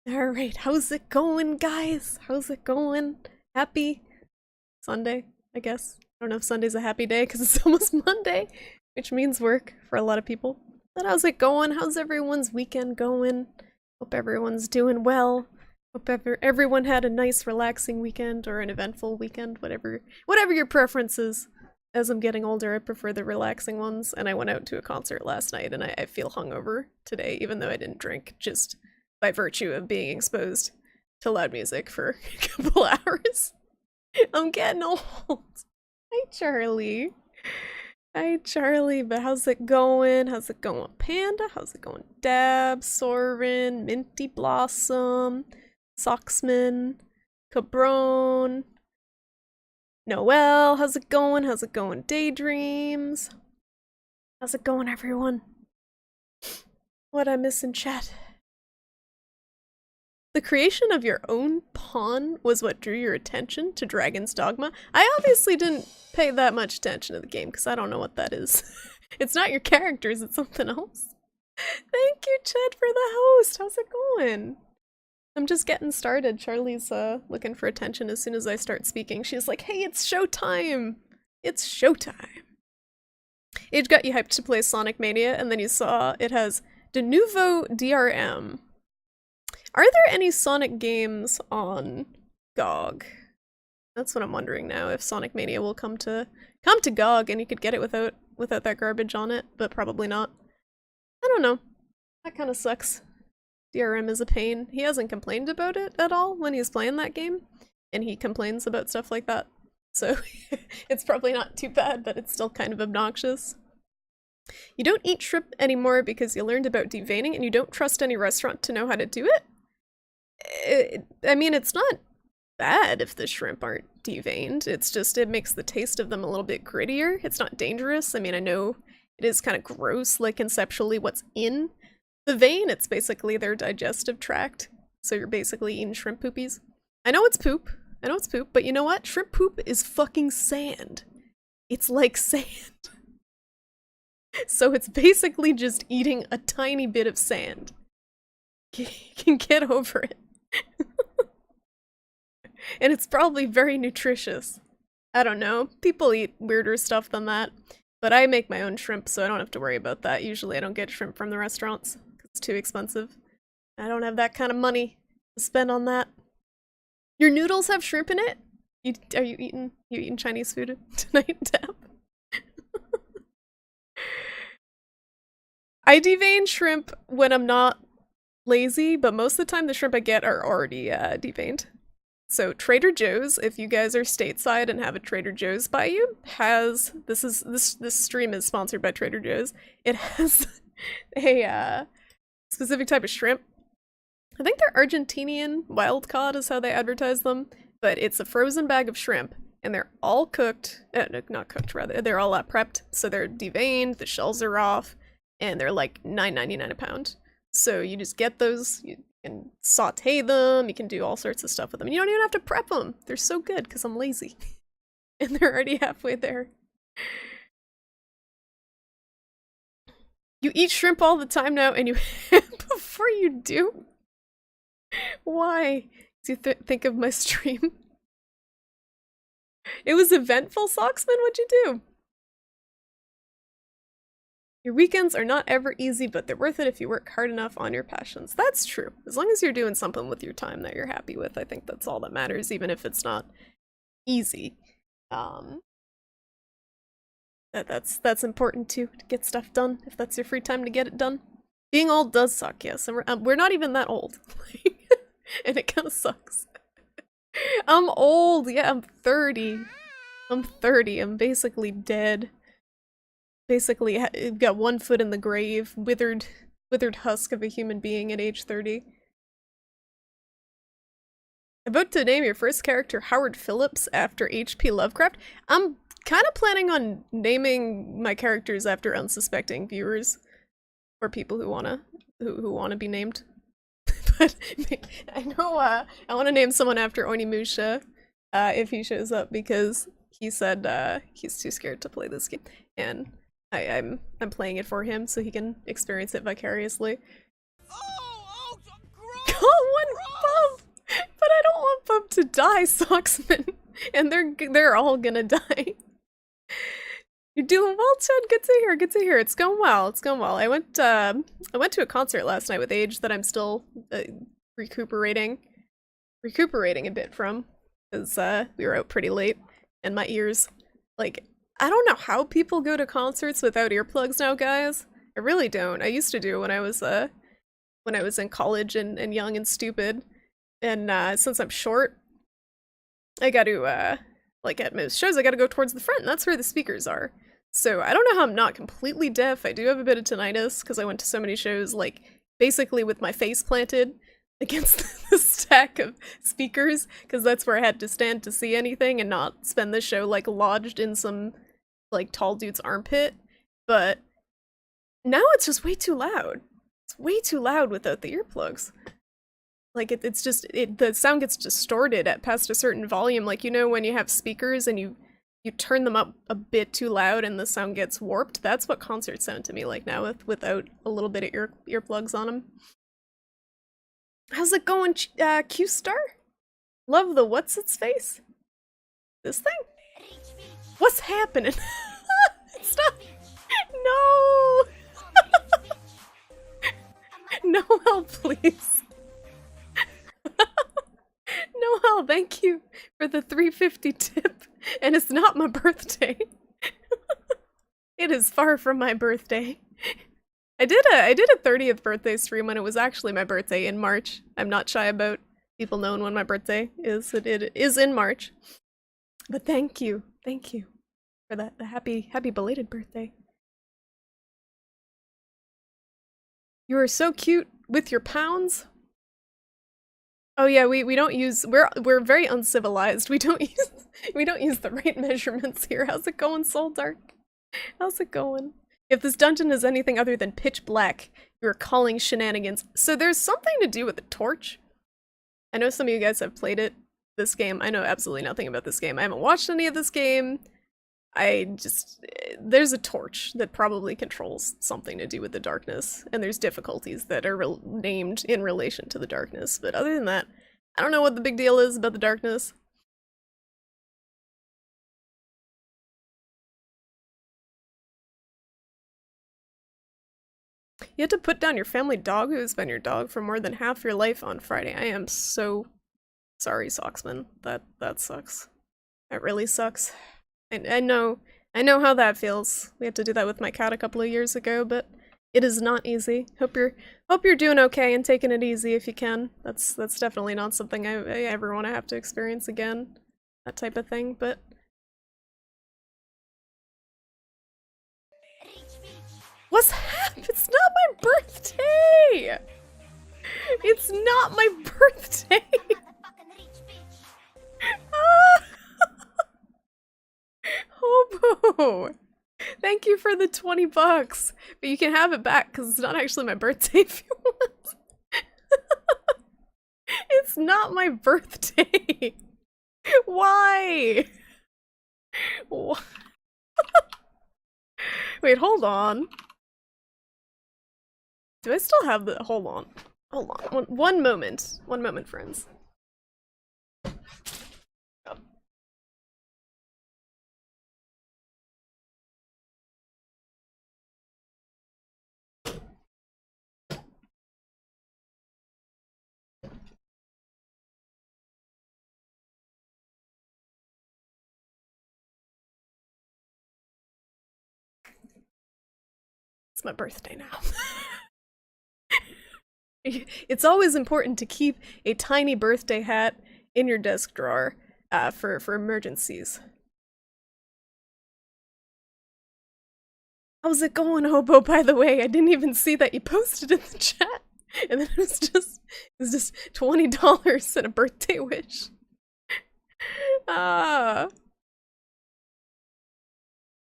Alright, how's it going, guys? How's it going? Happy Sunday, I guess. I don't know if Sunday's a happy day because it's almost Monday, which means work for a lot of people. But how's it going? How's everyone's weekend going? Hope everyone's doing well. Hope everyone had a nice, relaxing weekend or an eventful weekend, whatever your preference is. As I'm getting older, I prefer the relaxing ones, and I went out to a concert last night, and I feel hungover today, even though I didn't drink, just by virtue of being exposed to loud music for a couple hours. I'm getting old. Hi, Charlie. Hi, Charlie, but how's it going? How's it going, Panda? How's it going, Dab, Soren, Minty Blossom, Socksman, Cabron, Noelle? How's it going? How's it going, Daydreams? How's it going, everyone? What I miss in chat? The creation of your own pawn was what drew your attention to Dragon's Dogma. I obviously didn't pay that much attention to the game because I don't know what that is. It's not your characters, it's something else. Thank you, Chet, for the host. How's it going? I'm just getting started. Charlie's looking for attention as soon as I start speaking. She's like, hey, it's showtime! It's showtime! It got you hyped to play Sonic Mania, and then you saw it has De Nouveau DRM. Are there any Sonic games on GOG? That's what I'm wondering now, if Sonic Mania will come to GOG and you could get it without that garbage on it, but probably not. I don't know. That kind of sucks. DRM is a pain. He hasn't complained about it at all when he's playing that game, and he complains about stuff like that. So it's probably not too bad, but it's still kind of obnoxious. You don't eat shrimp anymore because you learned about deveining and you don't trust any restaurant to know how to do it? I mean, it's not bad if the shrimp aren't deveined. It's just, it makes the taste of them a little bit grittier. It's not dangerous. I mean, I know it is kind of gross, like, conceptually, what's in the vein. It's basically their digestive tract. So you're basically eating shrimp poopies. I know it's poop. But you know what? Shrimp poop is fucking sand. It's like sand. So it's basically just eating a tiny bit of sand. You can get over it. And it's probably very nutritious. I don't know. People eat weirder stuff than that. But I make my own shrimp, so I don't have to worry about that. Usually I don't get shrimp from the restaurants, because it's too expensive. I don't have that kind of money to spend on that. Your noodles have shrimp in it? Are you eating Chinese food tonight, Deb? I devein shrimp when I'm not lazy, but most of the time the shrimp I get are already deveined. So Trader Joe's, if you guys are stateside and have a Trader Joe's by you, has this stream is sponsored by Trader Joe's. It has a specific type of shrimp. I think they're Argentinian wild caught is how they advertise them, but it's a frozen bag of shrimp, and they're all cooked, not cooked rather, they're all prepped, so they're deveined, the shells are off, and they're like $9.99 a pound. So you just get those, you can saute them, you can do all sorts of stuff with them. And you don't even have to prep them. They're so good because I'm lazy. And they're already halfway there. You eat shrimp all the time now, and you before you do? Why? Do you think of my stream? It was eventful, Socksman? What'd you do? Your weekends are not ever easy, but they're worth it if you work hard enough on your passions. That's true. As long as you're doing something with your time that you're happy with, I think that's all that matters, even if it's not easy. That's important too, to get stuff done, if that's your free time to get it done. Being old does suck, yes, and we're not even that old. And it kind of sucks. I'm old, yeah, I'm 30. I'm 30, I'm basically dead. Basically, got one foot in the grave, withered husk of a human being at age 30. About to name your first character Howard Phillips after H.P. Lovecraft. I'm kind of planning on naming my characters after unsuspecting viewers, or people who wanna be named. But I know I want to name someone after Onimusha if he shows up, because he said he's too scared to play this game, and I'm playing it for him so he can experience it vicariously. Oh, gross! up to die, Socksman, and they're all gonna die. You're doing well, Ted. Good to hear. Good to hear. It's going well. It's going well. I went to a concert last night with Age that I'm still recuperating a bit from, because we were out pretty late, and my ears, like, I don't know how people go to concerts without earplugs now, guys. I really don't. I used to do when I was in college and young and stupid, and since I'm short, I got to like at most shows I got to go towards the front, and that's where the speakers are. So I don't know how I'm not completely deaf. I do have a bit of tinnitus because I went to so many shows, like, basically with my face planted against the stack of speakers, because that's where I had to stand to see anything and not spend the show, like, lodged in some, like, tall dude's armpit. But now it's just way too loud. It's way too loud without the earplugs. Like, it's just, the sound gets distorted at past a certain volume. Like, you know when you have speakers and you turn them up a bit too loud and the sound gets warped? That's what concerts sound to me like now, without a little bit of earplugs on them. How's it going, Q-Star? Love the what's-its-face? This thing? What's happening? Stop! No! No help, please. No help, thank you for the 350 tip. And it's not my birthday. It is far from my birthday. I did a 30th birthday stream when it was actually my birthday in March. I'm not shy about people knowing when my birthday is. It is in March. But thank you for that. The happy belated birthday. You are so cute with your pounds. Oh yeah, we don't use, we're very uncivilized. We don't use the right measurements here. How's it going, Soul Dark? How's it going? If this dungeon is anything other than pitch black, you're calling shenanigans. So there's something to do with the torch. I know some of you guys have played it, this game. I know absolutely nothing about this game. I haven't watched any of this game. There's a torch that probably controls something to do with the darkness, and there's difficulties that are named in relation to the darkness, but other than that, I don't know what the big deal is about the darkness. You had to put down your family dog who has been your dog for more than half your life on Friday. I am so sorry, Socksman. That sucks. That really sucks. I know how that feels. We had to do that with my cat a couple of years ago, but it is not easy. Hope you're doing okay and taking it easy if you can. That's definitely not something I ever want to have to experience again. That type of thing, but what's happening? It's not my birthday! It's not my birthday! Hobo! Thank you for the 20 bucks, but you can have it back because it's not actually my birthday if you want. It's not my birthday. Why? Wait, hold on. Do I still have the— hold on. Hold on. One moment. One moment, friends. It's my birthday now. It's always important to keep a tiny birthday hat in your desk drawer for emergencies. How's it going, Hobo, by the way? I didn't even see that you posted in the chat. And then it was just $20 and a birthday wish.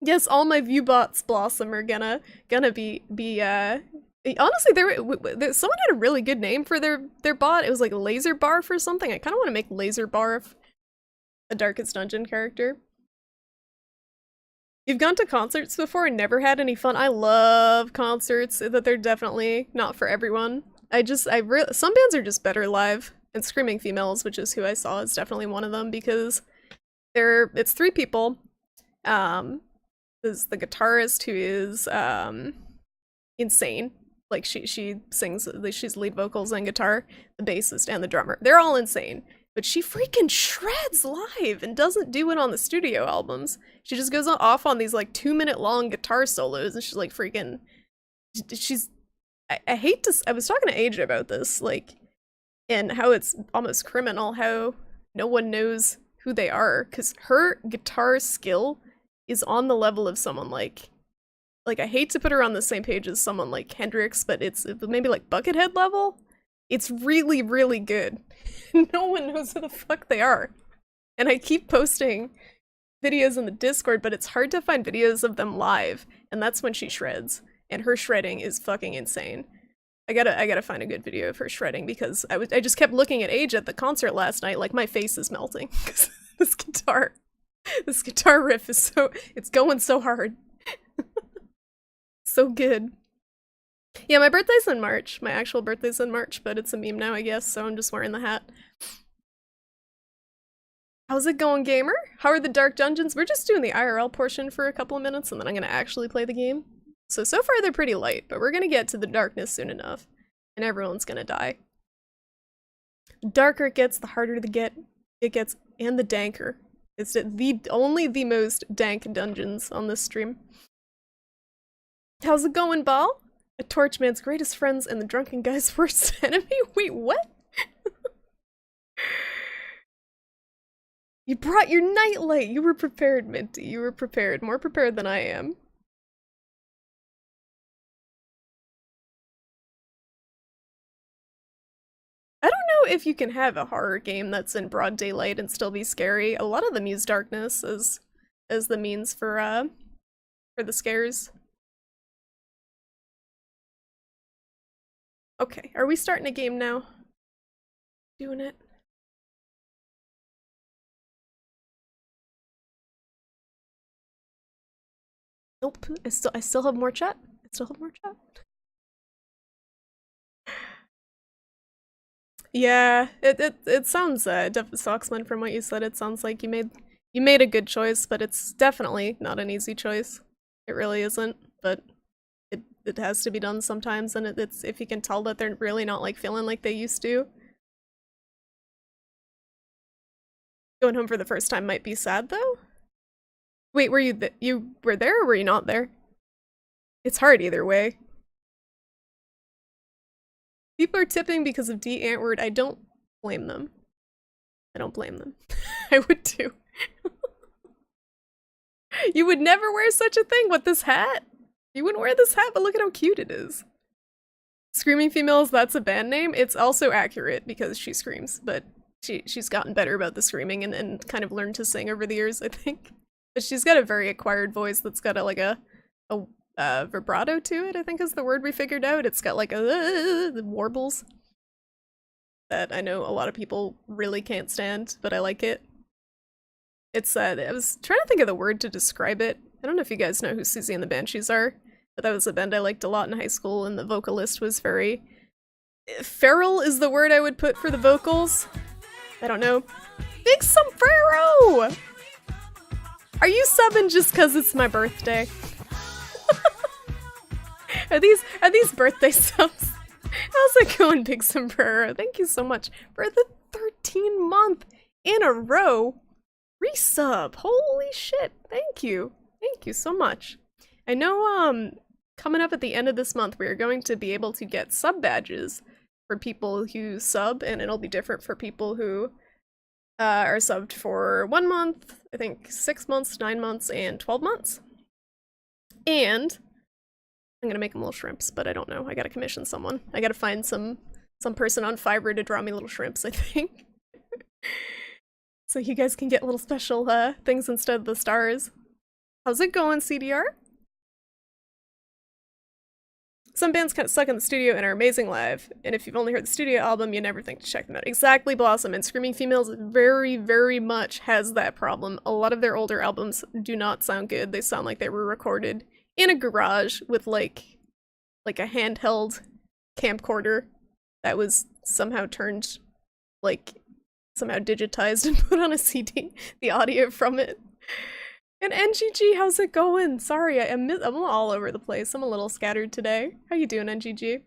Yes, all my viewbots, Blossom, are gonna be honestly, someone had a really good name for their bot. It was like Laser Barf or something. I kind of want to make Laser Barf a Darkest Dungeon character. You've gone to concerts before and never had any fun? I love concerts, but they're definitely not for everyone. Some bands are just better live. And Screaming Females, which is who I saw, is definitely one of them because it's 3 people. There's the guitarist who is insane. Like she sings, she's lead vocals and guitar, the bassist and the drummer. They're all insane. But she freaking shreds live and doesn't do it on the studio albums. She just goes off on these like 2-minute long guitar solos and she's like freaking I hate to I was talking to AJ about this, like, and how it's almost criminal how no one knows who they are, because her guitar skill is on the level of someone like I hate to put her on the same page as someone like Hendrix, but it's maybe like Buckethead level. It's really, really good. No one knows who the fuck they are. And I keep posting videos in the Discord, but it's hard to find videos of them live, and that's when she shreds. And her shredding is fucking insane. I gotta find a good video of her shredding, because I just kept looking at Age at the concert last night, like my face is melting. Because this guitar riff is it's going so hard. So good. Yeah, my birthday's in March. My actual birthday's in March, but it's a meme now, I guess, so I'm just wearing the hat. How's it going, gamer? How are the Dark Dungeons? We're just doing the IRL portion for a couple of minutes, and then I'm gonna actually play the game. So far they're pretty light, but we're gonna get to the darkness soon enough, and everyone's gonna die. The darker it gets, the harder it gets, and the danker. It's only the most dank dungeons on this stream. How's it going, Ball? A Torchman's greatest friends and the drunken guy's worst enemy? Wait, what? You brought your nightlight! You were prepared, Minty. You were prepared. More prepared than I am. I don't know if you can have a horror game that's in broad daylight and still be scary. A lot of them use darkness as the means for the scares. Okay, are we starting a game now? Doing it? Nope, I still have more chat. I still have more chat. Yeah, it sounds Soxman, from what you said, it sounds like you made a good choice, but it's definitely not an easy choice. It really isn't, but it has to be done sometimes, and it's if you can tell that they're really not like feeling like they used to. Going home for the first time might be sad though. Wait, were you were there or were you not there? It's hard either way. People are tipping because of D. Antword. I don't blame them. I don't blame them. I would too. You would never wear such a thing with this hat. You wouldn't wear this hat, but look at how cute it is. Screaming Females, that's a band name. It's also accurate because she screams, but she's gotten better about the screaming and kind of learned to sing over the years, I think. But she's got a very acquired voice that's got a vibrato to it, I think is the word we figured out. It's got like the warbles that I know a lot of people really can't stand, but I like it. It's I was trying to think of the word to describe it. I don't know if you guys know who Susie and the Banshees are, but that was a band I liked a lot in high school, and the vocalist was very feral is the word I would put for the vocals. I don't know. Big sombrero! Are you subbing just because it's my birthday? Are these birthday subs? How's it going, Big Sombrero? Thank you so much for the 13th month in a row resub. Holy shit! Thank you. Thank you so much. I know coming up at the end of this month we are going to be able to get sub badges for people who sub, and it'll be different for people who are subbed for 1 month, I think 6 months, 9 months, and 12 months. And I'm gonna make them little shrimps, but I don't know. I gotta commission someone. I gotta find some person on Fiverr to draw me little shrimps, I think. So you guys can get little special things instead of the stars. How's it going, CDR? Some bands kind of suck in the studio and are amazing live, and if you've only heard the studio album, you never think to check them out. Exactly, Blossom, and Screaming Females very, very much has that problem. A lot of their older albums do not sound good. They sound like they were recorded in a garage with like a handheld camcorder that was somehow turned like, somehow digitized and put on a CD, the audio from it. And NGG, how's it going? Sorry, I'm all over the place. I'm a little scattered today. How you doing, NGG?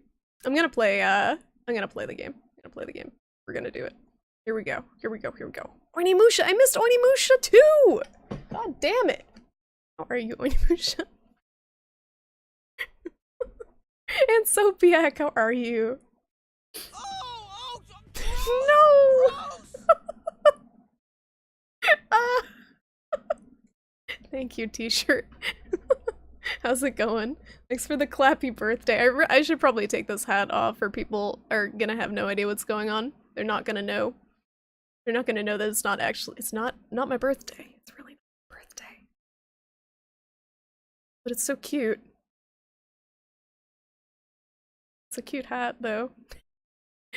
I'm gonna play the game. I'm gonna play the game. We're gonna do it. Here we go. Here we go. Here we go. Onimusha! I missed Onimusha too! God damn it! How are you, Onimusha? And Sopiak, how are you? No! Thank you, t-shirt. How's it going? Thanks for the clappy birthday. I should probably take this hat off, or people are gonna have no idea what's going on. They're not gonna know. They're not gonna know that it's not actually, it's not my birthday. It's really not my birthday. But it's so cute. It's a cute hat, though.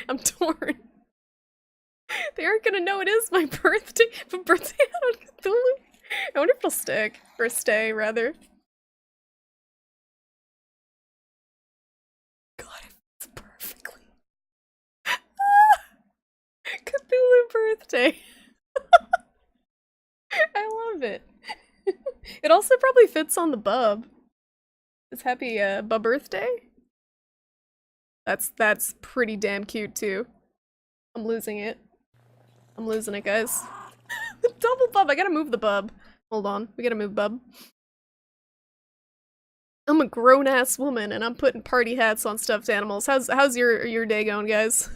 I'm torn. They aren't gonna know it is my birthday. But birthday hat on Cthulhu? I wonder if it'll stick. Or stay, rather. God, it fits perfectly. Cthulhu birthday. I love it. It also probably fits on the bub. It's happy bub birthday. That's pretty damn cute too. I'm losing it. I'm losing it, guys. The double bub. I gotta move the bub. Hold on. We gotta move bub. I'm a grown-ass woman and I'm putting party hats on stuffed animals. How's your day going, guys?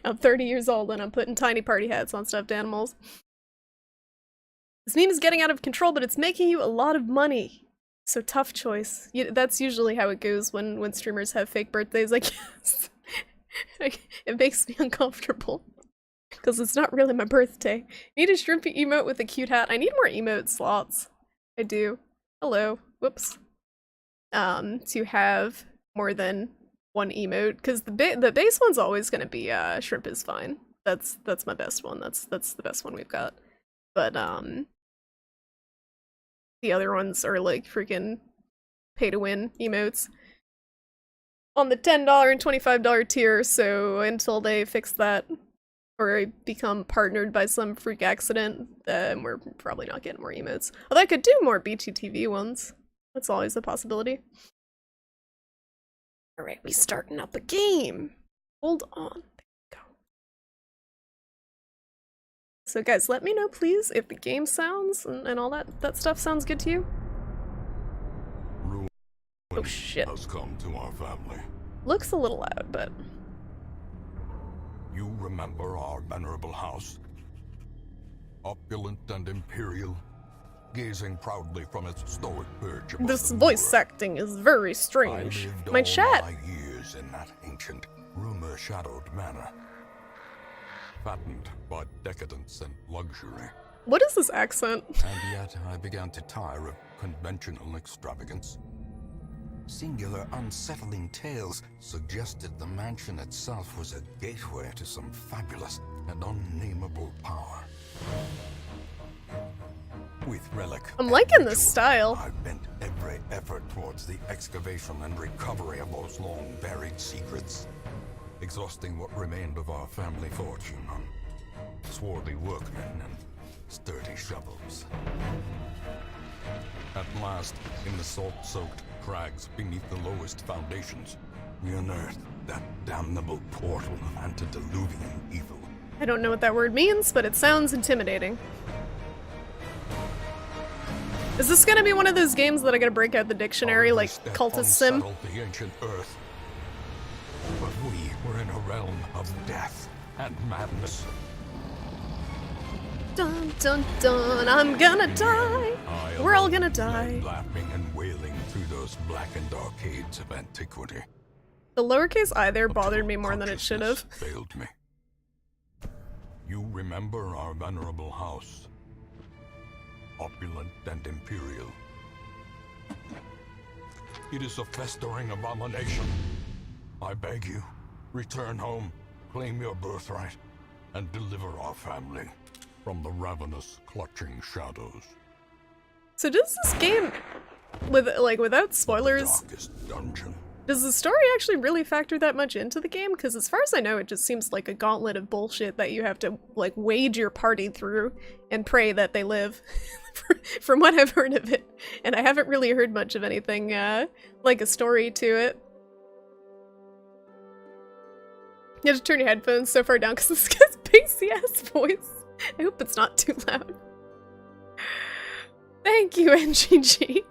I'm 30 years old and I'm putting tiny party hats on stuffed animals. This meme is getting out of control, but it's making you a lot of money. So tough choice. That's usually how it goes when streamers have fake birthdays, I guess. It makes me uncomfortable. Because it's not really my birthday. Need a shrimpy emote with a cute hat. I need more emote slots. I do. Hello. Whoops. To have more than one emote. Because the base one's always gonna be shrimp is fine. That's my best one. That's the best one we've got. But the other ones are like freaking pay to win emotes on the $10 and $25 tier, so until they fix that or I become partnered by some freak accident, then we're probably not getting more emotes. Although I could do more BTTV ones. That's always a possibility. Alright, we starting up a game. Hold on. So guys, let me know please if the game sounds and all that stuff sounds good to you. Ruin Oh shit. has come to our family. Looks a little loud, but... You remember our venerable house? Opulent and imperial, gazing proudly from its stoic perch above this the voice moor. acting is very I strange. lived My all chat! my years in that ancient, rumor-shadowed manor. Fattened by decadence and luxury. What is this accent? And yet I began to tire of conventional extravagance. Singular, unsettling tales suggested the mansion itself was a gateway to some fabulous and unnameable power. With relic I'm and liking this ritual, style. I bent every effort towards the excavation and recovery of those long buried secrets, exhausting what remained of our family fortune on swarthy workmen and sturdy shovels. At last, in the salt-soaked crags beneath the lowest foundations, we unearthed that damnable portal of antediluvian evil. I don't know what that word means, but it sounds intimidating. Is this gonna be one of those games that I gotta break out the dictionary, like Step Cultist Sim? unsettled the ancient earth. But we were in a realm of death and madness. Dun dun dun, I'm gonna die! I We're all alone gonna lay die. laughing and wailing through those blackened arcades of antiquity. The lowercase I there bothered Until me more than it should have. consciousness failed me. You remember our venerable house, opulent and imperial. It is a festering abomination. I beg you, return home, claim your birthright, and deliver our family from the ravenous, clutching shadows. So does this game, without The spoilers, darkest dungeon. Does the story actually really factor that much into the game? Because as far as I know, it just seems like a gauntlet of bullshit that you have to, like, wade your party through and pray that they live, from what I've heard of it. And I haven't really heard much of anything, like a story to it. You have to turn your headphones so far down because this guy's bassy-ass voice. I hope it's not too loud. Thank you, NGG.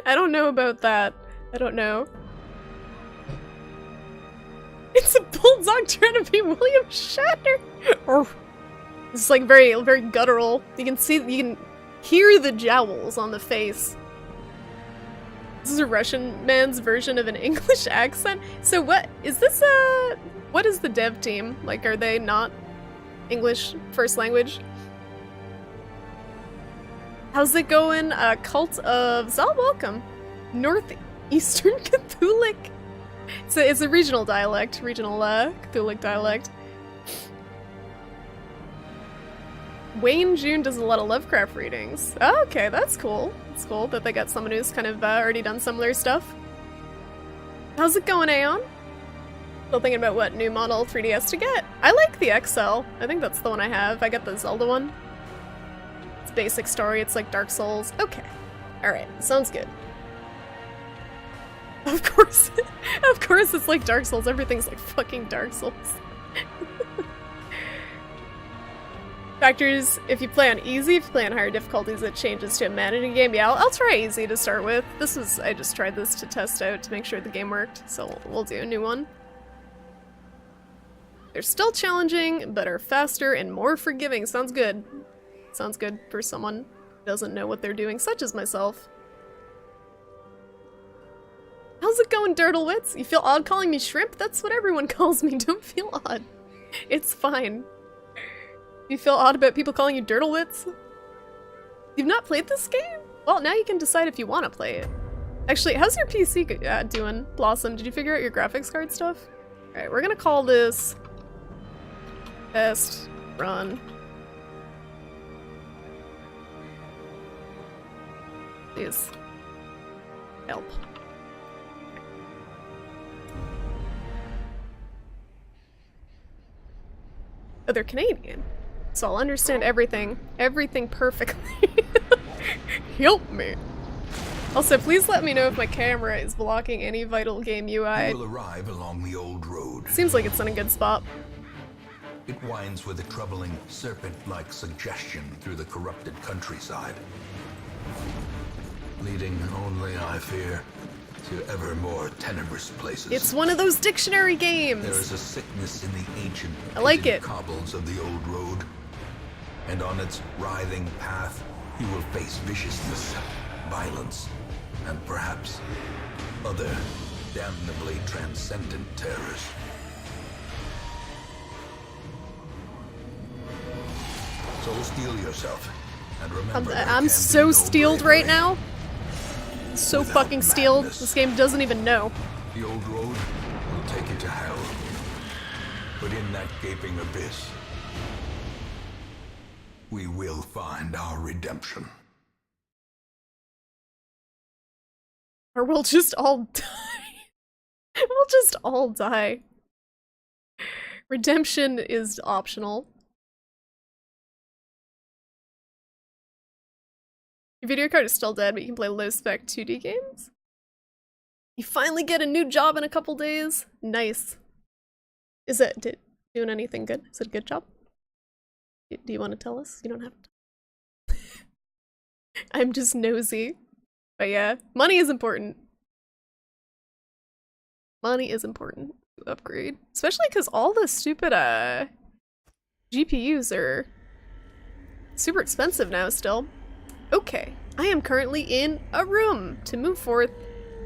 I don't know about that. I don't know. It's a bulldog trying to be William Shatner. It's like very guttural. You can hear the jowls on the face. This is a Russian man's version of an English accent. So what is this? What is the dev team like? Are they not English first language? How's it going? Cult of Zal, welcome. Northeastern Cthulhic. It's a regional dialect, Cthulhic dialect. Wayne June does a lot of Lovecraft readings. Oh, okay, that's cool. It's cool that they got someone who's kind of already done similar stuff. How's it going, Aeon? Still thinking about what new model 3DS to get. I like the XL. I think that's the one I have. I got the Zelda one. It's basic story. It's like Dark Souls. Okay. Alright, sounds good. Of course it's like Dark Souls. Everything's like fucking Dark Souls. Factors, if you play on easy, if you play on higher difficulties, it changes to a managing game. Yeah, I'll try easy to start with. I just tried this to test out to make sure the game worked, so we'll do a new one. They're still challenging, but are faster and more forgiving. Sounds good. Sounds good for someone who doesn't know what they're doing, such as myself. How's it going, Dirtlewits? You feel odd calling me Shrimp? That's what everyone calls me. Don't feel odd. It's fine. You feel odd about people calling you Dirtlewits? You've not played this game? Well, now you can decide if you want to play it. Actually, how's your PC doing, Blossom? Did you figure out your graphics card stuff? Alright, we're gonna call this Test Run. Please. Help. Oh, they're Canadian. So I'll understand everything perfectly. Help me. Also, please let me know if my camera is blocking any vital game UI. You will arrive along the old road. Seems like it's in a good spot. It winds with a troubling serpent-like suggestion through the corrupted countryside, leading only, I fear, to ever more tenebrous places. It's one of those dictionary games. There is a sickness in the ancient cobbles of the old road, and on its writhing path, you will face viciousness, violence, and perhaps other damnably transcendent terrors. So steel yourself, and remember I'm so steeled right now. So fucking steeled. This game doesn't even know. The old road will take you to hell. But in that gaping abyss, we will find our redemption. Or we'll just all die. We'll just all die. Redemption is optional. Your video card is still dead, but you can play low-spec 2D games? You finally get a new job in a couple days? Nice. Is it doing anything good? Is it a good job? Do you want to tell us? You don't have to. I'm just nosy. But yeah, money is important. Money is important to upgrade. Especially because all the stupid GPUs are super expensive now still. Okay, I am currently in a room. To move forth,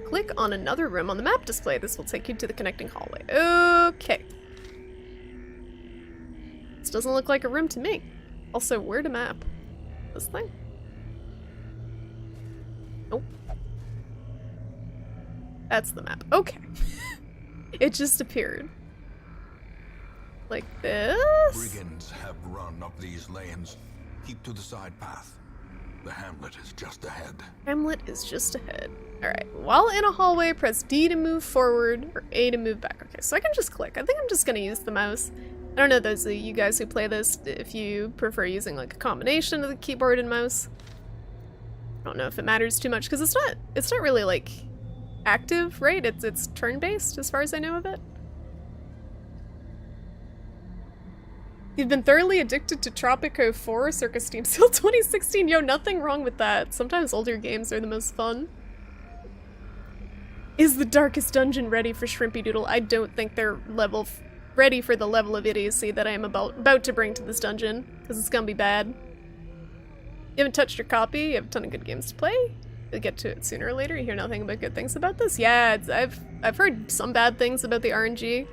click on another room on the map display. This will take you to the connecting hallway. Okay. This doesn't look like a room to me. Also, where to map? This thing? Nope. That's the map. Okay. It just appeared. Like this? Brigands have run up these lanes. Keep to the side path. The hamlet is just ahead. Hamlet is just ahead. Alright, while in a hallway, press D to move forward, or A to move back. Okay, so I can just click. I think I'm just gonna use the mouse. I don't know those of you guys who play this, if you prefer using like a combination of the keyboard and mouse. I don't know if it matters too much, because it's not really like active, right? It's turn-based as far as I know of it. You've been thoroughly addicted to Tropico 4 circa Steam Sale 2016. Yo, nothing wrong with that. Sometimes older games are the most fun. Is the darkest dungeon ready for Shrimpy Doodle? I don't think they're ready for the level of idiocy that I am about to bring to this dungeon, because it's gonna be bad. You haven't touched your copy, you have a ton of good games to play. You'll get to it sooner or later. You hear nothing but good things about this? Yeah, I've heard some bad things about the RNG.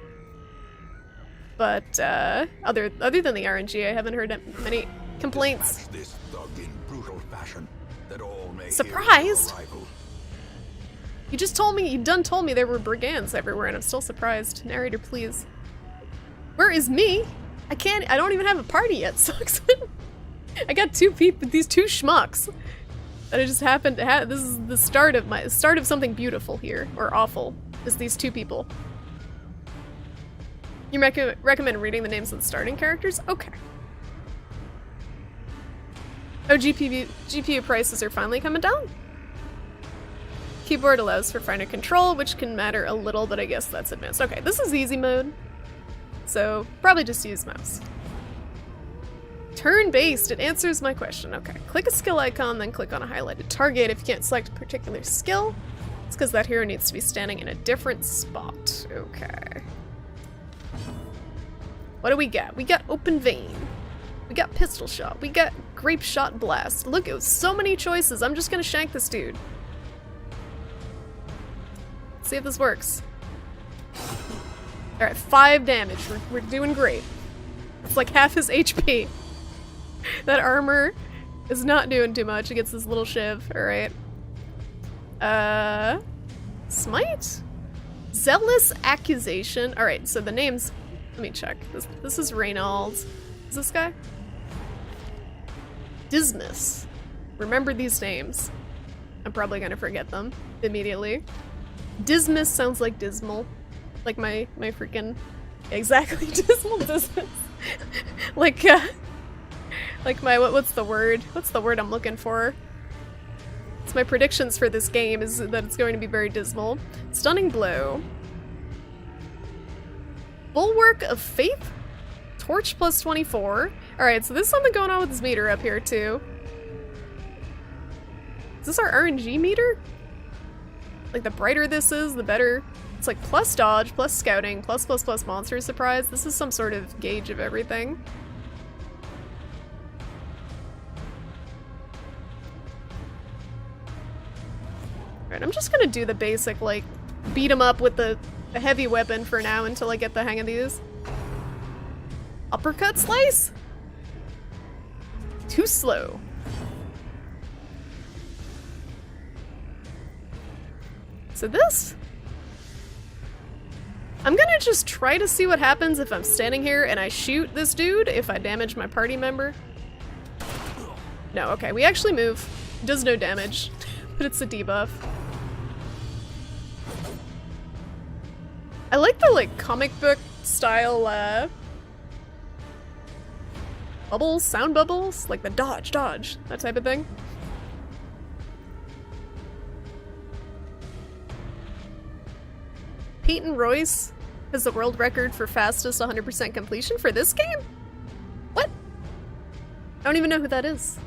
But other than the RNG, I haven't heard many complaints. This thug in brutal fashion, that all may Surprised? You done told me there were brigands everywhere, and I'm still surprised. Narrator, please. Where is me? I don't even have a party yet, sucks. I got two people, these two schmucks. That I just happened to have. This is the start of something beautiful here, or awful, is these two people. You recommend reading the names of the starting characters? Okay. Oh, GPU prices are finally coming down? Keyboard allows for finer control, which can matter a little, but I guess that's advanced. Okay, this is easy mode. So, probably just use mouse. Turn-based, it answers my question. Okay, click a skill icon, then click on a highlighted target. If you can't select a particular skill, it's because that hero needs to be standing in a different spot. Okay. What do we got? We got Open Vein. We got Pistol Shot. We got Grape Shot Blast. Look, it was so many choices. I'm just gonna shank this dude. Let's see if this works. Alright, 5 damage. We're doing great. It's like half his HP. That armor is not doing too much against this little shiv. Alright. Smite? Zealous Accusation. Alright, so the names... Let me check. This is Reynolds. Is this guy? Dismas. Remember these names. I'm probably gonna forget them immediately. Dismas sounds like dismal. Like my freaking... Exactly, dismal Dismas. like my... What's the word? What's the word I'm looking for? It's my predictions for this game is that it's going to be very dismal. Stunning Blow. Bulwark of Faith? Torch plus 24. Alright, so there's something going on with this meter up here, too. Is this our RNG meter? Like, the brighter this is, the better. It's like plus dodge, plus scouting, plus monster surprise. This is some sort of gauge of everything. Alright, I'm just gonna do the basic, like, beat him up with the heavy weapon for now until I get the hang of these. Uppercut slice? Too slow. So this? I'm gonna just try to see what happens if I'm standing here and I shoot this dude if I damage my party member. No, okay, we actually move. It does no damage, but it's a debuff. I like the, like, comic book style, bubbles, sound bubbles, like the dodge, that type of thing. Peyton Royce has the world record for fastest 100% completion for this game? What? I don't even know who that is.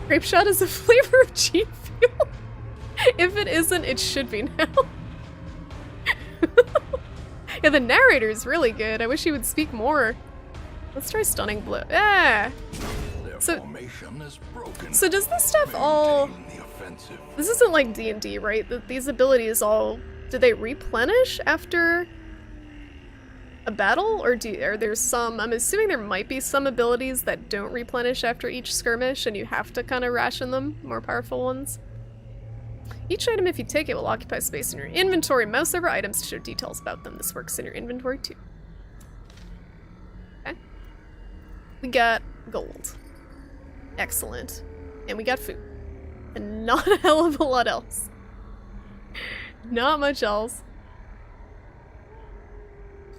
Grape Shot is a flavor of G Fuel? If it isn't, it should be now. Yeah, the narrator is really good. I wish he would speak more. Let's try Stunning Blow. Ah! So does this stuff all... This isn't like D&D, right? These abilities all... Do they replenish after a battle? Or are there some... I'm assuming there might be some abilities that don't replenish after each skirmish and you have to kind of ration them, more powerful ones. Each item, if you take it, will occupy space in your inventory. Mouse over items to show details about them. This works in your inventory too. Okay. We got gold. Excellent. And we got food. And not a hell of a lot else. Not much else.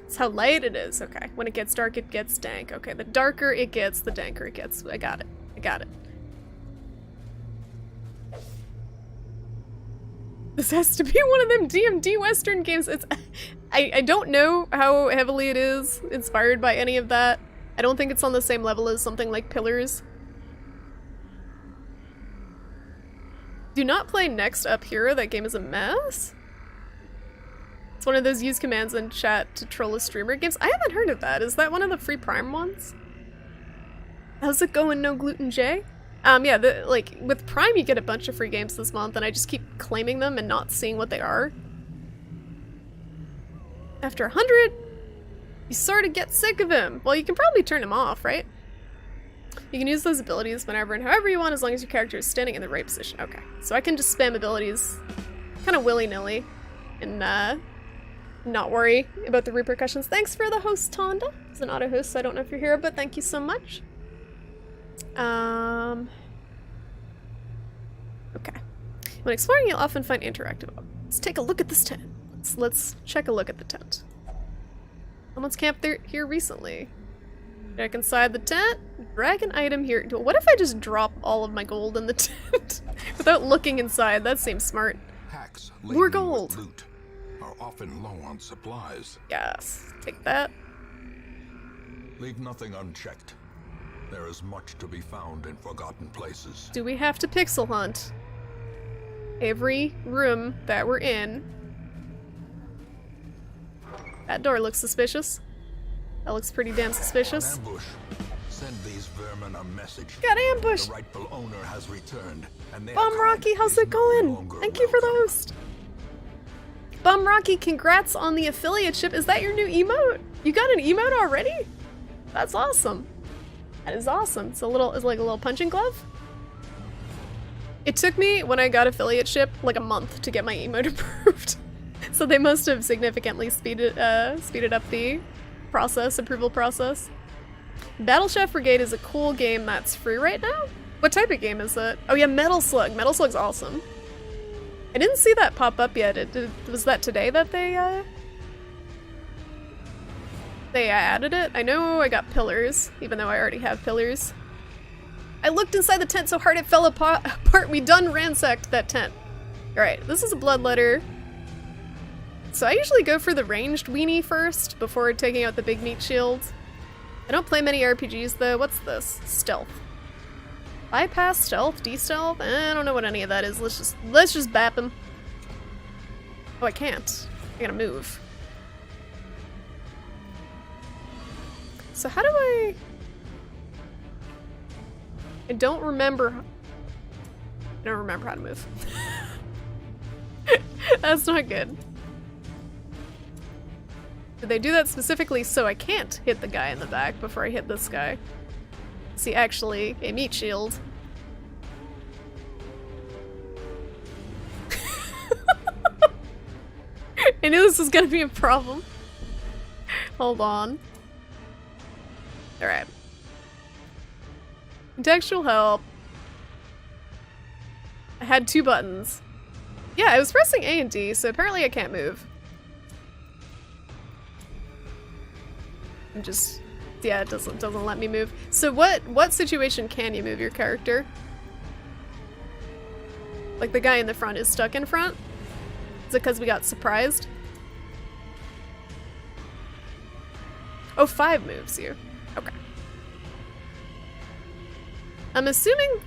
It's how light it is. Okay. When it gets dark, it gets dank. Okay, the darker it gets, the danker it gets. I got it. I got it. This has to be one of them DMD Western games. It's I don't know how heavily it is inspired by any of that. I don't think it's on the same level as something like Pillars. Do not play Next Up Hero. That game is a mess. It's one of those use commands in chat to troll a streamer games. I haven't heard of that. Is that one of the free Prime ones? How's it going, No Gluten J? Yeah, like, with Prime you get a bunch of free games this month, and I just keep claiming them and not seeing what they are. After 100, you sort of get sick of him. Well, you can probably turn him off, right? You can use those abilities whenever and however you want, as long as your character is standing in the right position. Okay, so I can just spam abilities kind of willy-nilly and not worry about the repercussions. Thanks for the host, Tonda. It's an auto-host, so I don't know if you're here, but thank you so much. Okay. When exploring, you'll often find interactive. Let's take a look at this tent. Let's check a look at the tent. Someone's camped here recently. Check inside the tent. Drag an item here. What if I just drop all of my gold in the tent without looking inside? That seems smart. Packs More laden with gold. loot are often low on supplies. Yes. Take that. Leave nothing unchecked. There is much to be found in forgotten places. Do we have to pixel hunt every room that we're in? That door looks suspicious. That looks pretty damn suspicious. On ambush. Send these vermin a message. Got ambushed! The rightful owner has returned, and their Bum kind Rocky, how's is it no going? longer Thank you for the welcome. host. Bum Rocky, congrats on the affiliate ship. Is that your new emote? You got an emote already? That's awesome. That is awesome. It's like a little punching glove. It took me, when I got affiliate ship, like a month to get my emote approved. So they must have significantly speeded up the approval process. Battle Chef Brigade is a cool game that's free right now. What type of game is it? Oh yeah, Metal Slug. Metal Slug's awesome. I didn't see that pop up yet. Was that today that they added it? I know I got Pillars, even though I already have Pillars. I looked inside the tent so hard it fell apart. We done ransacked that tent. Alright, this is a bloodletter. So I usually go for the ranged weenie first, before taking out the big meat shield. I don't play many RPGs though. What's this? Stealth. Bypass, stealth, de-stealth? I don't know what any of that is. Let's just bap him. Oh, I can't. I gotta move. So how do I don't remember how to move. That's not good. Did they do that specifically so I can't hit the guy in the back before I hit this guy? See, actually, a meat shield. I knew this was gonna be a problem. Hold on. Alright. Contextual help. I had 2 buttons. Yeah, I was pressing A and D, so apparently I can't move. Yeah, it doesn't let me move. So what situation can you move your character? Like the guy in the front is stuck in front? Is it because we got surprised? Oh, 5 moves you. Okay. I'm assuming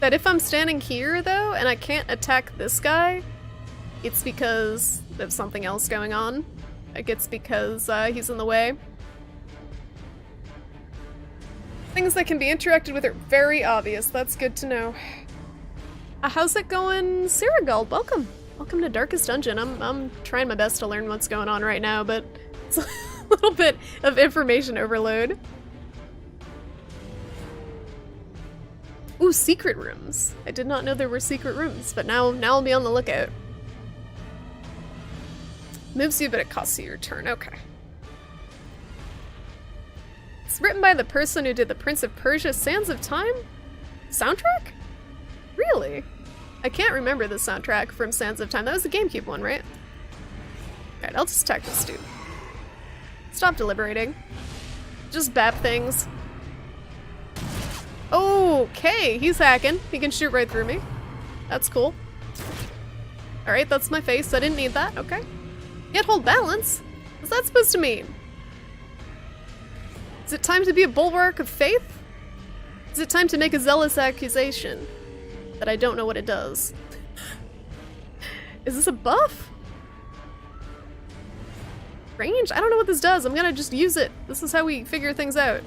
that if I'm standing here though, and I can't attack this guy, it's because there's something else going on. Like it's because he's in the way. Things that can be interacted with are very obvious. That's good to know. How's it going, Sirigald? Welcome. Welcome to Darkest Dungeon. I'm trying my best to learn what's going on right now, but it's a little bit of information overload. Ooh, secret rooms. I did not know there were secret rooms, but now I'll be on the lookout. Moves you, but it costs you your turn. Okay. It's written by the person who did the Prince of Persia Sands of Time? Soundtrack? Really? I can't remember the soundtrack from Sands of Time. That was the GameCube one, right? Alright, I'll just attack this dude. Stop deliberating. Just bap things. Okay, he's hacking. He can shoot right through me. That's cool. Alright, that's my face. I didn't need that. Okay. Can't hold balance? What's that supposed to mean? Is it time to be a bulwark of faith? Is it time to make a zealous accusation that I don't know what it does? Is this a buff? Range? I don't know what this does. I'm gonna just use it. This is how we figure things out.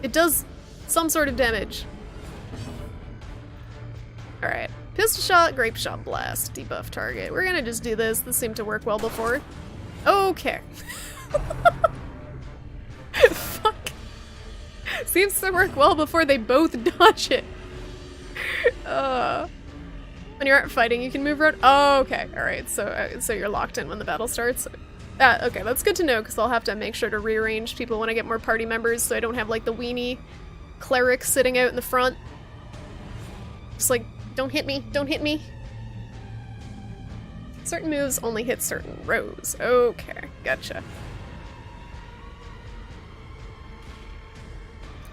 It does some sort of damage. Alright. Pistol shot, grape shot, blast, debuff target. We're gonna just do this. This seemed to work well before. Okay. Fuck. Seems to work well before they both dodge it. When you aren't fighting, you can move around. Oh, okay. Alright, so you're locked in when the battle starts. Okay, that's good to know, because I'll have to make sure to rearrange people when I get more party members, so I don't have, like, the weenie cleric sitting out in the front. Just like, don't hit me, don't hit me. Certain moves only hit certain rows. Okay, gotcha.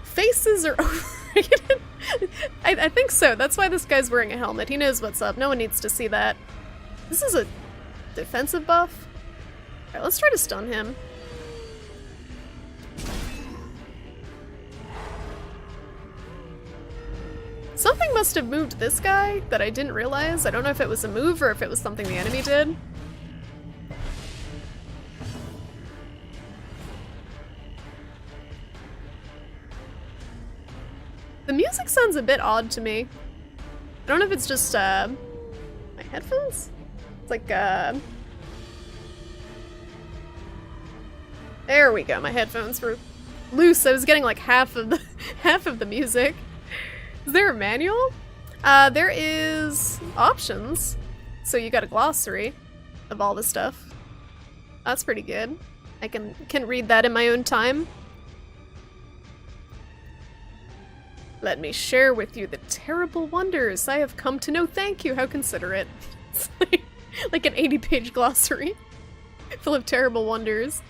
Faces are overrated? I think so. That's why this guy's wearing a helmet. He knows what's up. No one needs to see that. This is a defensive buff? Alright, let's try to stun him. Something must have moved this guy that I didn't realize. I don't know if it was a move or if it was something the enemy did. The music sounds a bit odd to me. I don't know if it's just, my headphones? It's like, there we go, my headphones were loose. I was getting like half of the music. Is there a manual? There is options. So you got a glossary of all the stuff. That's pretty good. I can read that in my own time. Let me share with you the terrible wonders I have come to know. Thank you, how considerate. It's like an 80-page glossary full of terrible wonders.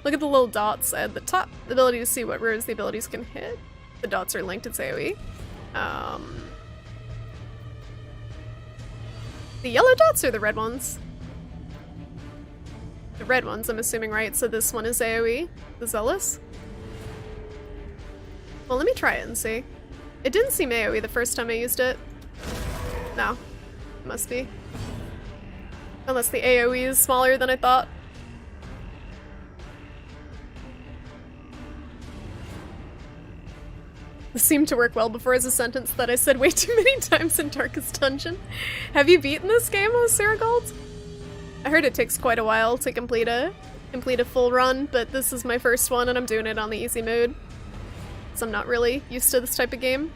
Look at the little dots at the top. The ability to see what rows the abilities can hit. The dots are linked, it's AoE. The yellow dots or the red ones? The red ones, I'm assuming, right? So this one is AoE, the Zealous. Well, let me try it and see. It didn't seem AoE the first time I used it. No. It must be. Unless the AoE is smaller than I thought. This seemed to work well before as a sentence that I said way too many times in Darkest Dungeon. Have you beaten this game with Saragold? I heard it takes quite a while to complete a full run, but this is my first one and I'm doing it on the easy mode. So I'm not really used to this type of game.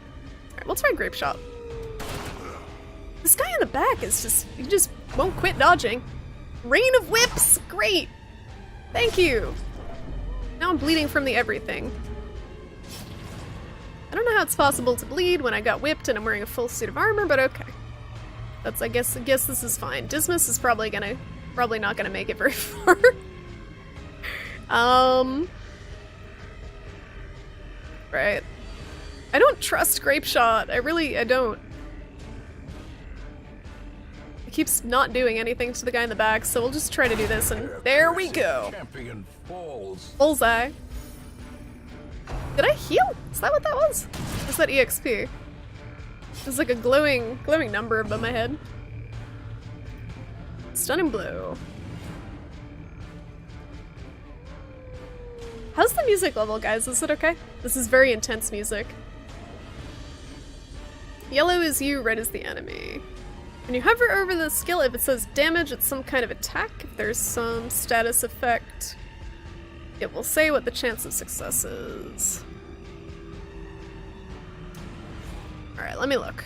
Alright, we'll try Grape Shot. This guy in the back is he just won't quit dodging. Rain of Whips! Great! Thank you! Now I'm bleeding from the everything. I don't know how it's possible to bleed when I got whipped and I'm wearing a full suit of armor, but okay. That's, I guess this is fine. Dismas is probably not gonna make it very far. Right. I don't trust Grape Shot. I don't. It keeps not doing anything to the guy in the back, so we'll just try to do this, and there we go. Bullseye. Did I heal? Is that what that was? Or was that EXP? There's like a glowing number above my head. Stunning blow. How's the music level, guys? Is it okay? This is very intense music. Yellow is you, red is the enemy. When you hover over the skill, if it says damage, it's some kind of attack. If there's some status effect, it will say what the chance of success is. Alright, let me look.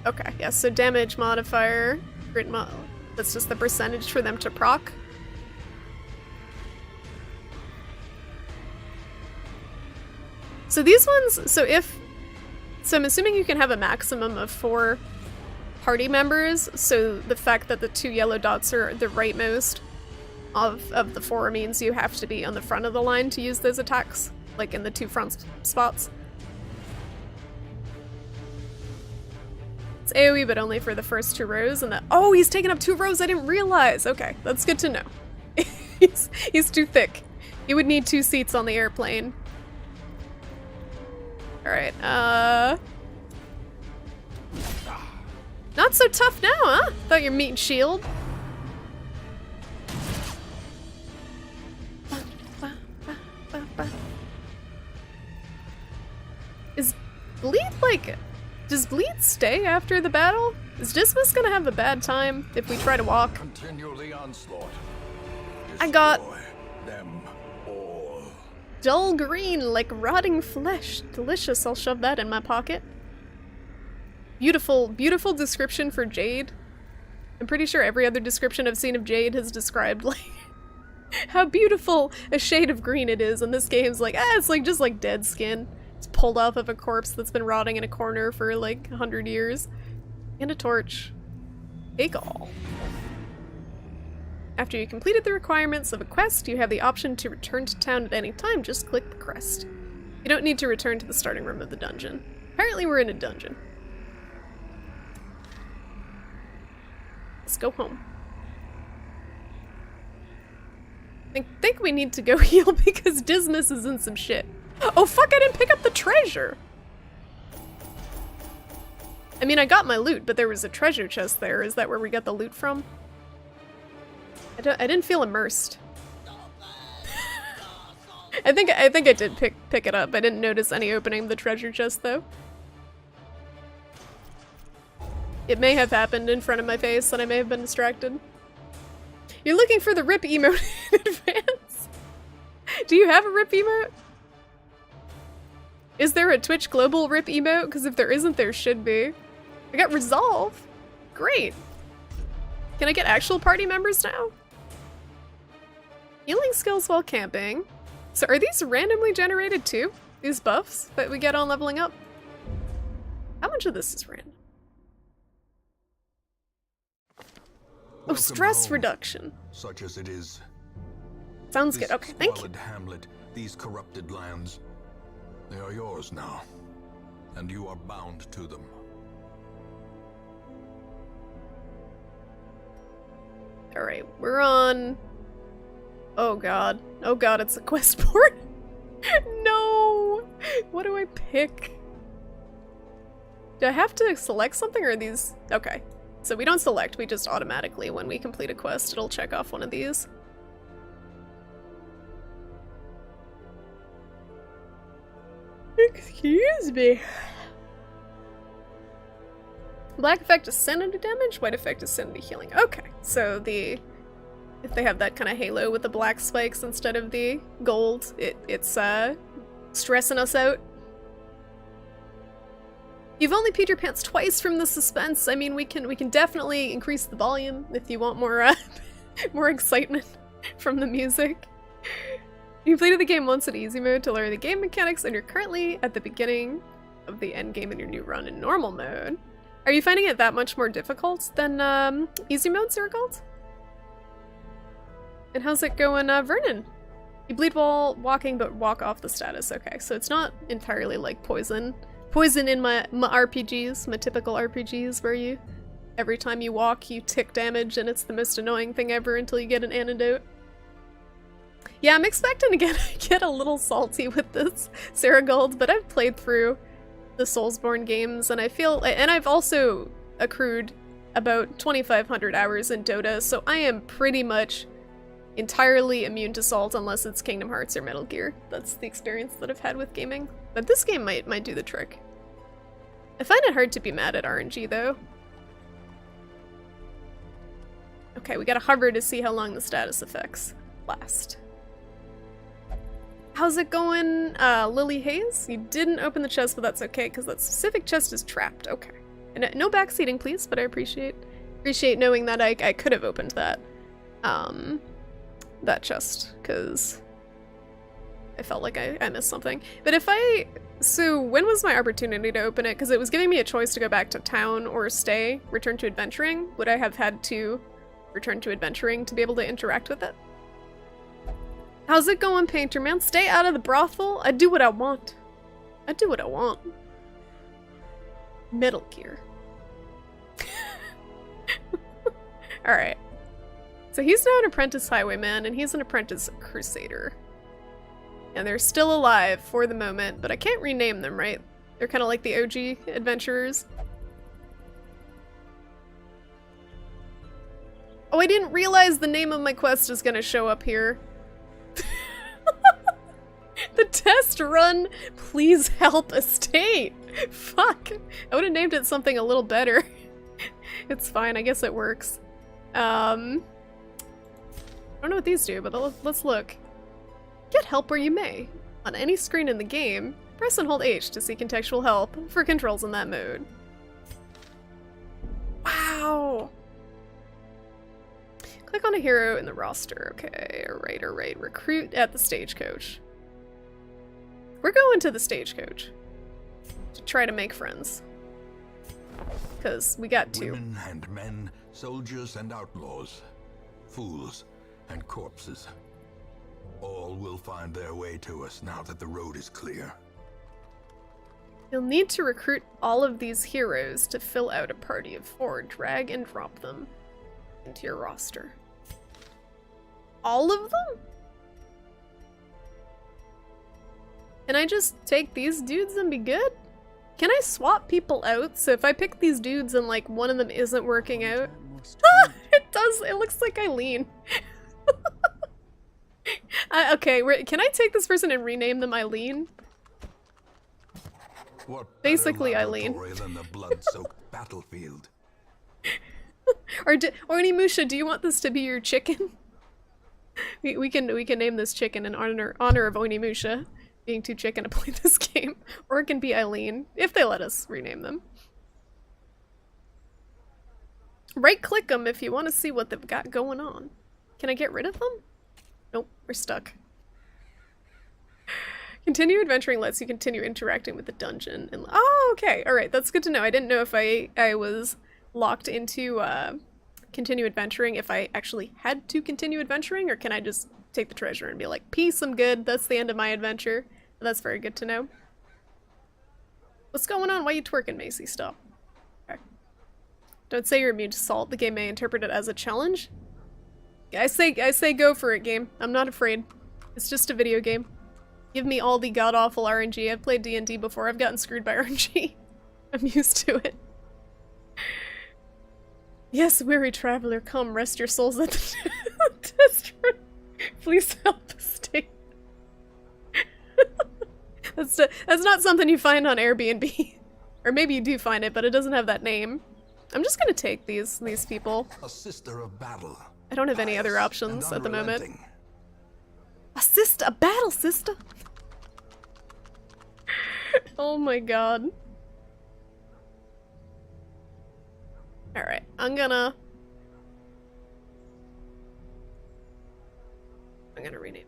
Okay, yeah, so damage modifier, grid mod, that's just the percentage for them to proc. So these ones, so I'm assuming you can have a maximum of 4 party members, so the fact that the 2 yellow dots are the rightmost of the 4 means you have to be on the front of the line to use those attacks, like in the 2 front spots. It's AoE, but only for the first 2 rows, and that— oh, he's taken up 2 rows, I didn't realize! Okay, that's good to know. he's too thick. He would need 2 seats on the airplane. Alright, not so tough now, huh? Thought your meat and shield. Is Bleed like— does Bleed stay after the battle? Is Dismas gonna have a bad time if we try to walk? Continue the onslaught. I got them all. dull green like rotting flesh. Delicious, I'll shove that in my pocket. Beautiful, beautiful description for Jade. I'm pretty sure every other description I've seen of Jade has described like how beautiful a shade of green it is, and this game's like, it's like just like dead skin. It's pulled off of a corpse that's been rotting in a corner for like 100 years. And a torch. Take all. After you completed the requirements of a quest, you have the option to return to town at any time. Just click the crest. You don't need to return to the starting room of the dungeon. Apparently we're in a dungeon. Let's go home. I think we need to go heal because Dismas is in some shit. Oh fuck, I didn't pick up the treasure! I mean, I got my loot, but there was a treasure chest there. Is that where we got the loot from? I didn't feel immersed. I think I did pick it up. I didn't notice any opening of the treasure chest though. It may have happened in front of my face and I may have been distracted. You're looking for the RIP emote in advance? Do you have a RIP emote? Is there a Twitch Global RIP emote? Because if there isn't, there should be. I got Resolve. Great. Can I get actual party members now? Healing skills while camping. So are these randomly generated too? These buffs that we get on leveling up? How much of this is random? Oh, stress reduction. Such as it is. Sounds good. Okay, thank you. This squalid hamlet, these corrupted lands, they are yours now, and you are bound to them. Alright, we're on... oh god. Oh god, it's a quest board. No! What do I pick? Do I have to select something, or are these... okay. So we don't select, we just automatically, when we complete a quest, it'll check off one of these. Excuse me. Black effect is sanity damage, white effect is sanity healing. Okay, so if they have that kind of halo with the black spikes instead of the gold, it's stressing us out. You've only peed your pants twice from the suspense. I mean, we can definitely increase the volume if you want more more excitement from the music. You completed the game once in easy mode to learn the game mechanics, and you're currently at the beginning of the end game in your new run in normal mode. Are you finding it that much more difficult than easy mode, Circled? And how's it going, Vernon? You bleed while walking, but walk off the status. Okay, so it's not entirely like Poison. Poison in my RPGs, my typical RPGs, where you, every time you walk, you tick damage, and it's the most annoying thing ever until you get an antidote. Yeah, I'm expecting to get a little salty with this Saragold, but I've played through the Soulsborne games, and I feel, and I've also accrued about 2,500 hours in Dota, so I am pretty much entirely immune to salt unless it's Kingdom Hearts or Metal Gear. That's the experience that I've had with gaming. But this game might do the trick. I find it hard to be mad at RNG though. Okay, we gotta hover to see how long the status effects last. How's it going, Lily Hayes? You didn't open the chest, but that's okay, because that specific chest is trapped. Okay. And no backseating, please, but I appreciate knowing that I could have opened that chest, because I felt like I missed something. But if I... So when was my opportunity to open it? Because it was giving me a choice to go back to town or stay, return to adventuring. Would I have had to return to adventuring to be able to interact with it? How's it going, Painter Man? Stay out of the brothel? I do what I want. I do what I want. Metal Gear. Alright. So he's now an apprentice highwayman, and he's an apprentice crusader. And they're still alive for the moment, but I can't rename them, right? They're kind of like the OG adventurers. Oh, I didn't realize the name of my quest is gonna show up here. The test run, please help estate. Fuck. I would have named it something a little better. It's fine, I guess it works. I don't know what these do, but let's look. Get help where you may. On any screen in the game, press and hold H to see contextual help for controls in that mode. Wow! Click on a hero in the roster. Okay, alright. Recruit at the Stagecoach. We're going to the Stagecoach to try to make friends. Because we got to. Women and men, soldiers and outlaws, fools and corpses. All will find their way to us now that the road is clear. You'll need to recruit all of these heroes to fill out a party of 4. Drag and drop them into your roster. All of them? Can I just take these dudes and be good? Can I swap people out? So if I pick these dudes and like one of them isn't working out. It does, it looks like Eileen. Okay, can I take this person and rename them Eileen? What basically Eileen. Than the blood-soaked battlefield. Or Onimusha, do you want this to be your chicken? we can name this chicken in honor of Onimusha being too chicken to play this game. Or it can be Eileen, if they let us rename them. Right-click them if you want to see what they've got going on. Can I get rid of them? Nope, we're stuck. Continue adventuring lets you continue interacting with the dungeon. And oh, okay, alright, that's good to know. I didn't know if I was locked into continue adventuring, if I actually had to continue adventuring, or can I just take the treasure and be like, peace, I'm good, that's the end of my adventure. That's very good to know. What's going on? Why are you twerking, Macy? Stop. Okay. Don't say you're immune to salt. The game may interpret it as a challenge. I say go for it, game. I'm not afraid. It's just a video game. Give me all the god-awful RNG. I've played D&D before. I've gotten screwed by RNG. I'm used to it. Yes, weary traveler, come rest your souls at the test run. Please help the state. That's not something you find on Airbnb. Or maybe you do find it, but it doesn't have that name. I'm just gonna take these people. A sister of battle. I don't have any other options at the moment. A battle sister? Oh my god. Alright, I'm gonna rename.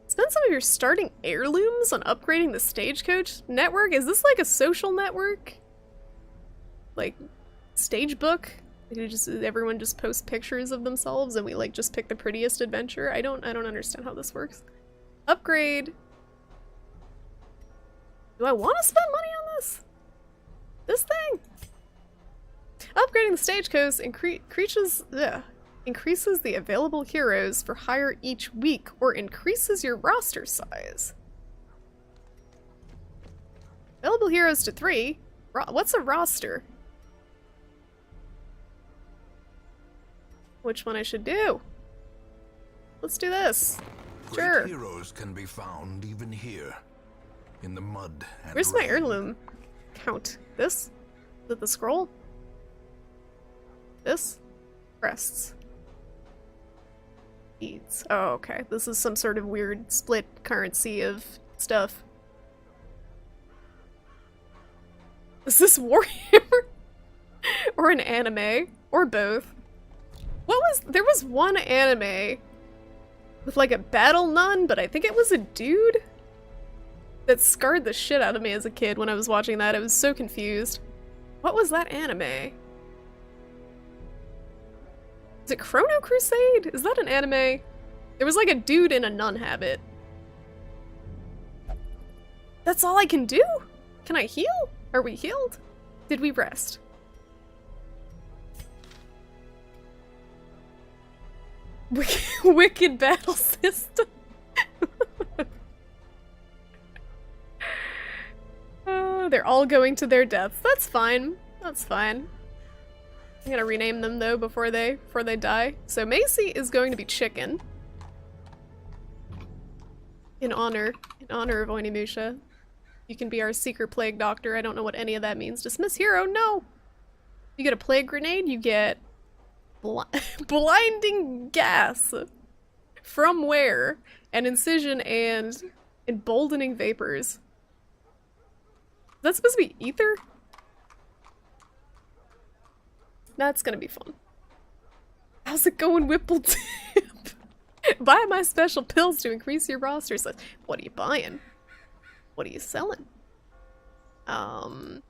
Spend some of your starting heirlooms on upgrading the Stagecoach network? Is this like a social network? Like, Stagebook? Everyone just posts pictures of themselves and we like just pick the prettiest adventure? I don't understand how this works. Upgrade. Do I want to spend money on this? This thing? Upgrading the Stagecoach increases the available heroes for hire each week or increases your roster size. Available heroes to 3? What's a roster? Which one I should do? Let's do this. Sure. Great heroes can be found even here, in the mud and where's my rain. heirloom count? This? Is it the scroll? This? Crests. Beads. Oh, okay. This is some sort of weird split currency of stuff. Is this Warhammer? Or an anime? Or both? There was one anime with like a battle nun, but I think it was a dude that scarred the shit out of me as a kid when I was watching that. I was so confused. What was that anime? Is it Chrono Crusade? Is that an anime? There was like a dude in a nun habit. That's all I can do? Can I heal? Are we healed? Did we rest? Wicked battle system. Oh, they're all going to their deaths. That's fine. That's fine. I'm gonna rename them though before they die. So Macy is going to be Chicken. In honor of Onimusha. You can be our secret plague doctor. I don't know what any of that means. Dismiss hero, no! You get a plague grenade, you get blinding gas. From where? An incision and emboldening vapors. Is that supposed to be ether? That's gonna be fun. How's it going, Whipple Tip? Buy my special pills to increase your roster size. What are you buying? What are you selling? Alright.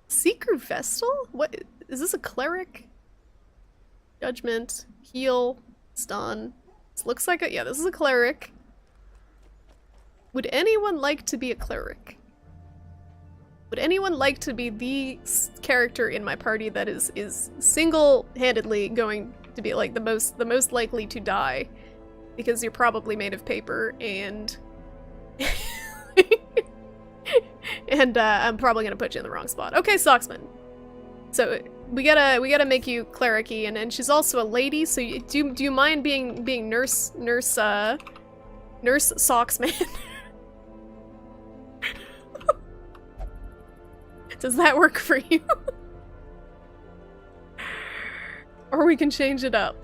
Seeker Vestal? What? Is this a cleric? Judgment. Heal. Stun. This looks like a- yeah, this is a cleric. Would anyone like to be a cleric? Would anyone like to be the character in my party that is single-handedly going to be like the most likely to die? Because you're probably made of paper and and I'm probably gonna put you in the wrong spot. Okay, Socksman. So we gotta make you cleric-y, and she's also a lady. So do you mind being nurse Socksman? Does that work for you? Or we can change it up.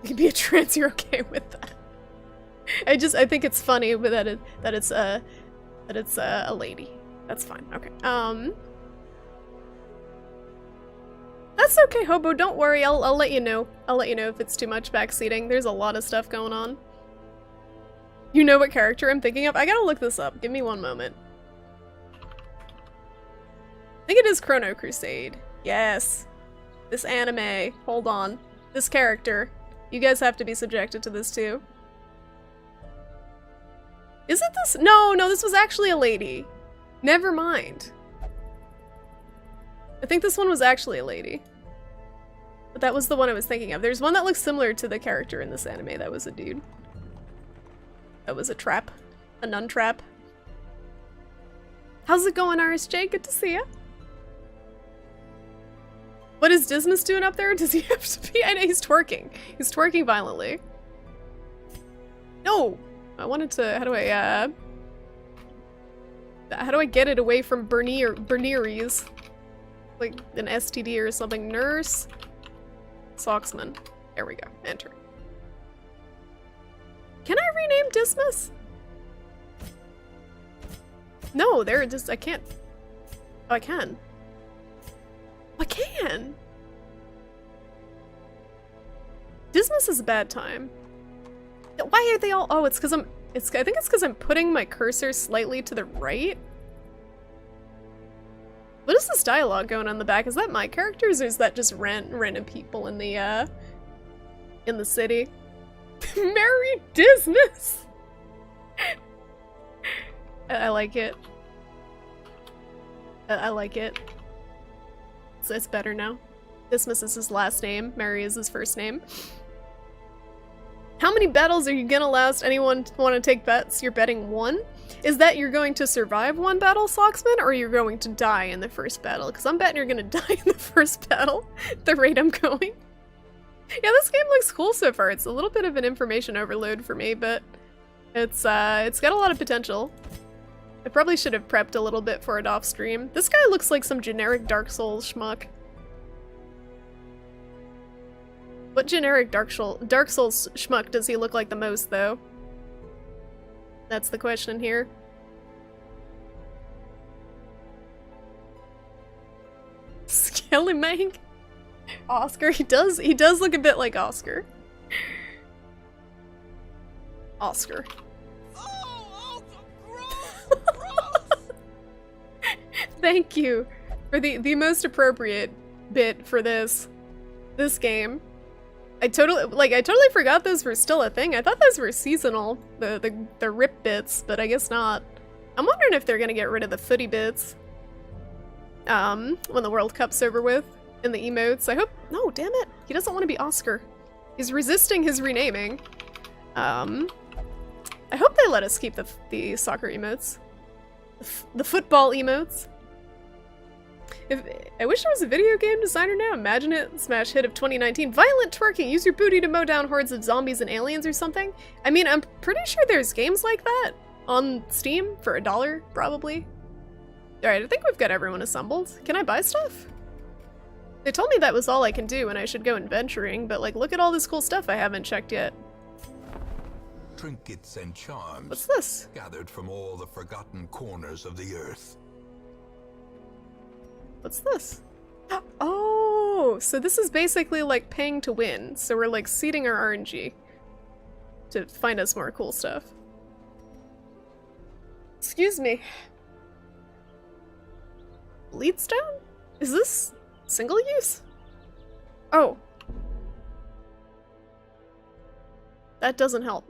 You can be a trans, you're okay with that. I think it's funny, but that it's a lady. That's fine. Okay. That's okay, Hobo. Don't worry. I'll let you know. I'll let you know if it's too much backseating. There's a lot of stuff going on. You know what character I'm thinking of? I gotta look this up. Give me one moment. I think it is Chrono Crusade. Yes. This anime. Hold on. This character. You guys have to be subjected to this too. Is it this? No, this was actually a lady. Never mind. I think this one was actually a lady. But that was the one I was thinking of. There's one that looks similar to the character in this anime that was a dude. That was a trap. A nun trap. How's it going, RSJ? Good to see ya. What is Dismas doing up there? Does he have to be? I know he's twerking. He's twerking violently. No! I wanted to, how do I get it away from Bernieries? Like an STD or something. Nurse. Socksman. There we go. Enter. Can I rename Dismas? No, I can't. Oh, I can. I can! Dismas is a bad time. Why are they all- oh, it's because I think it's because I'm putting my cursor slightly to the right? What is this dialogue going on in the back? Is that my characters, or is that just random people in the city? Merry Dismas! I like it. I like it. So it's better now. Dismas is his last name. Mary is his first name. How many battles are you gonna last? Anyone want to take bets? You're betting 1? Is that you're going to survive 1 battle, Socksman, or you're going to die in the first battle? Because I'm betting you're gonna die in the first battle, at the rate I'm going. Yeah, this game looks cool so far. It's a little bit of an information overload for me, but it's got a lot of potential. I probably should have prepped a little bit for it off stream. This guy looks like some generic Dark Souls schmuck. What generic Dark Souls schmuck does he look like the most, though? That's the question here. Skellimang? Oscar. He does look a bit like Oscar. Oscar. Oh, gross! Thank you for the most appropriate bit for this game. I totally forgot those were still a thing. I thought those were seasonal, the rip bits, but I guess not. I'm wondering if they're gonna get rid of the footy bits when the World Cup's over with, and the emotes. I hope. No, damn it, he doesn't want to be Oscar. He's resisting his renaming. I hope they let us keep the soccer emotes, the football emotes. I wish there was a video game designer now. Imagine it. Smash hit of 2019. Violent twerking. Use your booty to mow down hordes of zombies and aliens or something. I mean, I'm pretty sure there's games like that on Steam for $1, probably. Alright, I think we've got everyone assembled. Can I buy stuff? They told me that was all I can do and I should go adventuring, but like, look at all this cool stuff I haven't checked yet. Trinkets and charms. What's this? Gathered from all the forgotten corners of the earth. What's this? Oh, so this is basically like paying to win. So we're like seeding our RNG to find us more cool stuff. Excuse me. Leadstone? Is this single use? Oh. That doesn't help.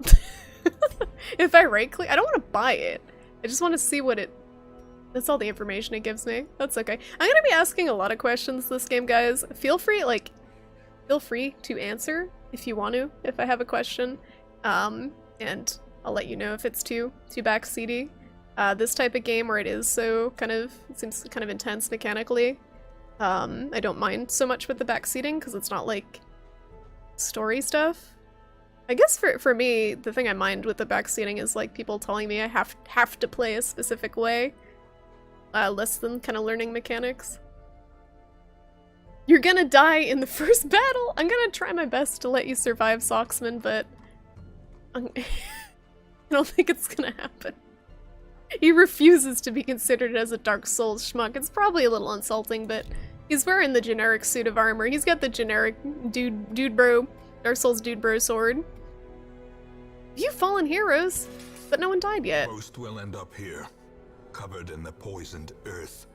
If I right click, I don't want to buy it. I just want to see what it... That's all the information it gives me. That's okay. I'm gonna be asking a lot of questions this game, guys. Feel free to answer if you want to, if I have a question. And I'll let you know if it's too backseaty. This type of game where it is so it seems kind of intense mechanically. I don't mind so much with the backseating because it's not like story stuff. I guess for me, the thing I mind with the backseating is like people telling me I have to play a specific way. Less than kind of learning mechanics. You're gonna die in the first battle! I'm gonna try my best to let you survive, Socksman, but I don't think it's gonna happen. He refuses to be considered as a Dark Souls schmuck. It's probably a little insulting, but he's wearing the generic suit of armor. He's got the generic dude bro, Dark Souls dude bro sword. Few fallen heroes, but no one died yet. Most will end up here, covered in the poisoned earth,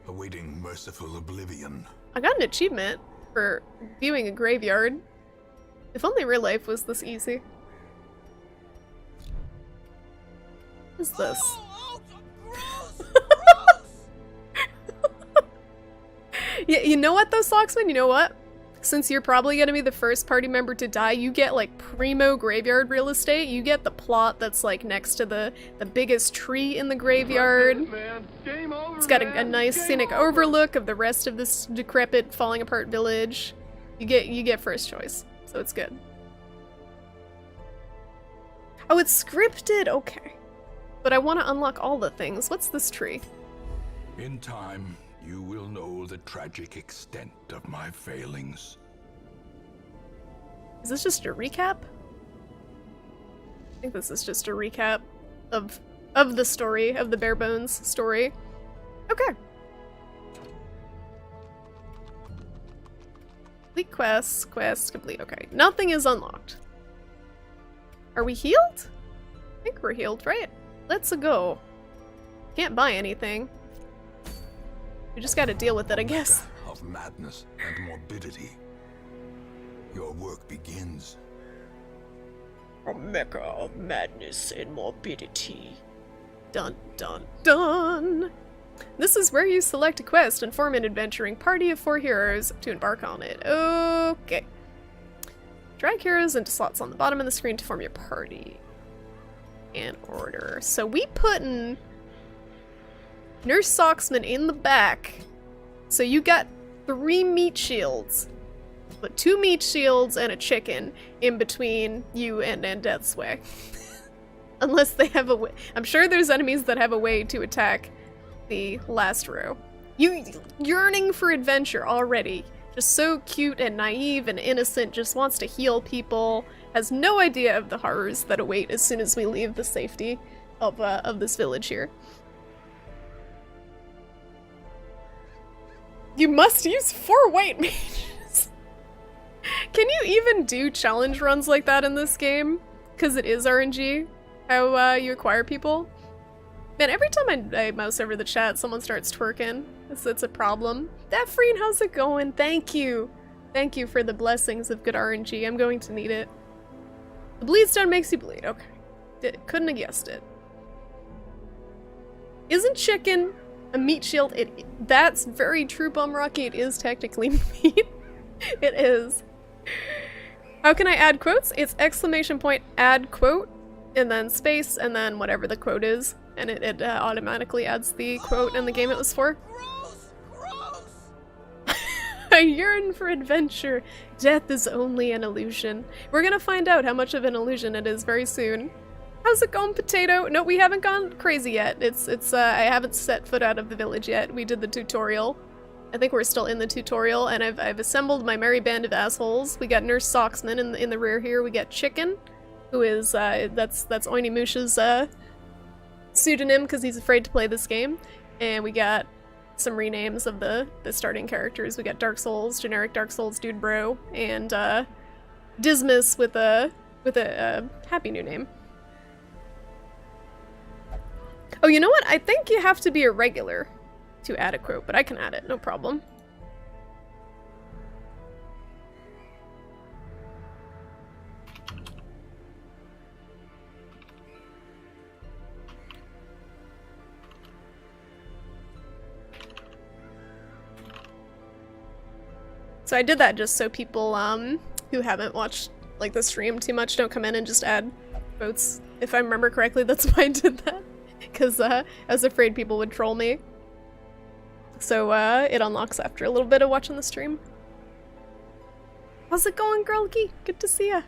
awaiting merciful oblivion. I got an achievement for viewing a graveyard. If only real life was this easy. What is this? Oh, gross! Yeah, you know what though, Socksman? You know what? Since you're probably gonna be the first party member to die, you get like primo graveyard real estate. You get the plot that's like next to the biggest tree in the graveyard. It's got a nice scenic overlook of the rest of this decrepit, falling apart village. You get first choice, so it's good. Oh, it's scripted. Okay, but I want to unlock all the things. What's this tree? In time, you will know the tragic extent of my failings. Is this just a recap? I think this is just a recap of the story, of the bare bones story. Okay. Complete quests, quest complete. Okay, nothing is unlocked. Are we healed? I think we're healed, right? Let's go. Can't buy anything. We just gotta deal with it, I guess. Of madness and morbidity. Your work begins. A mecca of madness and morbidity. Dun dun dun! This is where you select a quest and form an adventuring party of 4 heroes to embark on it. Okay. Drag heroes into slots on the bottom of the screen to form your party. And order. So we puttin' Nurse Socksman in the back. So you got 3 meat shields. But 2 meat shields and a chicken in between you and Death's Way. Unless they have a way. I'm sure there's enemies that have a way to attack the last row. You yearning for adventure already. Just so cute and naive and innocent, just wants to heal people. Has no idea of the horrors that await as soon as we leave the safety of this village here. You must use 4 white mages. Can you even do challenge runs like that in this game? Because it is RNG, how you acquire people. Man, every time I mouse over the chat, someone starts twerking. It's a problem. Daphne, how's it going? Thank you. Thank you for the blessings of good RNG. I'm going to need it. The bleed stone makes you bleed. Okay. Couldn't have guessed it. Isn't chicken a meat shield? That's very true, Bum Rocky. It is technically meat. It is. How can I add quotes? It's exclamation point add quote, and then space, and then whatever the quote is. And it automatically adds the quote in the game it was for. Gross! I yearn for adventure. Death is only an illusion. We're gonna find out how much of an illusion it is very soon. How's it going, Potato? No, we haven't gone crazy yet. I haven't set foot out of the village yet. We did the tutorial. I think we're still in the tutorial, and I've assembled my merry band of assholes. We got Nurse Socksman in the rear here. We got Chicken, who is, that's Onimusha's, pseudonym because he's afraid to play this game. And we got some renames of the starting characters. We got Dark Souls, generic Dark Souls dude bro, and Dismas with a happy new name. Oh, you know what? I think you have to be a regular to add a quote, but I can add it, no problem. So I did that just so people who haven't watched like the stream too much don't come in and just add votes. If I remember correctly, that's why I did that. Because I was afraid people would troll me. So it unlocks after a little bit of watching the stream. How's it going, girlky? Good to see ya.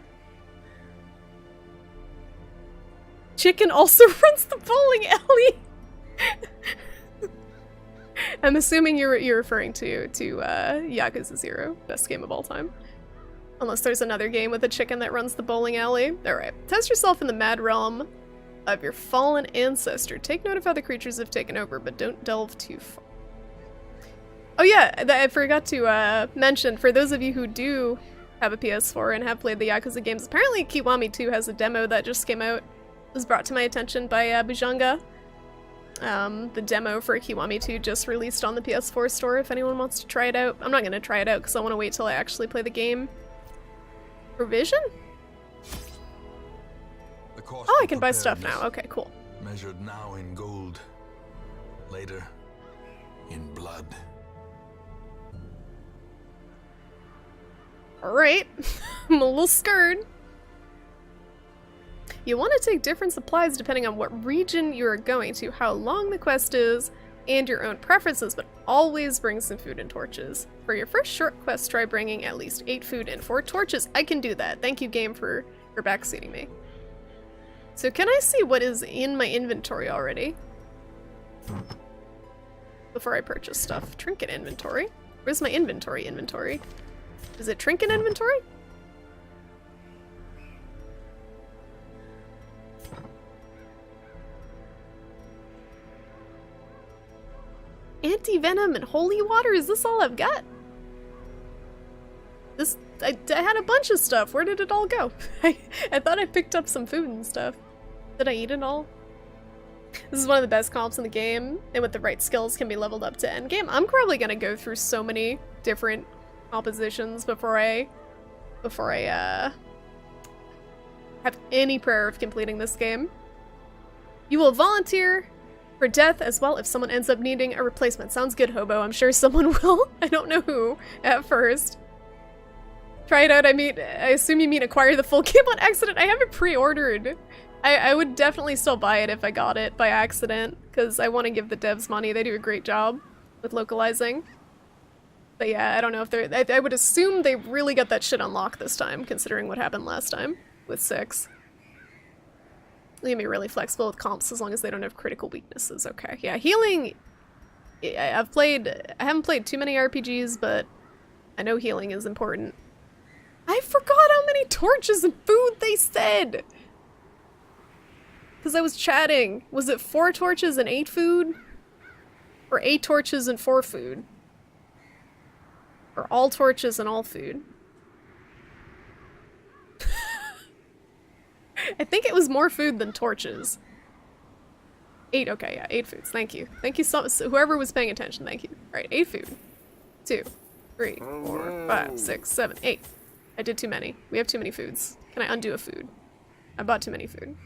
Chicken also runs the bowling alley. I'm assuming you're referring to Yakuza 0, best game of all time. Unless there's another game with a chicken that runs the bowling alley. Alright, test yourself in the mad realm of your fallen ancestor. Take note of how the creatures have taken over, but don't delve too far. Oh yeah, I forgot to mention, for those of you who do have a PS4 and have played the Yakuza games, apparently Kiwami 2 has a demo that just came out. It was brought to my attention by Bujanga. The demo for Kiwami 2 just released on the PS4 store if anyone wants to try it out. I'm not going to try it out because I want to wait till I actually play the game. Provision? Oh, I can buy stuff now. Okay, cool. Measured now in gold, later in blood. Alright. I'm a little scared. You want to take different supplies depending on what region you are going to, how long the quest is, and your own preferences, but always bring some food and torches. For your first short quest, try bringing at least 8 food and 4 torches. I can do that. Thank you, game, for backseating me. So can I see what is in my inventory already? Before I purchase stuff. Trinket inventory? Where's my inventory? Is it trinket inventory? Anti-venom and holy water? Is this all I've got? I had a bunch of stuff. Where did it all go? I thought I picked up some food and stuff. Did I eat it all? This is one of the best comps in the game, and with the right skills can be leveled up to endgame. I'm probably gonna go through so many different compositions before I have any prayer of completing this game. You will volunteer for death as well if someone ends up needing a replacement. Sounds good, Hobo. I'm sure someone will. I don't know who at first. Try it out. I assume you mean acquire the full game on accident. I have it pre-ordered. I would definitely still buy it if I got it by accident, because I want to give the devs money. They do a great job with localizing. But yeah, I don't know if they're... I would assume they really got that shit unlocked this time, considering what happened last time with 6. They can be really flexible with comps as long as they don't have critical weaknesses. Okay, yeah, healing... I haven't played too many RPGs, but I know healing is important. I forgot how many torches and food they said! Because I was chatting. Was it 4 torches and 8 food? Or 8 torches and 4 food? Or all torches and all food? I think it was more food than torches. 8, okay, yeah, 8 foods. Thank you. Thank you so whoever was paying attention, thank you. Alright, 8 food. 2, 3, 4, 5, 6, 7, 8. I did too many. We have too many foods. Can I undo a food? I bought too many food.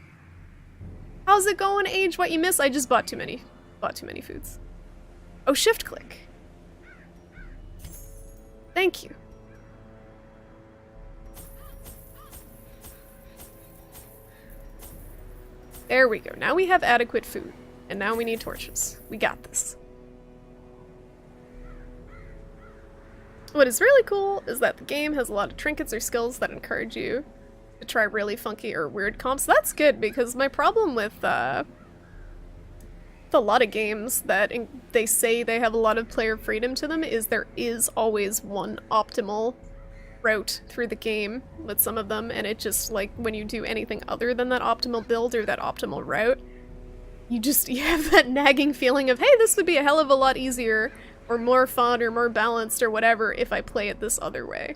How's it going, Age? What you miss? I just bought too many. Bought too many foods. Oh, shift click. Thank you. There we go. Now we have adequate food. And now we need torches. We got this. What is really cool is that the game has a lot of trinkets or skills that encourage you to try really funky or weird comps. That's good, because my problem with a lot of games that they say they have a lot of player freedom to them is there is always one optimal route through the game with some of them, and it just, like, when you do anything other than that optimal build or that optimal route, you have that nagging feeling of, hey, this would be a hell of a lot easier or more fun or more balanced or whatever if I play it this other way.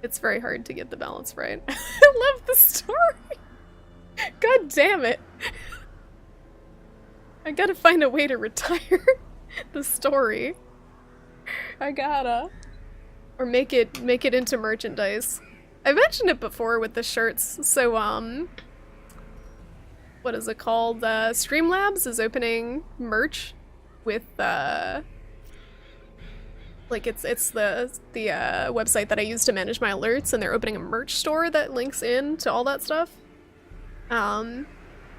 It's very hard to get the balance right. I love the story! God damn it! I gotta find a way to retire the story. I gotta. Or make it into merchandise. I mentioned it before with the shirts, so what is it called? Streamlabs is opening merch with like it's the website that I use to manage my alerts, and they're opening a merch store that links in to all that stuff. And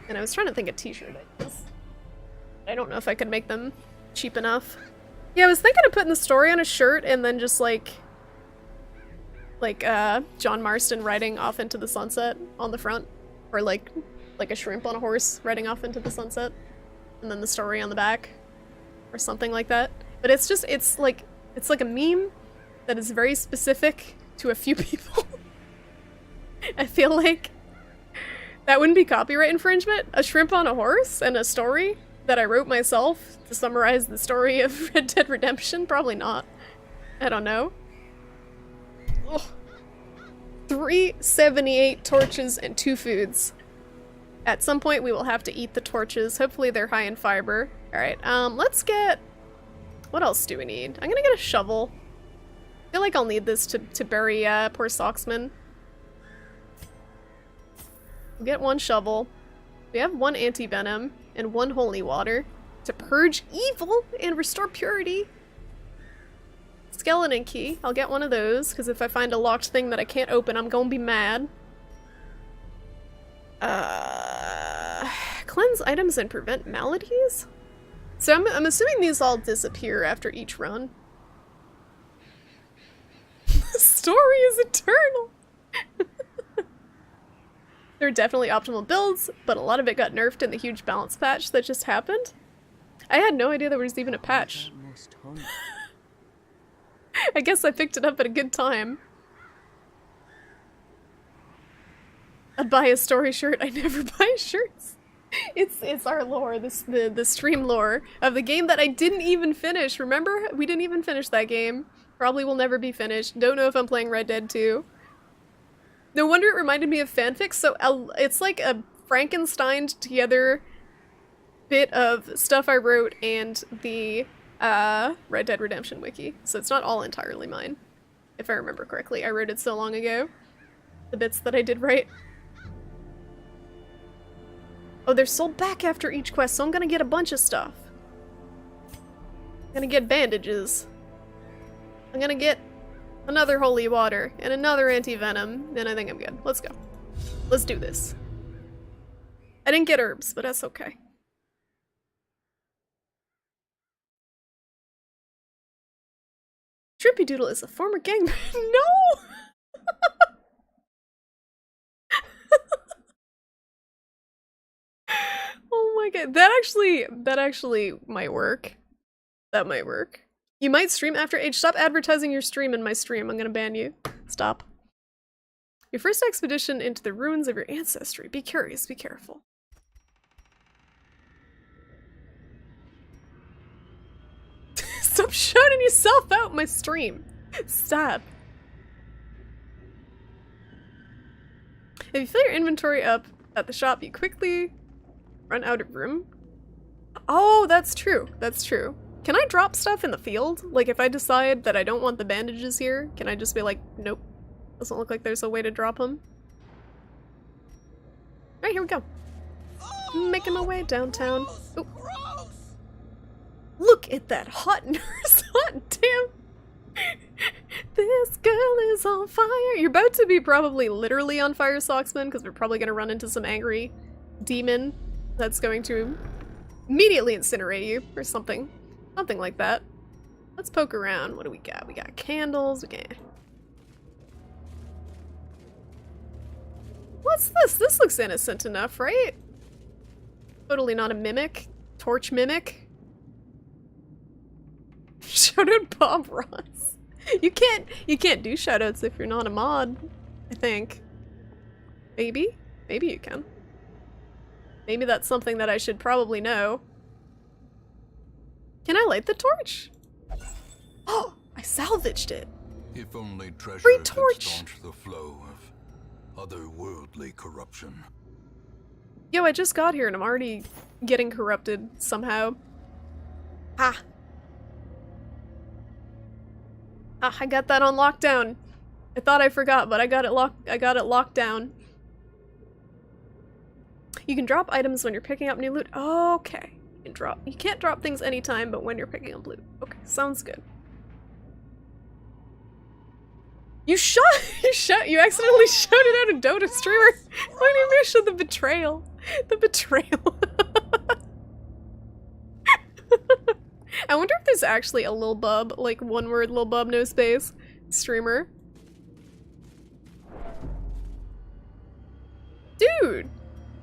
I was trying to think of t-shirt ideas. I don't know if I could make them cheap enough. Yeah, I was thinking of putting the story on a shirt and then just like John Marston riding off into the sunset on the front, or like a shrimp on a horse riding off into the sunset, and then the story on the back, or something like that. But it's like a meme that is very specific to a few people. I feel like that wouldn't be copyright infringement. A shrimp on a horse and a story that I wrote myself to summarize the story of Red Dead Redemption? Probably not. I don't know. Ugh. 378 torches and 2 foods. At some point we will have to eat the torches. Hopefully they're high in fiber. Alright, let's get... What else do we need? I'm gonna get a shovel. I feel like I'll need this to bury poor Socksman. We'll get 1 shovel. We have 1 anti-venom and 1 holy water to purge evil and restore purity. Skeleton key. I'll get 1 of those, because if I find a locked thing that I can't open, I'm gonna be mad. Cleanse items and prevent maladies? So I'm assuming these all disappear after each run. The story is eternal! There are definitely optimal builds, but a lot of it got nerfed in the huge balance patch that just happened. I had no idea there was even a patch. I guess I picked it up at a good time. I'd buy a story shirt. I never buy shirts. It's our lore, the stream lore of the game that I didn't even finish. Remember? We didn't even finish that game. Probably will never be finished. Don't know if I'm playing Red Dead 2. No wonder it reminded me of fanfic. So it's like a Frankensteined together bit of stuff I wrote and the Red Dead Redemption wiki. So it's not all entirely mine, if I remember correctly. I wrote it so long ago. The bits that I did write. Oh, they're sold back after each quest, so I'm gonna get a bunch of stuff. I'm gonna get bandages. I'm gonna get another holy water and another anti-venom, and I think I'm good. Let's go. Let's do this. I didn't get herbs, but that's okay. Trippy Doodle is a former gang. No! Oh my god, that actually might work. That might work. You might stream after age. Stop advertising your stream in my stream. I'm gonna ban you. Stop. Your first expedition into the ruins of your ancestry. Be curious, be careful. Stop shouting yourself out my stream. Stop. If you fill your inventory up At the shop, you quickly run out of room. Oh, that's true. That's true. Can I drop stuff in the field? Like, if I decide that I don't want the bandages here, can I just be like, nope. Doesn't look like there's a way to drop them. Alright, here we go. Making my way downtown. Oh. Look at that hot nurse. Hot damn. This girl is on fire. You're about to be probably literally on fire, Socksman, because we're probably going to run into some angry demon that's going to immediately incinerate you or something. Something like that. Let's poke around. What do we got? We got candles. We got... What's this? This looks innocent enough, right? Totally not a mimic. Torch mimic. Shout out Bob Ross. You can't do shoutouts if you're not a mod, I think. Maybe? Maybe you can. Maybe that's something that I should probably know. Can I light the torch? Oh, I salvaged it. If only treasure Free could torch. staunch the flow of otherworldly corruption. Yo, I just got here and I'm already getting corrupted somehow. Ah. Ah, I got that on lockdown. I thought I forgot, but I got it locked down. You can drop items when you're picking up new loot. Okay. You can't drop things anytime, but when you're picking up loot. Okay, sounds good. You accidentally shouted out a Dota streamer. What do you mention the betrayal? The betrayal. I wonder if there's actually a Lil Bub, like one word Lil Bub no space, streamer. Dude!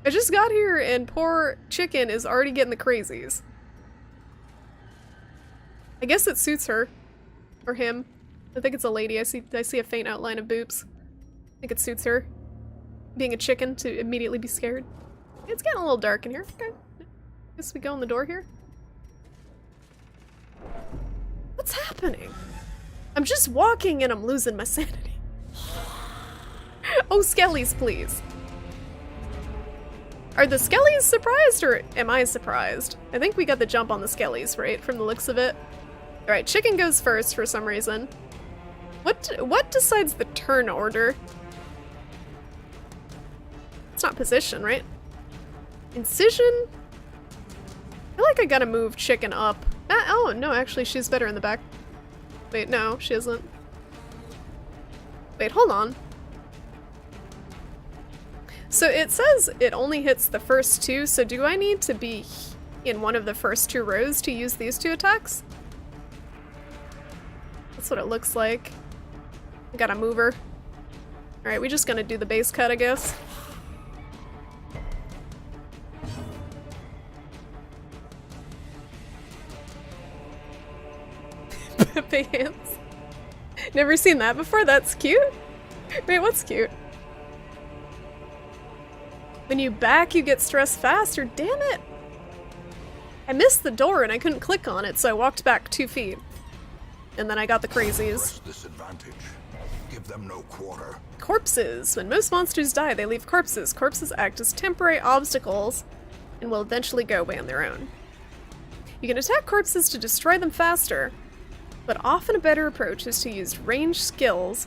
I just got here and poor chicken is already getting the crazies. I guess it suits her. Or him. I think it's a lady. I see a faint outline of boobs. I think it suits her. Being a chicken to immediately be scared. It's getting a little dark in here. Okay. Guess we go in the door here. What's happening? I'm just walking and I'm losing my sanity. Oh, skellies, please. Are the skellies surprised or am I surprised? I think we got the jump on the skellies, right? From the looks of it. Alright, chicken goes first for some reason. What decides the turn order? It's not position, right? Incision? I feel like I gotta move chicken up. Oh, no, actually, she's better in the back. Wait, no, she isn't. Wait, hold on. So it says it only hits the first two, so do I need to be in one of the first two rows to use these two attacks? That's what it looks like. I gotta move her. Alright, we're just gonna do the base cut, I guess. Pepe hands. Never seen that before? That's cute? Wait, what's cute? When you back, you get stressed faster. Damn it! I missed the door and I couldn't click on it, so I walked back 2 feet. And then I got the crazies. Disadvantage. Give them no quarter. Corpses. When most monsters die, they leave corpses. Corpses act as temporary obstacles and will eventually go away on their own. You can attack corpses to destroy them faster, but often a better approach is to use ranged skills,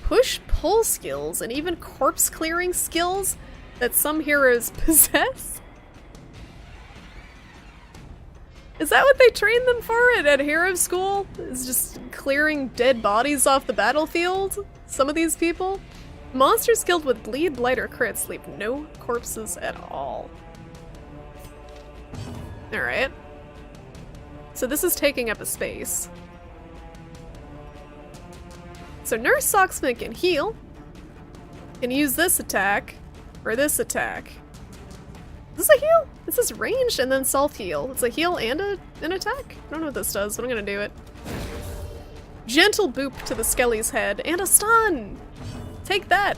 push-pull skills, and even corpse-clearing skills that some heroes possess? Is that what they train them for at hero school? Is just clearing dead bodies off the battlefield? Some of these people? Monsters killed with bleed, blight, or crits leave no corpses at all. Alright. So this is taking up a space. So Nurse Socksman can heal. Can use this attack. Or this attack. Is this a heal? This is ranged and then self-heal. It's a heal and an attack? I don't know what this does, but I'm gonna do it. Gentle boop to the Skelly's head and a stun! Take that!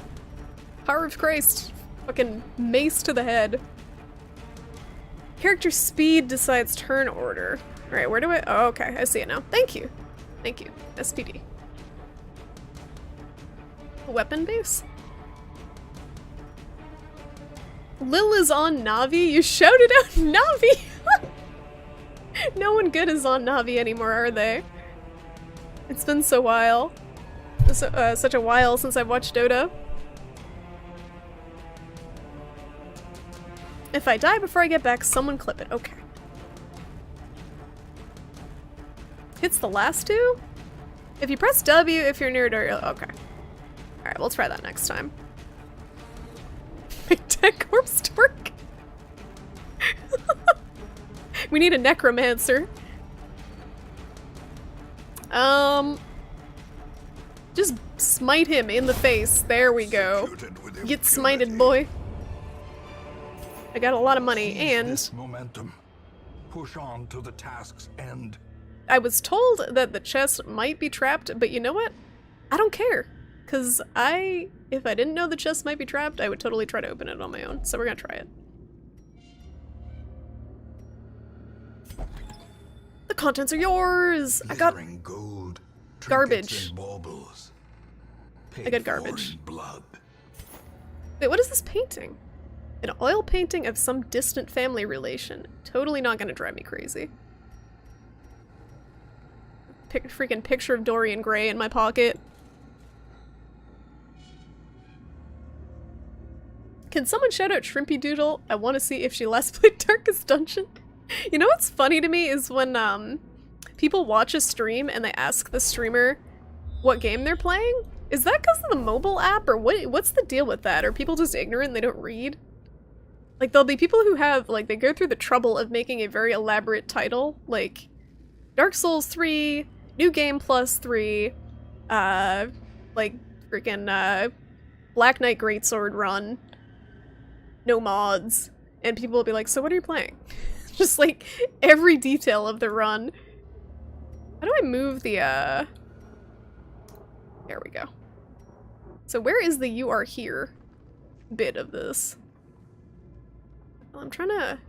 Power of Christ. Fucking mace to the head. Character speed decides turn order. Alright, where do I— oh, okay, I see it now. Thank you. Thank you. SPD. Weapon base? Lil is on Navi? You shouted out Navi! No one good is on Navi anymore, are they? It's been such a while since I've watched Dota. If I die before I get back, someone clip it. Okay. Hits the last two? If you press W if you're near a door, okay. Alright, we'll try that next time. Make dead corpse twerk. We need a necromancer. Just smite him in the face. There we go. Get smited, boy. I got a lot of money, and momentum. Push on to the task's end. I was told that the chest might be trapped, but you know what? I don't care. Because if I didn't know the chest might be trapped, I would totally try to open it on my own. So we're gonna try it. The contents are yours! I got gold, garbage. Baubles, I got garbage. Blood. Wait, what is this painting? An oil painting of some distant family relation. Totally not gonna drive me crazy. Freaking picture of Dorian Gray in my pocket. Can someone shout out Shrimpy Doodle? I want to see if she last played Darkest Dungeon. You know what's funny to me is when people watch a stream and they ask the streamer what game they're playing? Is that because of the mobile app, or what's the deal with that? Are people just ignorant and they don't read? Like, there'll be people who have, like, they go through the trouble of making a very elaborate title, like Dark Souls 3, New Game Plus 3, like, freaking, Black Knight Greatsword run, no mods, and people will be like, so what are you playing? Just, like, every detail of the run. How do I move the, there we go. So where is the "you are here" bit of this? Well, I'm trying to...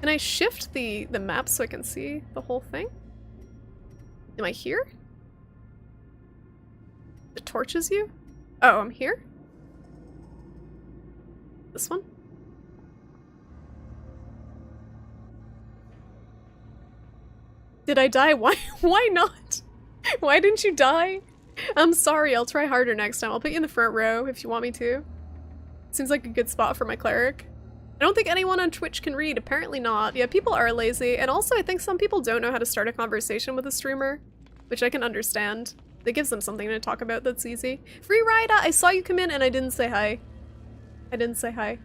Can I shift the map so I can see the whole thing? Am I here? It torches you? Oh, I'm here? This one? Did I die? Why not? Why didn't you die? I'm sorry, I'll try harder next time. I'll put you in the front row if you want me to. Seems like a good spot for my cleric. I don't think anyone on Twitch can read. Apparently not. Yeah, people are lazy, and also I think some people don't know how to start a conversation with a streamer, which I can understand. It gives them something to talk about that's easy. Free Rida, I saw you come in and I didn't say hi. I didn't say hi.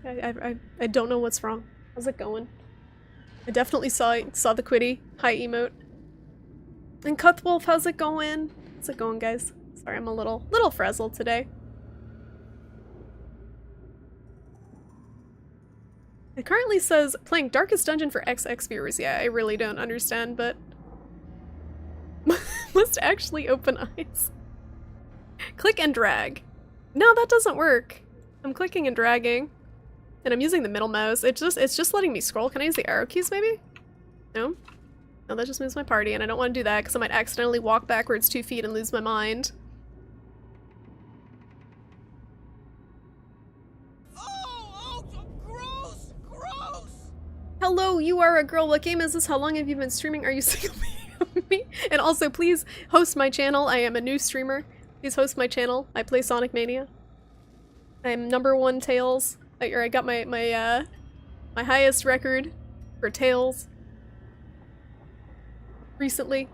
I don't know what's wrong. How's it going? I definitely saw the Quitty hi emote. And Cuthwolf, how's it going? How's it going, guys? Sorry, I'm a little frazzled today. It currently says playing Darkest Dungeon for XX viewers. Yeah, I really don't understand, but must actually open eyes. Click and drag. No, that doesn't work. I'm clicking and dragging, and I'm using the middle mouse. It's just letting me scroll. Can I use the arrow keys maybe? No? No, that just moves my party, and I don't want to do that because I might accidentally walk backwards 2 feet and lose my mind. Oh, gross! Gross! Hello, you are a girl. What game is this? How long have you been streaming? Are you sick of me? And also, please host my channel. I am a new streamer. Please host my channel. I play Sonic Mania. I am #1 Tails. I got my highest record for Tails recently.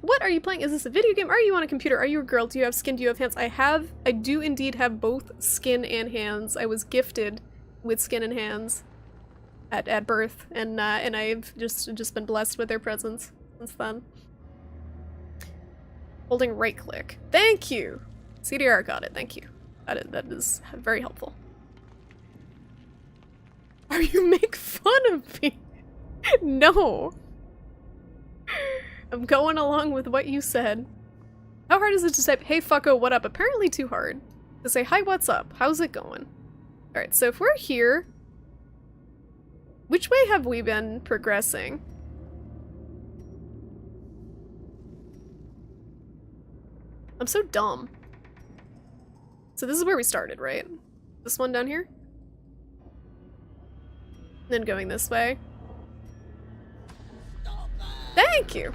What are you playing? Is this a video game? Are you on a computer? Are you a girl? Do you have skin? Do you have hands? I do indeed have both skin and hands. I was gifted with skin and hands at birth, and I've just been blessed with their presence since then. Holding right click. Thank you! CDR got it, thank you. That is very helpful. Are you make fun of me? No! I'm going along with what you said. How hard is it to type, hey fucko, what up? Apparently too hard. To say, hi, what's up? How's it going? Alright, so if we're here, which way have we been progressing? I'm so dumb. So this is where we started, right? This one down here? Then going this way. Thank you!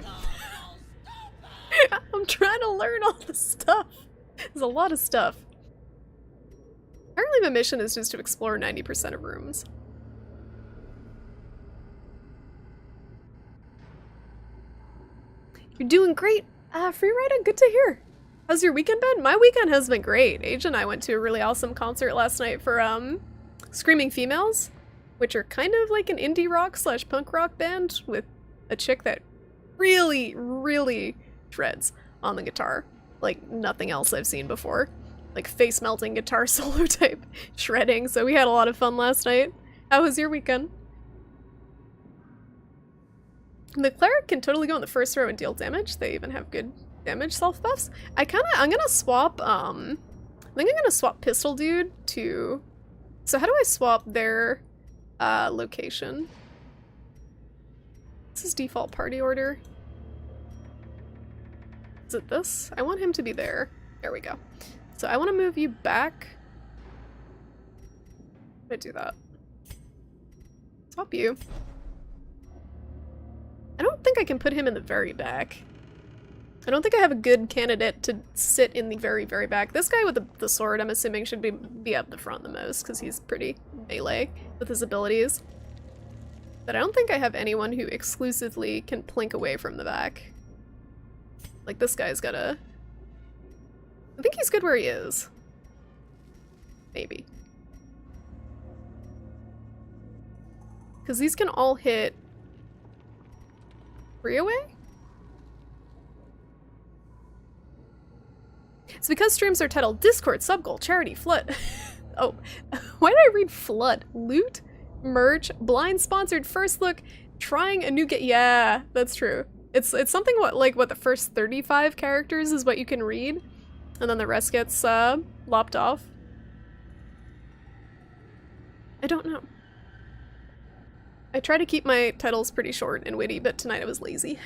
I'm trying to learn all the stuff. There's a lot of stuff. Apparently my mission is just to explore 90% of rooms. You're doing great. Freerider, good to hear. How's your weekend been? My weekend has been great. Age and I went to a really awesome concert last night for Screaming Females, which are kind of like an indie rock / punk rock band with a chick that really, really shreds on the guitar. Like nothing else I've seen before. Like face-melting guitar solo type shredding, so we had a lot of fun last night. How was your weekend? The cleric can totally go in the first row and deal damage. They even have good damage self buffs. I'm gonna swap, I think I'm gonna swap Pistol Dude to... So how do I swap their location? This is default party order. Is it this? I want him to be there. There we go. So I want to move you back. How do I do that? Swap you. I don't think I can put him in the very back. I don't think I have a good candidate to sit in the very, very back. This guy with the sword, I'm assuming, should be up the front the most, because he's pretty melee with his abilities. But I don't think I have anyone who exclusively can plink away from the back. Like, this guy's gotta... I think he's good where he is. Maybe. Because these can all hit... 3 away? It's because streams are titled Discord, Subgoal, Charity, Flood. Oh, why did I read Flood? Loot, merch, blind sponsored first look, trying a new game. Yeah, that's true. It's something what the first 35 characters is what you can read, and then the rest gets lopped off. I don't know. I try to keep my titles pretty short and witty, but tonight I was lazy.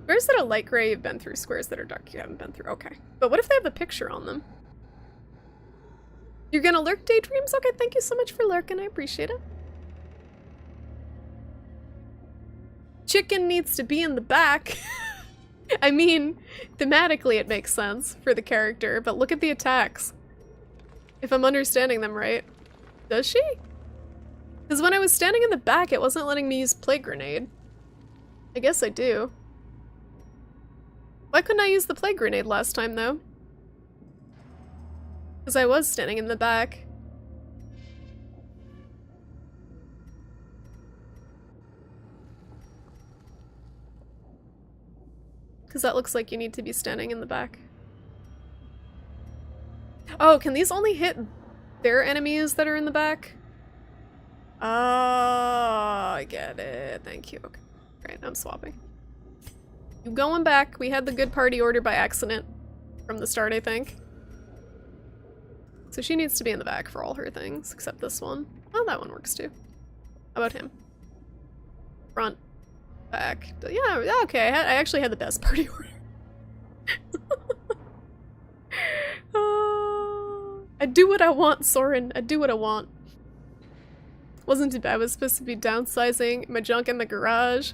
Squares that are light gray you've been through, squares that are dark you haven't been through. Okay. But what if they have a picture on them? You're gonna lurk daydreams? Okay, thank you so much for lurking, I appreciate it. Chicken needs to be in the back. I mean, thematically it makes sense for the character, but look at the attacks. If I'm understanding them right. Does she? Because when I was standing in the back, it wasn't letting me use Plague Grenade. I guess I do. Why couldn't I use the Plague Grenade last time, though? Because I was standing in the back. Because that looks like you need to be standing in the back. Oh, can these only hit their enemies that are in the back? Oh, I get it. Thank you. Okay. Great, I'm swapping. You going back. We had the good party order by accident from the start, I think. So she needs to be in the back for all her things, except this one. Oh, that one works too. How about him? Front. Back. Yeah, okay. I actually had the best party order. I do what I want, Soren. I do what I want. Wasn't too bad. I was supposed to be downsizing my junk in the garage,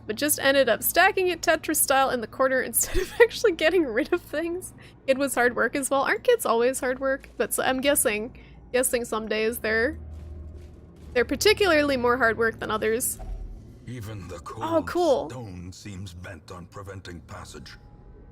but just ended up stacking it Tetris style in the corner instead of actually getting rid of things. It was hard work as well. Aren't kids always hard work? But so I'm guessing some days they're particularly more hard work than others. Even the cold cool. stone seems bent on preventing passage.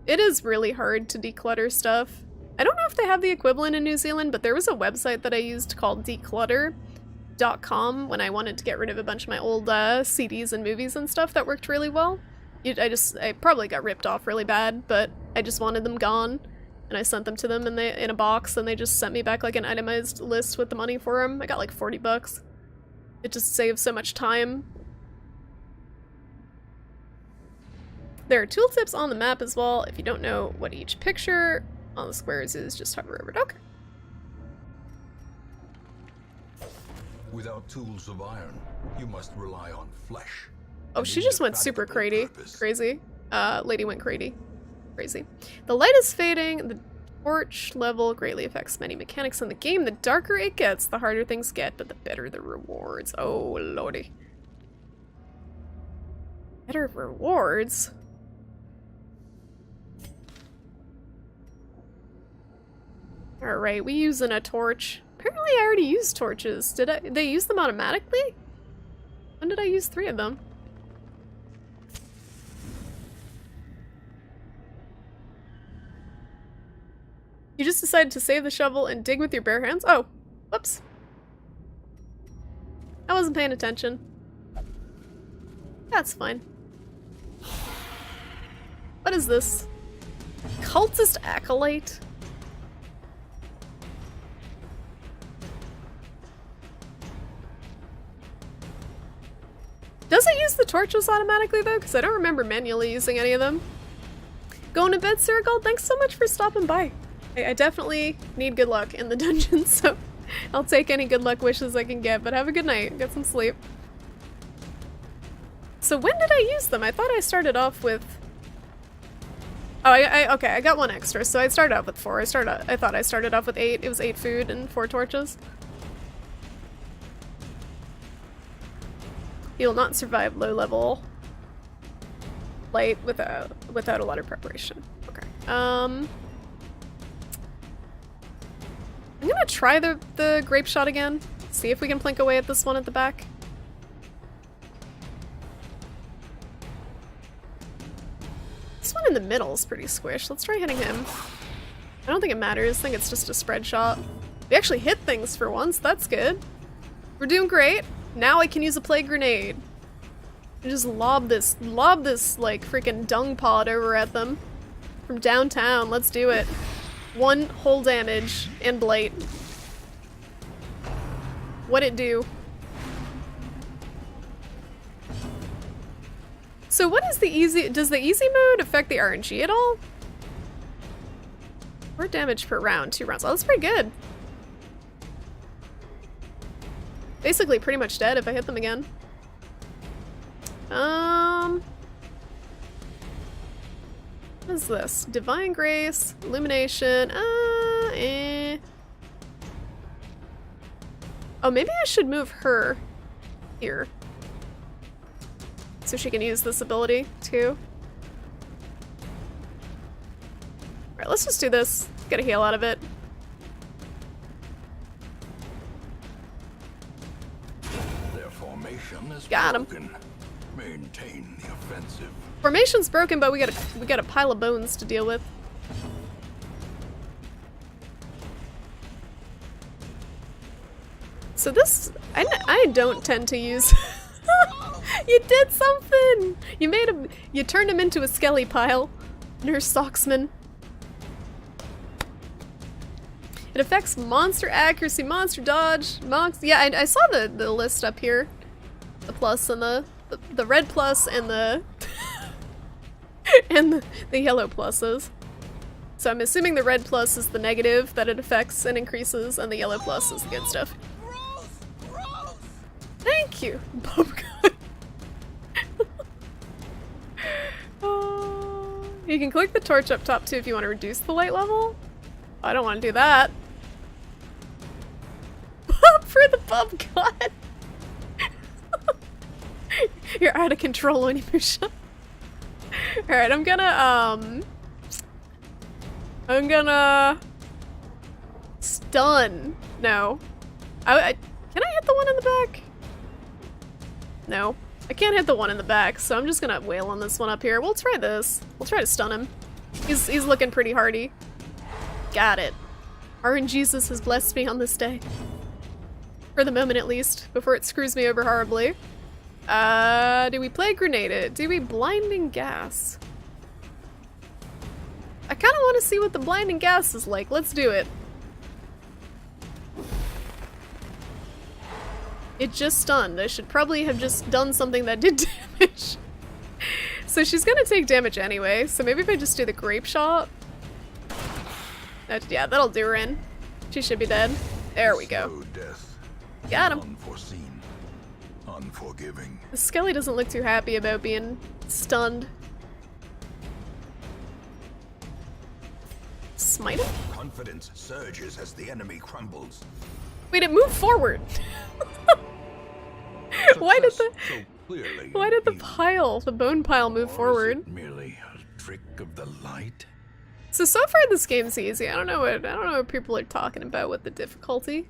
It is really hard to declutter stuff. I don't know if they have the equivalent in New Zealand, but there was a website that I used called declutter.com when I wanted to get rid of a bunch of my old CDs and movies and stuff that worked really well. I probably got ripped off really bad, but I just wanted them gone, and I sent them to them in a box, and they just sent me back like an itemized list with the money for them. I got like $40. It just saves so much time. There are tooltips on the map as well. If you don't know what each picture on the squares is, just hover over it. Okay. Without tools of iron, you must rely on flesh. Oh, she just went super crazy. Lady went crazy. Crazy. The light is fading. The torch level greatly affects many mechanics in the game. The darker it gets, the harder things get, but the better the rewards. Oh, lordy. Better rewards? Alright, we using a torch. Apparently I already used torches. Did they use them automatically? When did I use 3 of them? You just decided to save the shovel and dig with your bare hands? Oh, whoops. I wasn't paying attention. That's fine. What is this? Cultist Acolyte? Does it use the torches automatically though? Because I don't remember manually using any of them. Going to bed, Sirigold? Thanks so much for stopping by. I definitely need good luck in the dungeon, so I'll take any good luck wishes I can get, but have a good night. Get some sleep. So when did I use them? I thought I started off with... Oh, okay, I got 1 extra, so I started off with 4. I thought I started off with 8. It was 8 food and 4 torches. You'll not survive low level light without a lot of preparation. Okay. I'm gonna try the grape shot again. See if we can plink away at this one at the back. This one in the middle is pretty squished. Let's try hitting him. I don't think it matters. I think it's just a spread shot. We actually hit things for once. That's good. We're doing great. Now I can use a plague grenade. And just lob this like freaking dung pod over at them. From downtown. Let's do it. 1 whole damage and blight. What'd it do? So what is the easy... Does the easy mode affect the RNG at all? 4 damage per round, 2 rounds. Oh, that's pretty good. Basically pretty much dead if I hit them again. What is this? Divine Grace, Illumination, Oh, maybe I should move her here. So she can use this ability too. Alright, let's just do this. Get a heal out of it. Their formation is Got him. broken. Maintain the offensive. Formation's broken, but we got a pile of bones to deal with. So this, I don't tend to use. You did something. You turned him into a skelly pile, Nurse Socksman. It affects monster accuracy, monster dodge, yeah, I saw the list up here, the plus and the red plus and the and the yellow pluses. So I'm assuming the red plus is the negative that it affects and increases, and the yellow plus is the good stuff. Gross! Gross! Thank you, Bubka. You can click the torch up top too if you want to reduce the light level. I don't want to do that. For the bub god. You're out of control when you push up. Alright, I'm gonna stun. No. Can I hit the one in the back? No. I can't hit the one in the back, so I'm just gonna wail on this one up here. We'll try this. We'll try to stun him. He's looking pretty hardy. Got it. RNGesus has blessed me on this day. For the moment at least, before it screws me over horribly. Do we play grenade it? Do we blinding gas? I kinda wanna see what the blinding gas is like. Let's do it. It just stunned. I should probably have just done something that did damage. So she's gonna take damage anyway, so maybe if I just do the grape shot. Yeah, that'll do her in. She should be dead. There we go. Slow death. Got him. Unforeseen. Unforgiving. The Skelly doesn't look too happy about being stunned. smite him? Confidence surges as the enemy crumbles. Wait, it moved forward. Why did Success so clearly the in view. pile, the bone pile, move Or is forward? it merely a trick of the light? So far this game's easy. I don't know what people are talking about with the difficulty.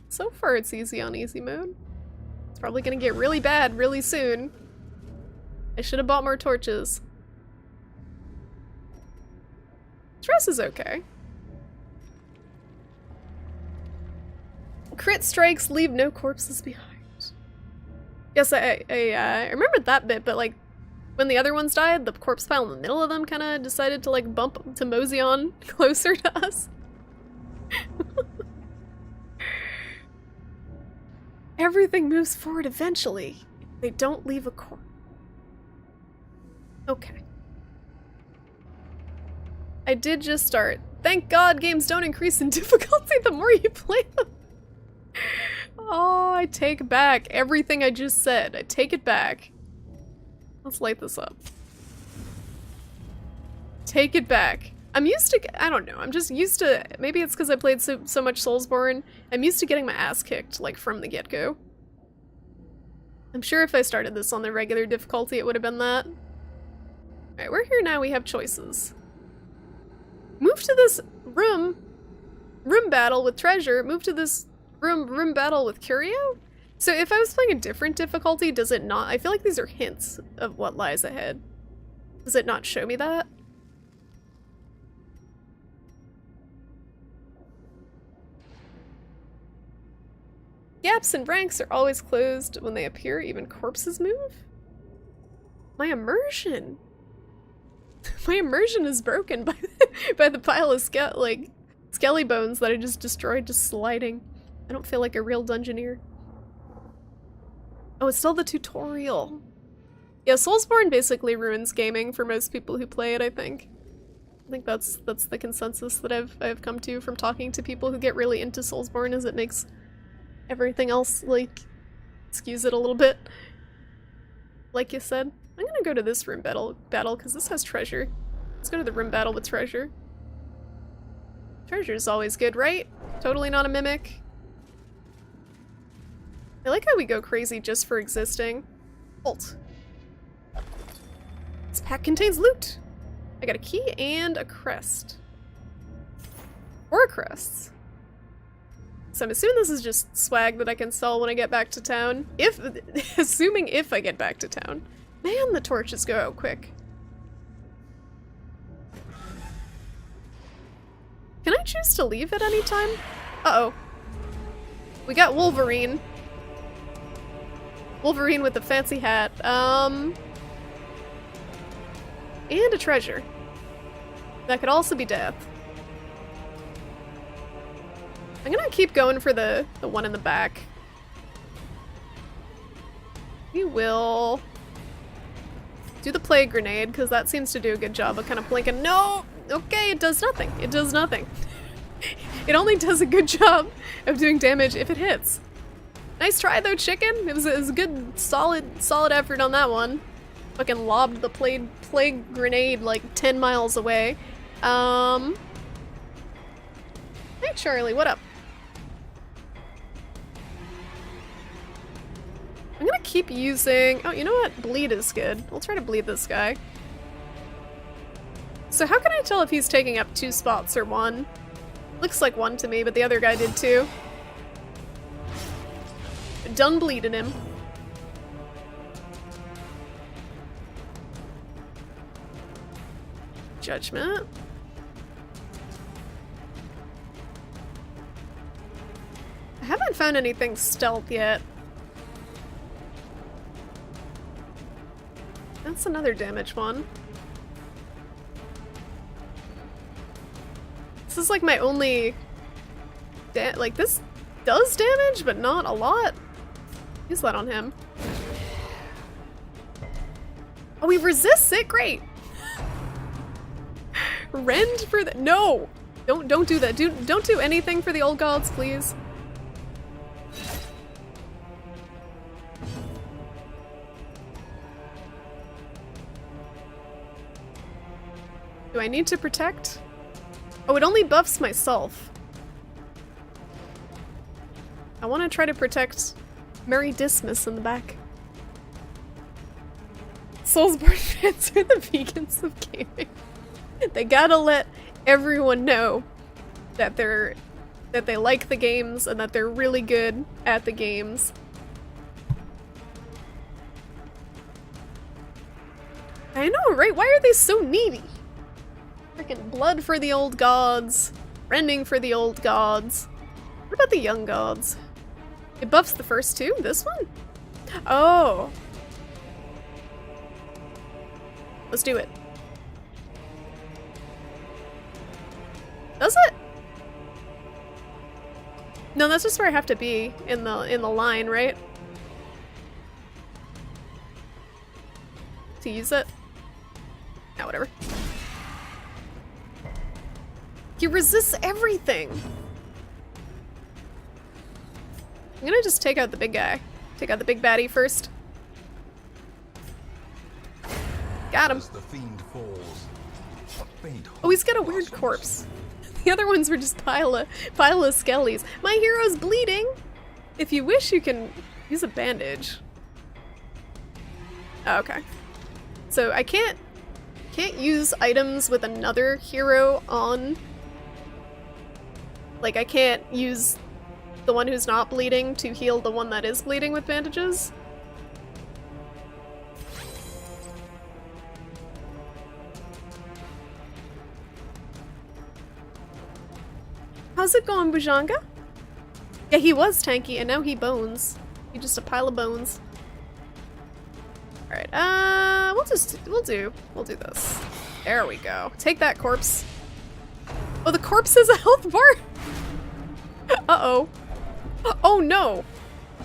So far it's easy on easy mode. It's probably gonna get really bad really soon. I should have bought more torches. Stress is okay. Crit strikes leave no corpses behind. Yes, I remembered that bit, but like when the other ones died, the corpse pile in the middle of them kind of decided to like bump to mosey on closer to us. Everything moves forward eventually. They don't leave a corpse. Okay. I did just start. Thank God games don't increase in difficulty the more you play them. Oh, I take back everything I just said. I take it back. Let's light this up. Take it back. I'm used to, I don't know, I'm just used to, maybe it's because I played so much Soulsborne, I'm used to getting my ass kicked, like, from the get-go. I'm sure if I started this on the regular difficulty, it would have been that. Alright, we're here now, we have choices. Move to this room battle with treasure, move to this room battle with curio? So if I was playing a different difficulty, does it not, I feel like these are hints of what lies ahead. Does it not show me that? Gaps and ranks are always closed when they appear, even corpses move? My immersion! My immersion is broken by the pile of skelly bones that I just destroyed just sliding. I don't feel like a real dungeoneer. Oh, it's still the tutorial. Yeah, Soulsborne basically ruins gaming for most people who play it, I think. I think that's the consensus that I've come to from talking to people who get really into Soulsborne, is it makes everything else, like, skews it a little bit. Like you said. I'm gonna go to this room battle because this has treasure. Let's go to the room battle with treasure. Treasure's always good, right? Totally not a mimic. I like how we go crazy just for existing. Bolt. This pack contains loot. I got a key and a crest. 4 crests. So I'm assuming this is just swag that I can sell when I get back to town. Assuming if I get back to town. Man, the torches go out quick. Can I choose to leave at any time? Uh-oh. We got Wolverine. Wolverine with the fancy hat. And a treasure. That could also be death. I'm gonna keep going for the one in the back. We will do the plague grenade, because that seems to do a good job of kind of blinking. No! Okay, it does nothing. It does nothing. It only does a good job of doing damage if it hits. Nice try though, chicken. It was a good, solid effort on that one. Fucking lobbed the plague grenade like 10 miles away. Hey Charlie, what up? I'm gonna keep using, oh, you know what? Bleed is good. We'll try to bleed this guy. So how can I tell if he's taking up 2 spots or 1? Looks like 1 to me, but the other guy did too. Done bleeding him. Judgment. I haven't found anything stealth yet. That's another damage one. This is like my only... like, this does damage, but not a lot. Use that on him. Oh, he resists it? Great! Rend for the- no! Don't do that. Don't do anything for the old gods, please. Do I need to protect? Oh, it only buffs myself. I want to try to protect Merry Dismas in the back. Soulsborne fans are the vegans of gaming. They gotta let everyone know that they like the games and that they're really good at the games. I know, right? Why are they so needy? Freaking blood for the old gods, rending for the old gods. What about the young gods? It buffs the first two? This one? Oh. Let's do it. Does it? No, that's just where I have to be in the line, right? To use it? Yeah, whatever. He resists everything. I'm gonna just take out the big guy. Take out the big baddie first. Got him. As the fiend falls, a faint Oh, he's got a hope weird blossoms. corpse. The other ones were just pile of skellies. My hero's bleeding. If you wish, you can use a bandage. Oh, okay. So I can't use items with another hero on. Like, I can't use the one who's not bleeding to heal the one that is bleeding with bandages. How's it going, Bujanga? Yeah, he was tanky and now he bones. He's just a pile of bones. Alright, we'll do this. There we go. Take that, corpse. Oh, the corpse is a health bar? Uh-oh. Oh no!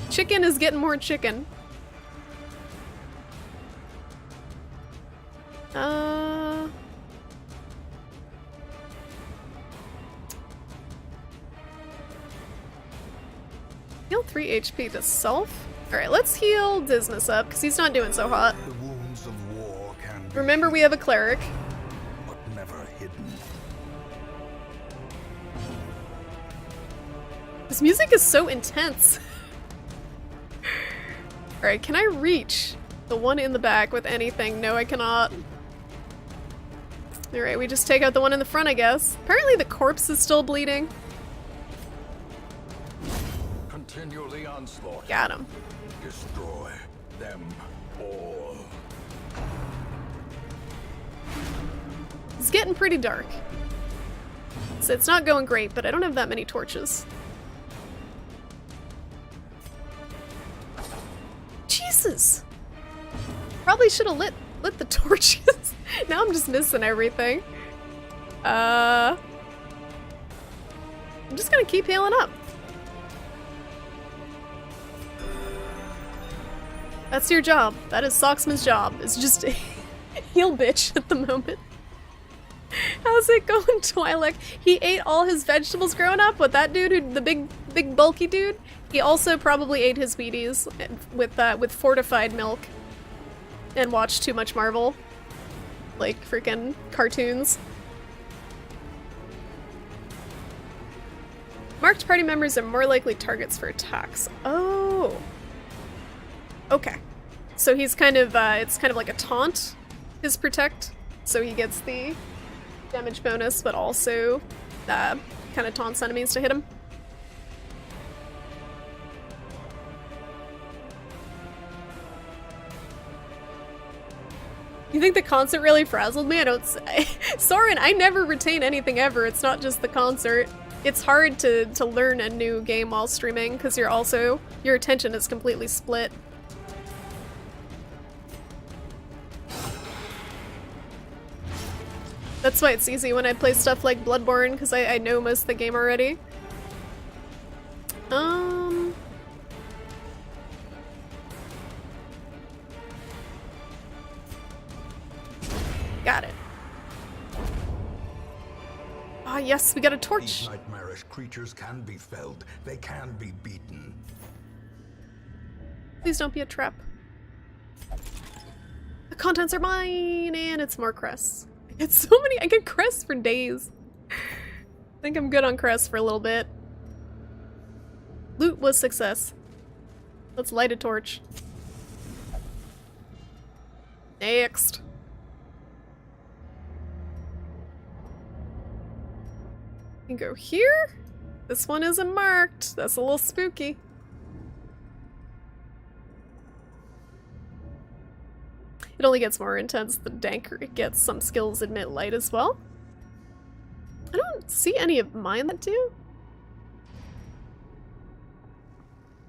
Chicken is getting more chicken. Heal 3 HP to self? Alright, let's heal Dismas up, because he's not doing so hot. The wounds of war can be Remember, we have a cleric. but never hidden. This music is so intense. Alright, can I reach the one in the back with anything? No, I cannot. Alright, we just take out the one in the front, I guess. Apparently the corpse is still bleeding. Continue the onslaught. Got him. Destroy them all. It's getting pretty dark. So it's not going great, but I don't have that many torches. Jesus! Probably should have lit the torches. Now I'm just missing everything. I'm just gonna keep healing up. That's your job. That is Socksman's job. It's just heal bitch at the moment. How's it going, Twi'lek? He ate all his vegetables growing up. What, that dude, the big bulky dude? He also probably ate his Wheaties with fortified milk and watched too much Marvel, like freaking cartoons. Marked party members are more likely targets for attacks. Oh. Okay. So he's kind of, it's kind of like a taunt, his protect. So he gets the damage bonus, but also kind of taunts enemies to hit him. You think the concert really frazzled me? I don't say. Soren, I never retain anything ever. It's not just the concert. It's hard to learn a new game while streaming because your attention is completely split. That's why it's easy when I play stuff like Bloodborne, because I know most of the game already. Got it. Ah, yes, we got a torch. These nightmarish creatures can be felled. They can be beaten. Please don't be a trap. The contents are mine, and it's more crests. I It's so many. I get crests for days. I think I'm good on crests for a little bit. Loot was success. Let's light a torch. Next. You can go here. This one isn't marked. That's a little spooky. It only gets more intense the danker it gets. Some skills admit light as well. I don't see any of mine that do.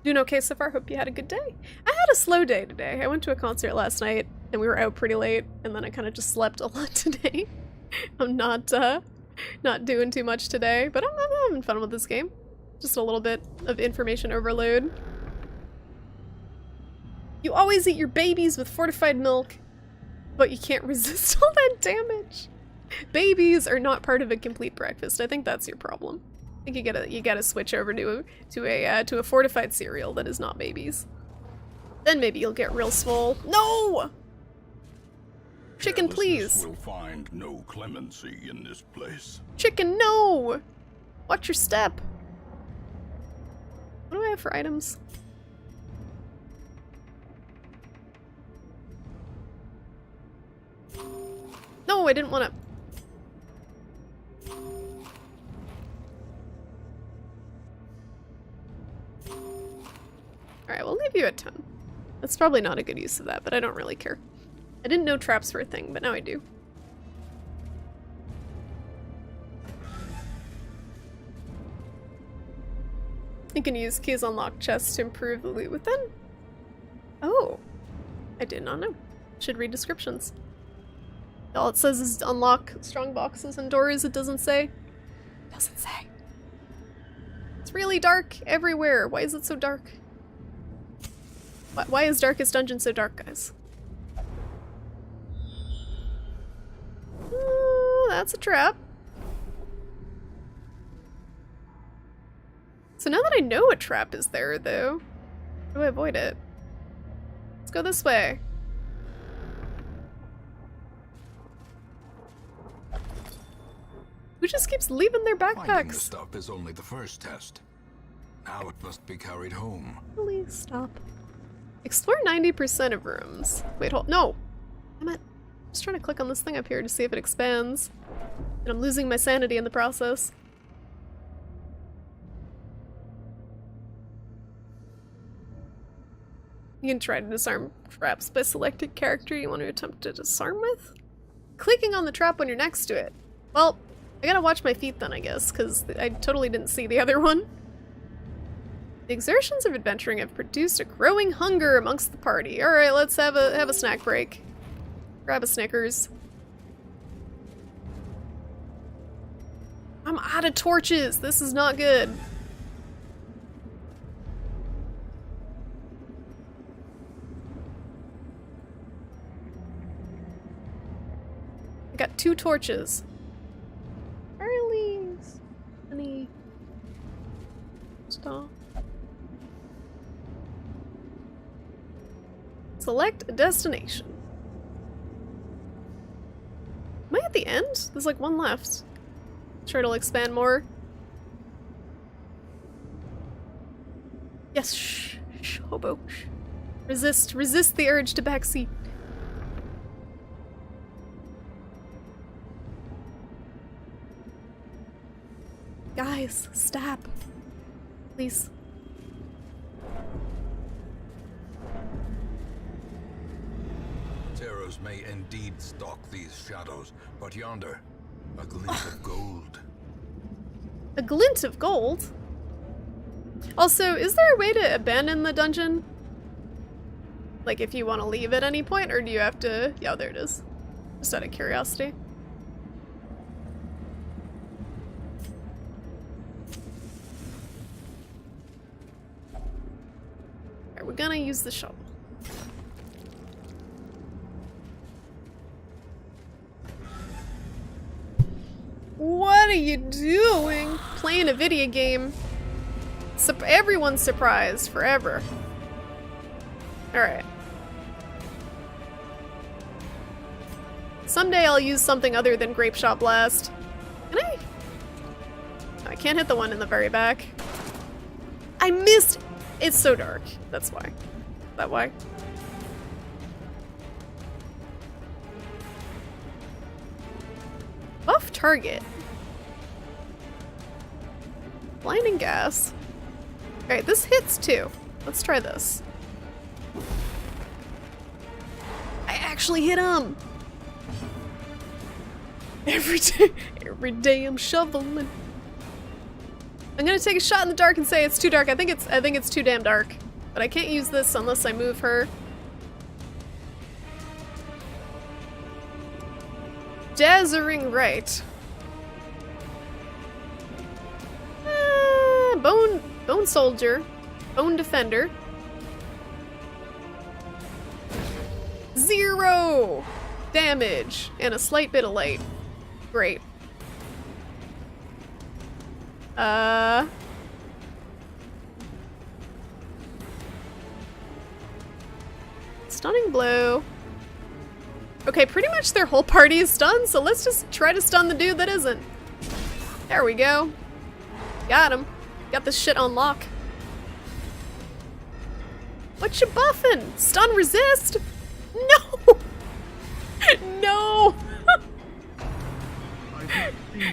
Doing okay so far, hope you had a good day. I had a slow day today. I went to a concert last night and we were out pretty late and then I kind of just slept a lot today. I'm not doing too much today, but I'm having fun with this game. Just a little bit of information overload. You always eat your babies with fortified milk, but you can't resist all that damage. Babies are not part of a complete breakfast. I think that's your problem. I think you gotta switch over to a fortified cereal that is not babies. Then maybe you'll get real swole. No! Chicken, please. Will find no clemency in this place. Chicken, no! Watch your step. What do I have for items? No, I didn't want to. Alright, we'll leave you at 10. That's probably not a good use of that, but I don't really care. I didn't know traps were a thing, but now I do. You can use keys on locked chests to improve the loot within. Oh, I did not know. Should read descriptions. All it says is unlock strong boxes and doors. It doesn't say. Doesn't say. It's really dark everywhere. Why is it so dark? Why is Darkest Dungeon so dark, guys? That's a trap. So now that I know a trap is there, though, how do I avoid it? Let's go this way. Who just keeps leaving their Finding the backpacks? stuff is only the first test. Now it must be carried home. Please stop. Explore 90% of rooms. Wait, hold. No! I'm just trying to click on this thing up here to see if it expands. And I'm losing my sanity in the process. You can try to disarm traps by selecting character you want to attempt to disarm with. Clicking on the trap when you're next to it. Well, I gotta watch my feet then, I guess, because I totally didn't see the other one. The exertions of adventuring have produced a growing hunger amongst the party. Alright, let's have a snack break. Grab a Snickers. I'm out of torches! This is not good. I got 2 torches. Earlies. Honey. Stop. Select a destination. Am I at the end? There's like one left. Sure, it'll expand more. Yes, shh, hobo. Shh. Resist the urge to backseat. Guys, stop. Please. Terrors may indeed stalk these shadows, but yonder, a glint of gold. A glint of gold? Also, is there a way to abandon the dungeon? Like if you want to leave at any point, or do you have to... Yeah, there it is. Just out of curiosity. Alright, we're gonna use the shovel. What are you doing? Playing a video game. Everyone's surprised forever. Alright. someday I'll use something other than Grape Shot Blast. Can I? I can't hit the one in the very back. I missed! It's so dark. That's why. Is that why? Buff target. Blinding gas. Alright, this hits too. Let's try this. I actually hit him! Every day I'm shoveling. I'm gonna take a shot in the dark and say it's too dark. I think it's too damn dark. But I can't use this unless I move her. Dazzering right. Bone soldier. Bone defender. 0 damage and a slight bit of light. Great. Stunning blow. Okay, pretty much their whole party is stunned, so let's just try to stun the dude that isn't. There we go. Got him. Got this shit on lock. What you buffing? Stun resist? No! No!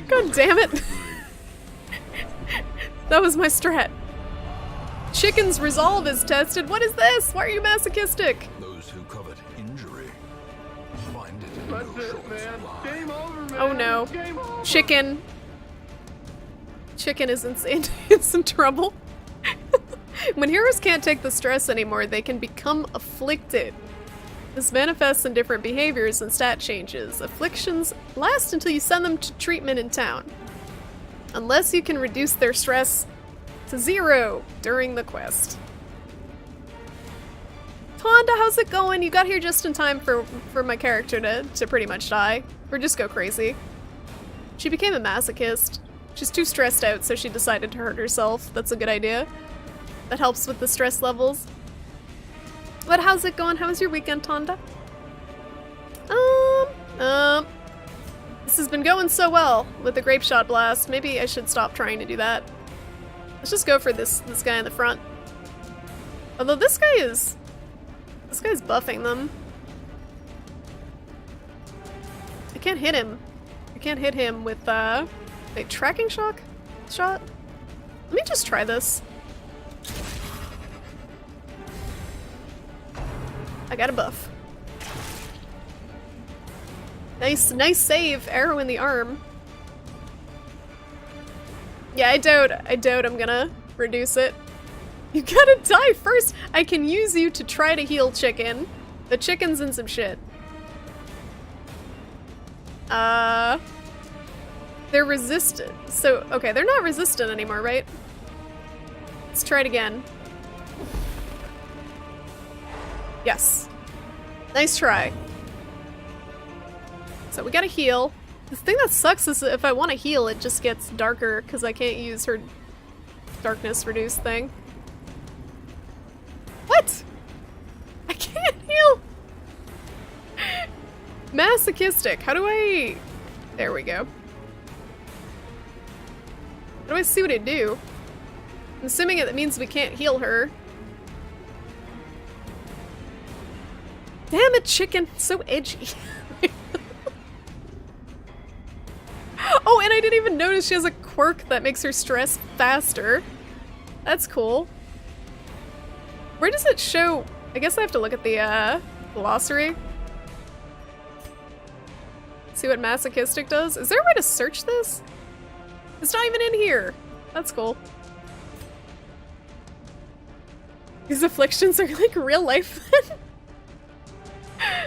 God damn it. That was my strat. Chicken's resolve is tested. What is this? Why are you masochistic? Those who covet injury find it in no short supply. Game over, man. Oh no. Game over. Chicken. Chicken is in some trouble. When heroes can't take the stress anymore, they can become afflicted. This manifests in different behaviors and stat changes. Afflictions last until you send them to treatment in town. Unless you can reduce their stress to 0 during the quest. Tonda, how's it going? You got here just in time for my character to pretty much die. Or just go crazy. She became a masochist. She's too stressed out, so she decided to hurt herself. That's a good idea. That helps with the stress levels. But how's it going? How was your weekend, Tonda? This has been going so well with the Grape Shot Blast. Maybe I should stop trying to do that. Let's just go for this guy in the front. Although this guy's buffing them. I can't hit him. I can't hit him with a tracking shot? Let me just try this. I got a buff. Nice save. Arrow in the arm. Yeah, I doubt I'm gonna reduce it. You gotta die first! I can use you to try to heal Chicken. The chicken's in some shit. They're resistant. So, okay, they're not resistant anymore, right? Let's try it again. Yes. Nice try. So we gotta heal. The thing that sucks is that if I want to heal, it just gets darker because I can't use her darkness reduce thing. What? I can't heal! Masochistic. How do I... There we go. How do I see what it do? I'm assuming it means we can't heal her. Damn it, Chicken. So edgy. Oh, and I didn't even notice she has a quirk that makes her stress faster. That's cool. Where does it show? I guess I have to look at the glossary. See what masochistic does. Is there a way to search this? It's not even in here. That's cool. These afflictions are like real life then?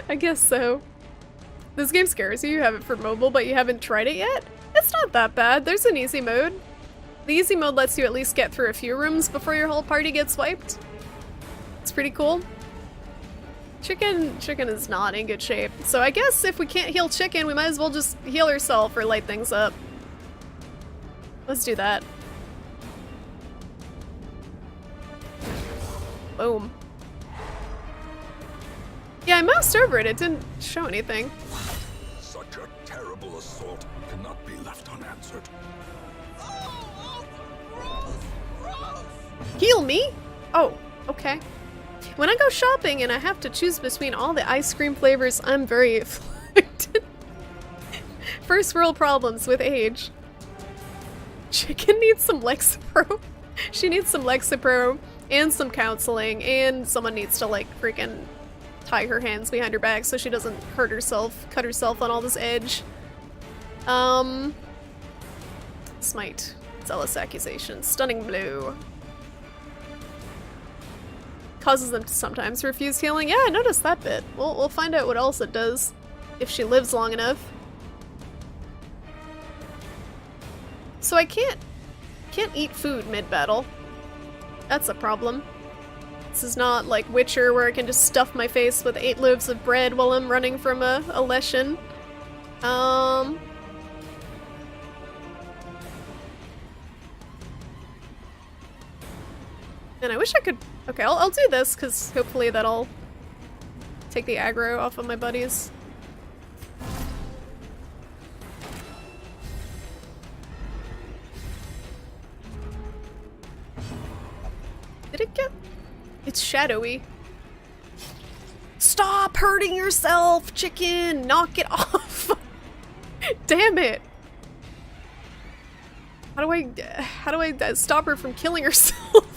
I guess so. This game scares you. You have it for mobile, but you haven't tried it yet? It's not that bad. There's an easy mode. The easy mode lets you at least get through a few rooms before your whole party gets wiped. It's pretty cool. Chicken is not in good shape. So I guess if we can't heal Chicken, we might as well just heal herself or light things up. Let's do that. Boom. Yeah, I moused over it. It didn't show anything. terrible assault cannot be left unanswered. Oh, gross! Gross! Heal me? Oh, okay. When I go shopping and I have to choose between all the ice cream flavors, I'm very afflicted. First world problems with age. Chicken needs some Lexapro. She needs some Lexapro and some counseling, and someone needs to like freaking tie her hands behind her back so she doesn't hurt herself, cut herself on all this edge. Smite. Zealous accusation. Stunning blow. Causes them to sometimes refuse healing. Yeah, I noticed that bit. We'll find out what else it does if she lives long enough. So I can't eat food mid-battle. That's a problem. This is not like Witcher where I can just stuff my face with 8 loaves of bread while I'm running from a Leshen. And I wish I could... Okay, I'll do this, because hopefully that'll take the aggro off of my buddies. Did it get... It's shadowy. Stop hurting yourself, chicken! Knock it off! Damn it! How do I stop her from killing herself?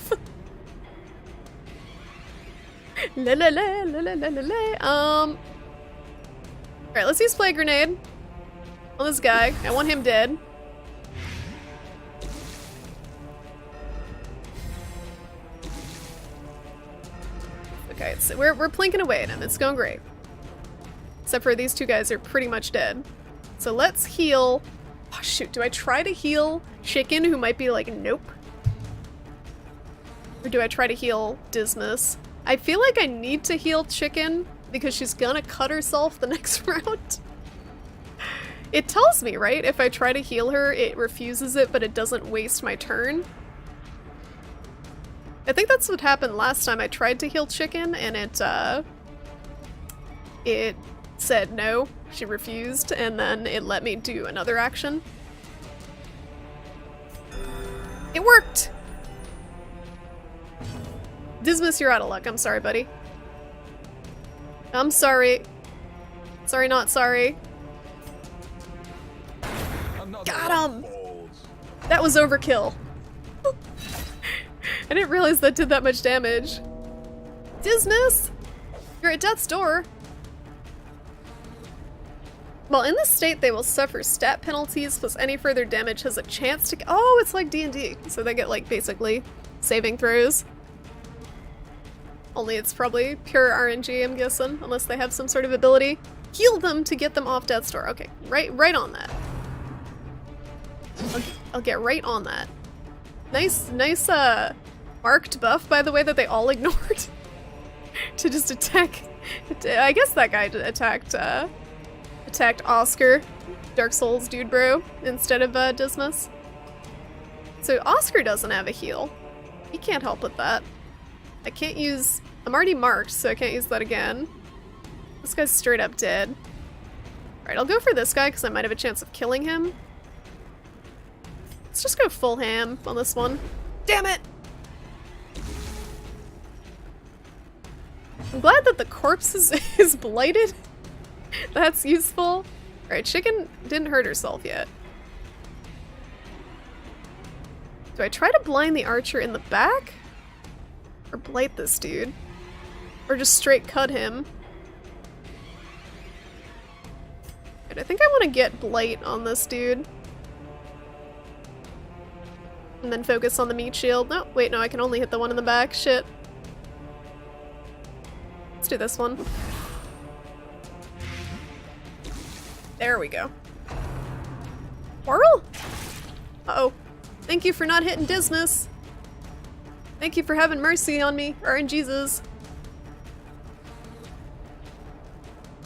La la la la la la la. Alright, let's use Plague Grenade on this guy. I want him dead. Okay, so we're plinking away at him. It's going great. Except for these two guys are pretty much dead. So let's heal. Oh shoot, do I try to heal Chicken, who might be like, nope? Or do I try to heal Dismas? I feel like I need to heal Chicken because she's gonna cut herself the next round. It tells me, right? If I try to heal her, it refuses it, but it doesn't waste my turn. I think that's what happened last time I tried to heal Chicken, and it said no, she refused, and then it let me do another action. It worked! Dismas, you're out of luck. I'm sorry, buddy. I'm sorry. Sorry, not sorry. Got him! That was overkill. I didn't realize that did that much damage. Dismas! You're at death's door. While in this state, they will suffer stat penalties, plus any further damage has a chance to— oh, it's like D&D. So they get, like, basically saving throws. Only it's probably pure RNG, I'm guessing, unless they have some sort of ability. Heal them to get them off death's door. Okay, right on that. I'll get right on that. Nice, marked buff, by the way, that they all ignored. To just attack— I guess that guy attacked Oscar, Dark Souls dude bro, instead of Dismas. So Oscar doesn't have a heal. He can't help with that. I can't use— I'm already marked, so I can't use that again. This guy's straight up dead. Alright, I'll go for this guy because I might have a chance of killing him. Let's just go full ham on this one. Damn it! I'm glad that the corpse is blighted. That's useful. Alright, Chicken didn't hurt herself yet. Do I try to blind the archer in the back? Or blight this dude? Or just straight cut him? Right, I think I want to get blight on this dude. And then focus on the meat shield. No, wait, no, I can only hit the one in the back. Shit. Let's do this one. There we go. Whirl? Uh-oh. Thank you for not hitting Dismas. Thank you for having mercy on me, RNGesus.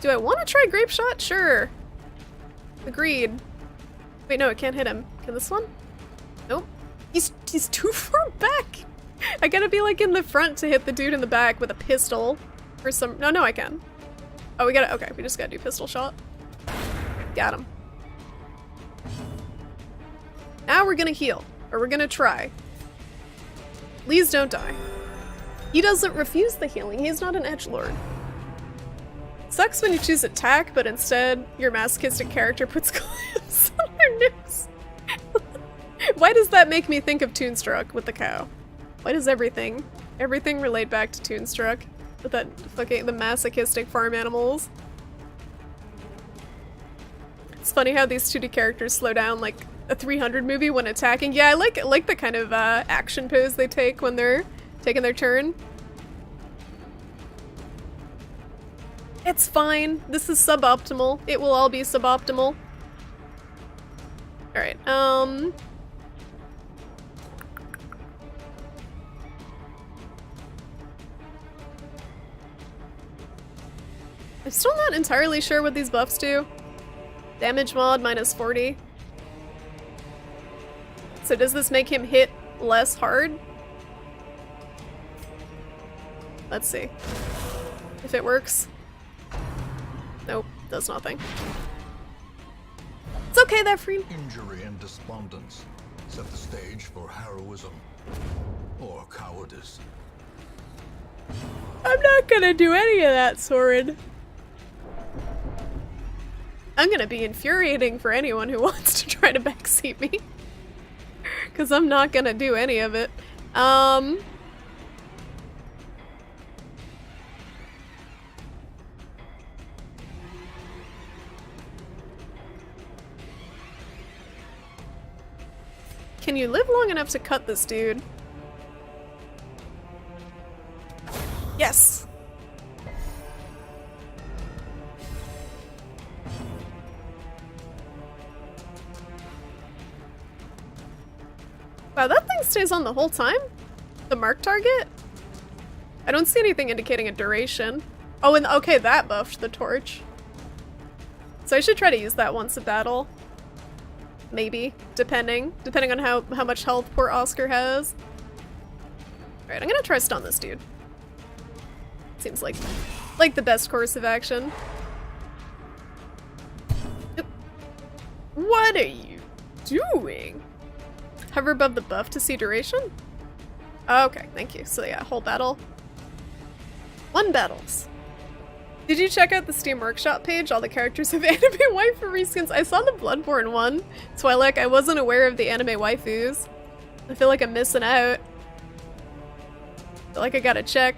Do I want to try Grape Shot? Sure. Agreed. Wait, no, it can't hit him. Can this one? Nope. He's too far back. I gotta be like in the front to hit the dude in the back with a pistol. Or some— no, I can. Oh, we just gotta do pistol shot. Got him. Now we're gonna heal. Or we're gonna try. Please don't die. He doesn't refuse the healing. He's not an edgelord. Sucks when you choose attack, but instead your masochistic character puts clamps on their nips. Why does that make me think of Toonstruck with the cow? Why does everything relate back to Toonstruck? With that fucking, the masochistic farm animals. It's funny how these 2D characters slow down like a 300 movie when attacking. Yeah, I like the kind of action pose they take when they're taking their turn. It's fine. This is suboptimal. It will all be suboptimal. Alright, I'm still not entirely sure what these buffs do. Damage mod minus 40. So does this make him hit less hard? Let's see. If it works. Nope, does nothing. It's okay there, Freen. Injury and despondence set the stage for heroism or cowardice. I'm not gonna do any of that, Soren. I'm gonna be infuriating for anyone who wants to try to backseat me. Because I'm not gonna do any of it. Can you live long enough to cut this dude? Yes! Wow, that thing stays on the whole time? The mark target? I don't see anything indicating a duration. Oh, and okay, that buffed the torch. So I should try to use that once a battle. Maybe, depending on how much health poor Oscar has. Alright, I'm gonna try to stun this dude. Seems like the best course of action. Oop. What are you doing? Hover above the buff to see duration? Okay, thank you. So yeah, whole battle. 1 battles. Did you check out the Steam Workshop page? All the characters have anime waifu reskins. I saw the Bloodborne one. Twilight, I wasn't aware of the anime waifus. I feel like I'm missing out. I feel like I gotta check.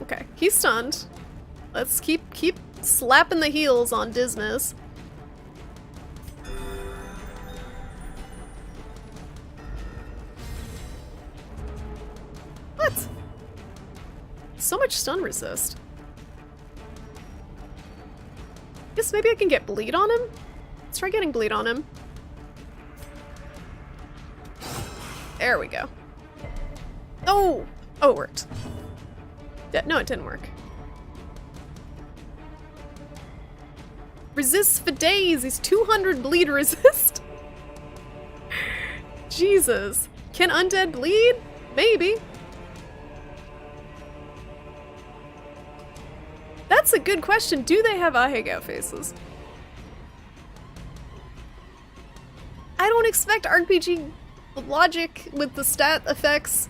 Okay, he's stunned. Let's keep slapping the heels on Dismas. What? So much stun resist. Guess maybe I can get bleed on him? Let's try getting bleed on him. There we go. Oh! Oh, it worked. No, it didn't work. Resists for days! He's 200 bleed resist! Jesus. Can undead bleed? Maybe. That's a good question. Do they have Ahegao faces? I don't expect RPG logic with the stat effects.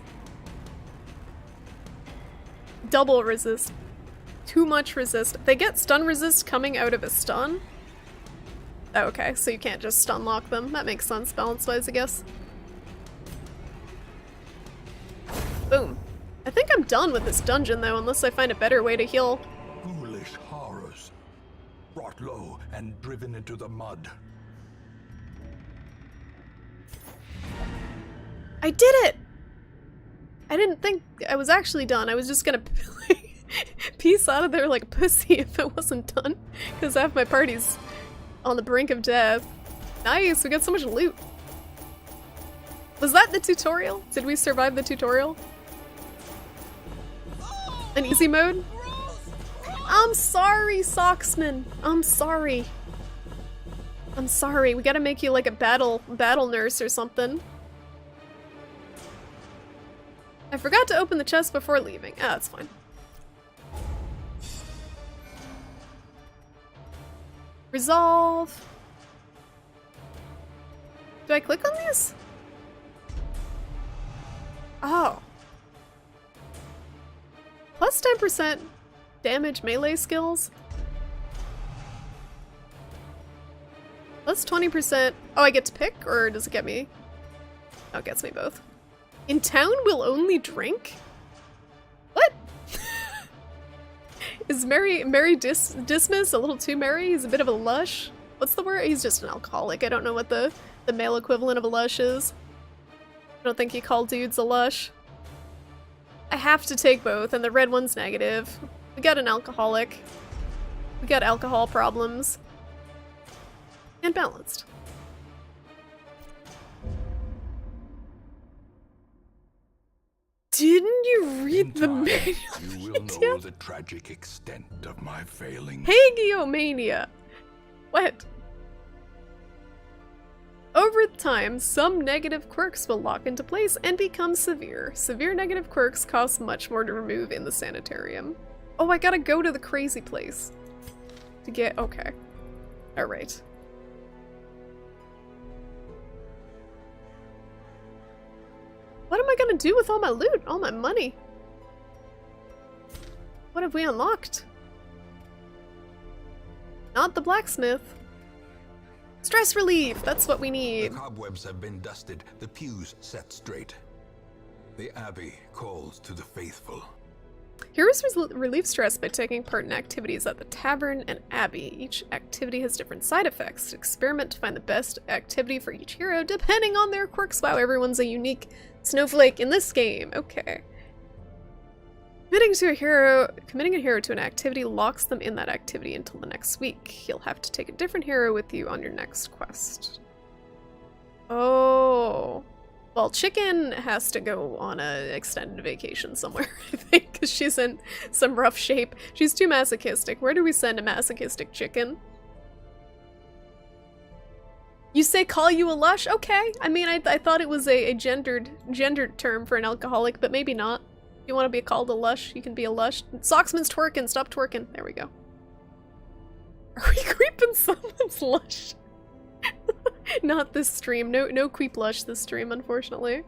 Double resist. Too much resist. They get stun resist coming out of a stun? Oh, okay, so you can't just stun lock them. That makes sense balance-wise, I guess. Boom. I think I'm done with this dungeon, though, unless I find a better way to heal. Foolish horrors, brought low and driven into the mud. I did it! I didn't think I was actually done. I was just gonna piece out of there like a pussy if it wasn't done. Because half my party's on the brink of death. Nice, we got so much loot. Was that the tutorial? Did we survive the tutorial? An easy mode? I'm sorry, Socksman. I'm sorry. I'm sorry. We gotta make you like a battle nurse or something. I forgot to open the chest before leaving. Ah, that's fine. Resolve. Do I click on these? Oh. Plus 10% damage melee skills. Plus 20%. Oh, I get to pick, or does it get me? Oh, it gets me both. In town, we'll only drink? What? Is Merry Dismas a little too merry? He's a bit of a lush? What's the word? He's just an alcoholic. I don't know what the male equivalent of a lush is. I don't think you call dudes a lush. I have to take both, and the red one's negative. We got an alcoholic. We got alcohol problems. And balanced. Didn't you read the manual? You will know the tragic extent of my failing. Hagiomania! What? Over time, some negative quirks will lock into place and become severe. Severe negative quirks cost much more to remove in the sanitarium. Oh, I gotta go to the crazy place. To get... okay. Alright. What am I gonna do with all my loot? All my money? What have we unlocked? Not the blacksmith. Stress relief! That's what we need. The cobwebs have been dusted, the pews set straight. The Abbey calls to the faithful. Heroes relieve stress by taking part in activities at the tavern and abbey. Each activity has different side effects. Experiment to find the best activity for each hero, depending on their quirks. Wow, everyone's a unique snowflake in this game. Okay. Committing a hero to an activity locks them in that activity until the next week. You'll have to take a different hero with you on your next quest. Oh. Well, Chicken has to go on an extended vacation somewhere, I think, because she's in some rough shape. She's too masochistic. Where do we send a masochistic chicken? You say call you a lush? Okay. I mean, I thought it was a gendered term for an alcoholic, but maybe not. If you want to be called a lush, you can be a lush. Socksman's twerking. Stop twerking. There we go. Are we creeping someone's lush? Not this stream. No creep lush this stream, unfortunately.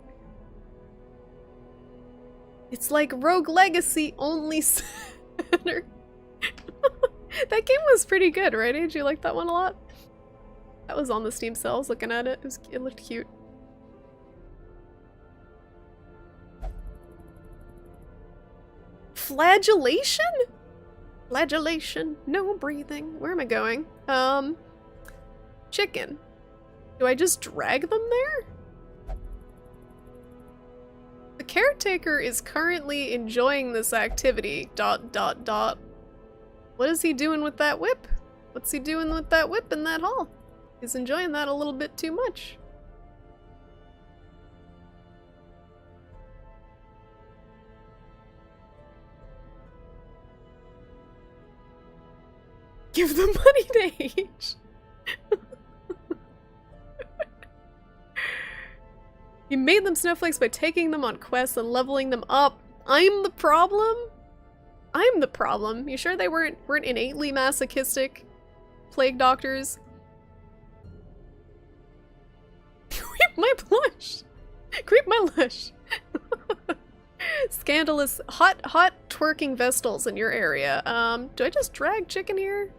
It's like Rogue Legacy, only center. That game was pretty good, right? Did you like that one a lot? That was on the Steam sale. I was looking at it. It looked cute. Flagellation? Flagellation. No breathing. Where am I going? Chicken. Do I just drag them there? The caretaker is currently enjoying this activity. ... What is he doing with that whip? What's he doing with that whip in that hall? He's enjoying that a little bit too much. Give them money to H. You made them snowflakes by taking them on quests and leveling them up. I'm the problem? I'm the problem. You sure they weren't innately masochistic plague doctors? Creep my blush. Creep my lush. Scandalous hot twerking vestals in your area. Do I just drag Chicken here?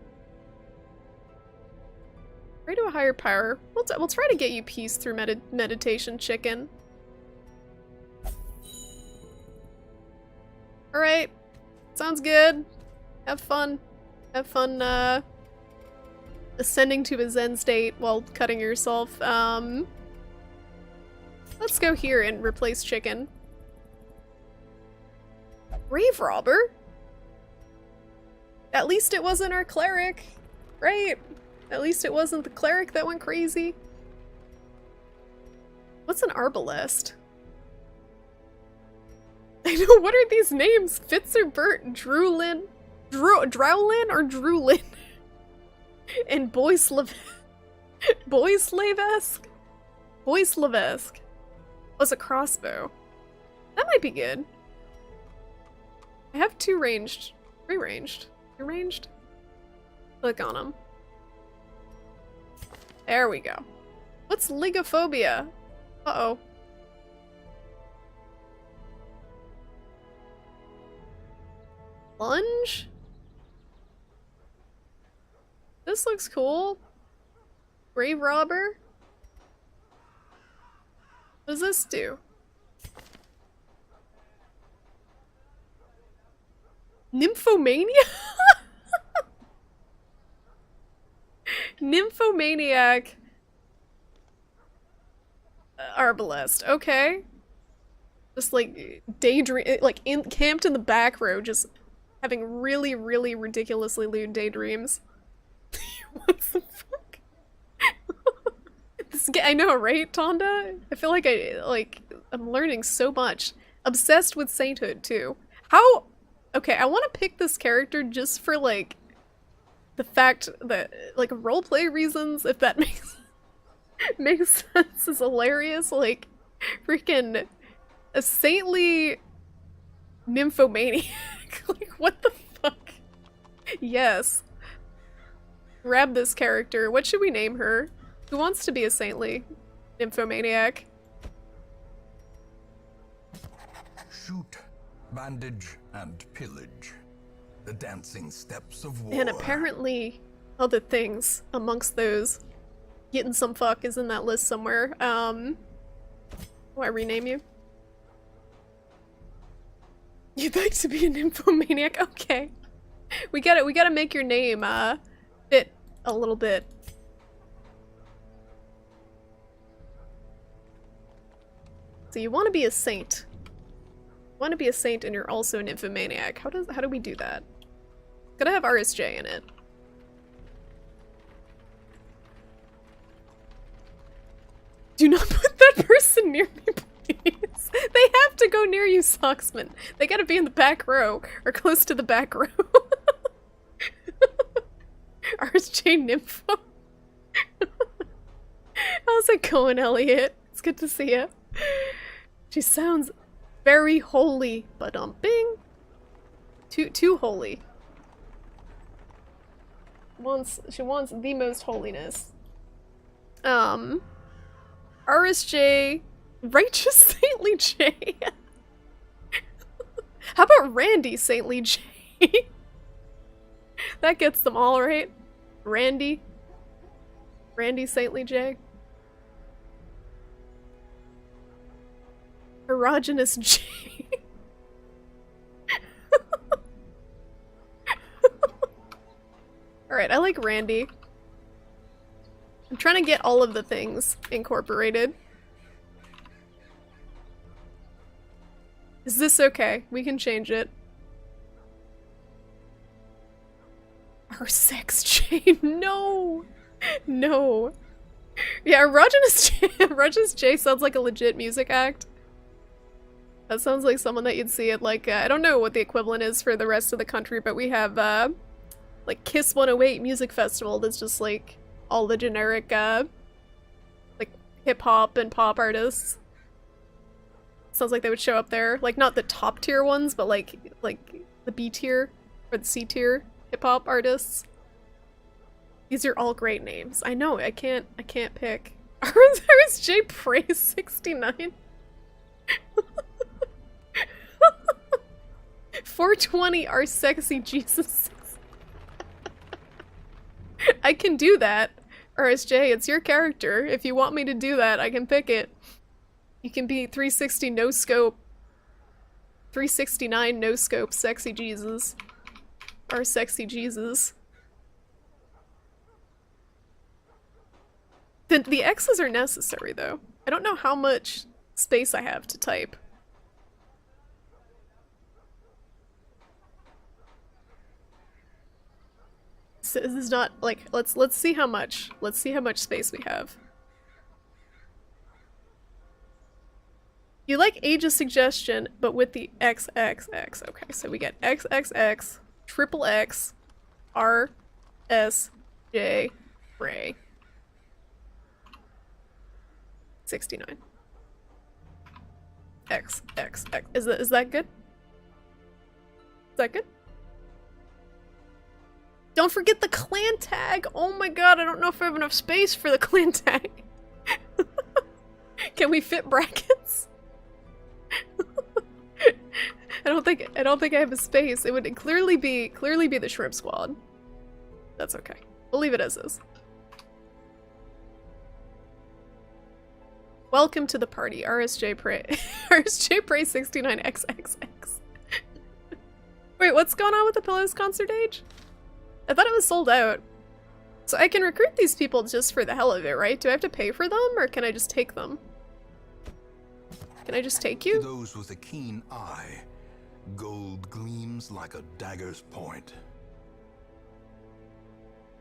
Pray to a higher power. We'll try to get you peace through meditation, Chicken. Alright. Sounds good. Have fun. Have fun, ascending to a zen state while cutting yourself. Let's go here and replace Chicken. Grave robber? At least it wasn't our cleric, right? At least it wasn't the cleric that went crazy. What's an arbalest? I know, what are these names? Fitzerbert, Drewlin, Drowlin or Drewlin? And Boyslevesque? Boyslevesque. Was a crossbow. That might be good. I have two ranged. Three ranged. Two ranged? Click on them. There we go. What's ligophobia? Uh-oh. Lunge? This looks cool. Grave robber? What does this do? Nymphomania? Nymphomaniac. Arbalest. Okay. Just like daydream, like camped in the back row, just having really, really ridiculously lewd daydreams. What the fuck? I know, right, Tonda? I feel like I'm learning so much. Obsessed with sainthood too. How? Okay, I want to pick this character just for like the fact that like roleplay reasons, if that makes sense, is hilarious. Like freaking a saintly nymphomaniac. Like what the fuck? Yes. Grab this character. What should we name her? Who wants to be a saintly nymphomaniac? Shoot, bandage, and pillage. The dancing steps of war. And apparently other things amongst those. Getting some fuck is in that list somewhere. Do I rename you? You'd like to be a nymphomaniac? Okay. We gotta make your name, fit a little bit. So you want to be a saint. You want to be a saint and you're also a nymphomaniac. How do we do that? Gotta have RSJ in it. Do not put that person near me, please. They have to go near you, Socksman. They gotta be in the back row or close to the back row. RSJ Nympho. How's it going, Elliot? It's good to see you. She sounds very holy, but bing. Too holy. She wants the most holiness. RSJ, Righteous Saintly J. How about Randy Saintly J? That gets them all right. Randy Saintly J. Erogenous J. Alright, I like Randy. I'm trying to get all of the things incorporated. Is this okay? We can change it. Her sex chain. No! No. Yeah, Erogenous J sounds like a legit music act. That sounds like someone that you'd see at like, I don't know what the equivalent is for the rest of the country, but we have, like Kiss 108 Music Festival that's just like all the generic, like hip-hop and pop artists. Sounds like they would show up there. Like, not the top tier ones, but like the B tier or the C tier hip-hop artists. These are all great names. I know, I can't pick. RSJ Praise 69. 420 are sexy Jesus. I can do that. RSJ, it's your character. If you want me to do that, I can pick it. You can be 360 no scope. 369 no scope sexy Jesus. Or sexy Jesus. The X's are necessary though. I don't know how much space I have to type. So this is not like let's see how much space we have. You like age of suggestion, but with the XXX. Okay, so we get XXX, triple X, R, S, J, Ray. 69. XXX. Is that good? Is that good? Don't forget the clan tag! Oh my god, I don't know if I have enough space for the clan tag. Can we fit brackets? I don't think I have a space. It would clearly be the shrimp squad. That's okay. We'll leave it as is. Welcome to the party, RSJ Prey. RSJ Prey 69XXX. Wait, what's going on with the Pillows concert age? I thought it was sold out. So I can recruit these people just for the hell of it, right? Do I have to pay for them, or can I just take them? Can I just take To you? those with a keen eye, gold gleams like a dagger's point.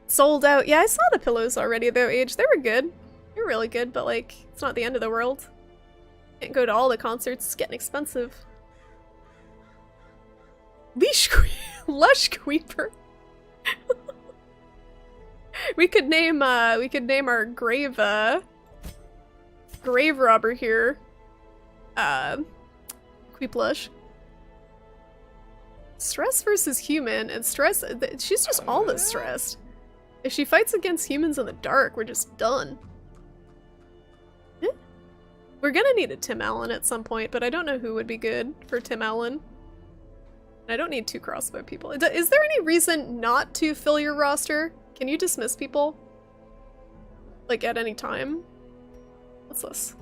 Sold out. Yeah, I saw the Pillows already, though, Age. They were good. They were really good, but, like, it's not the end of the world. Can't go to all the concerts. It's getting expensive. Lush Creeper. we could name our grave robber here. Queeplush. Stress versus human, and stress, she's just always stressed. If she fights against humans in the dark, we're just done. We're gonna need a Tim Allen at some point, but I don't know who would be good for Tim Allen. I don't need 2 crossbow people. Is there any reason not to fill your roster? Can you dismiss people? Like, at any time? What's this?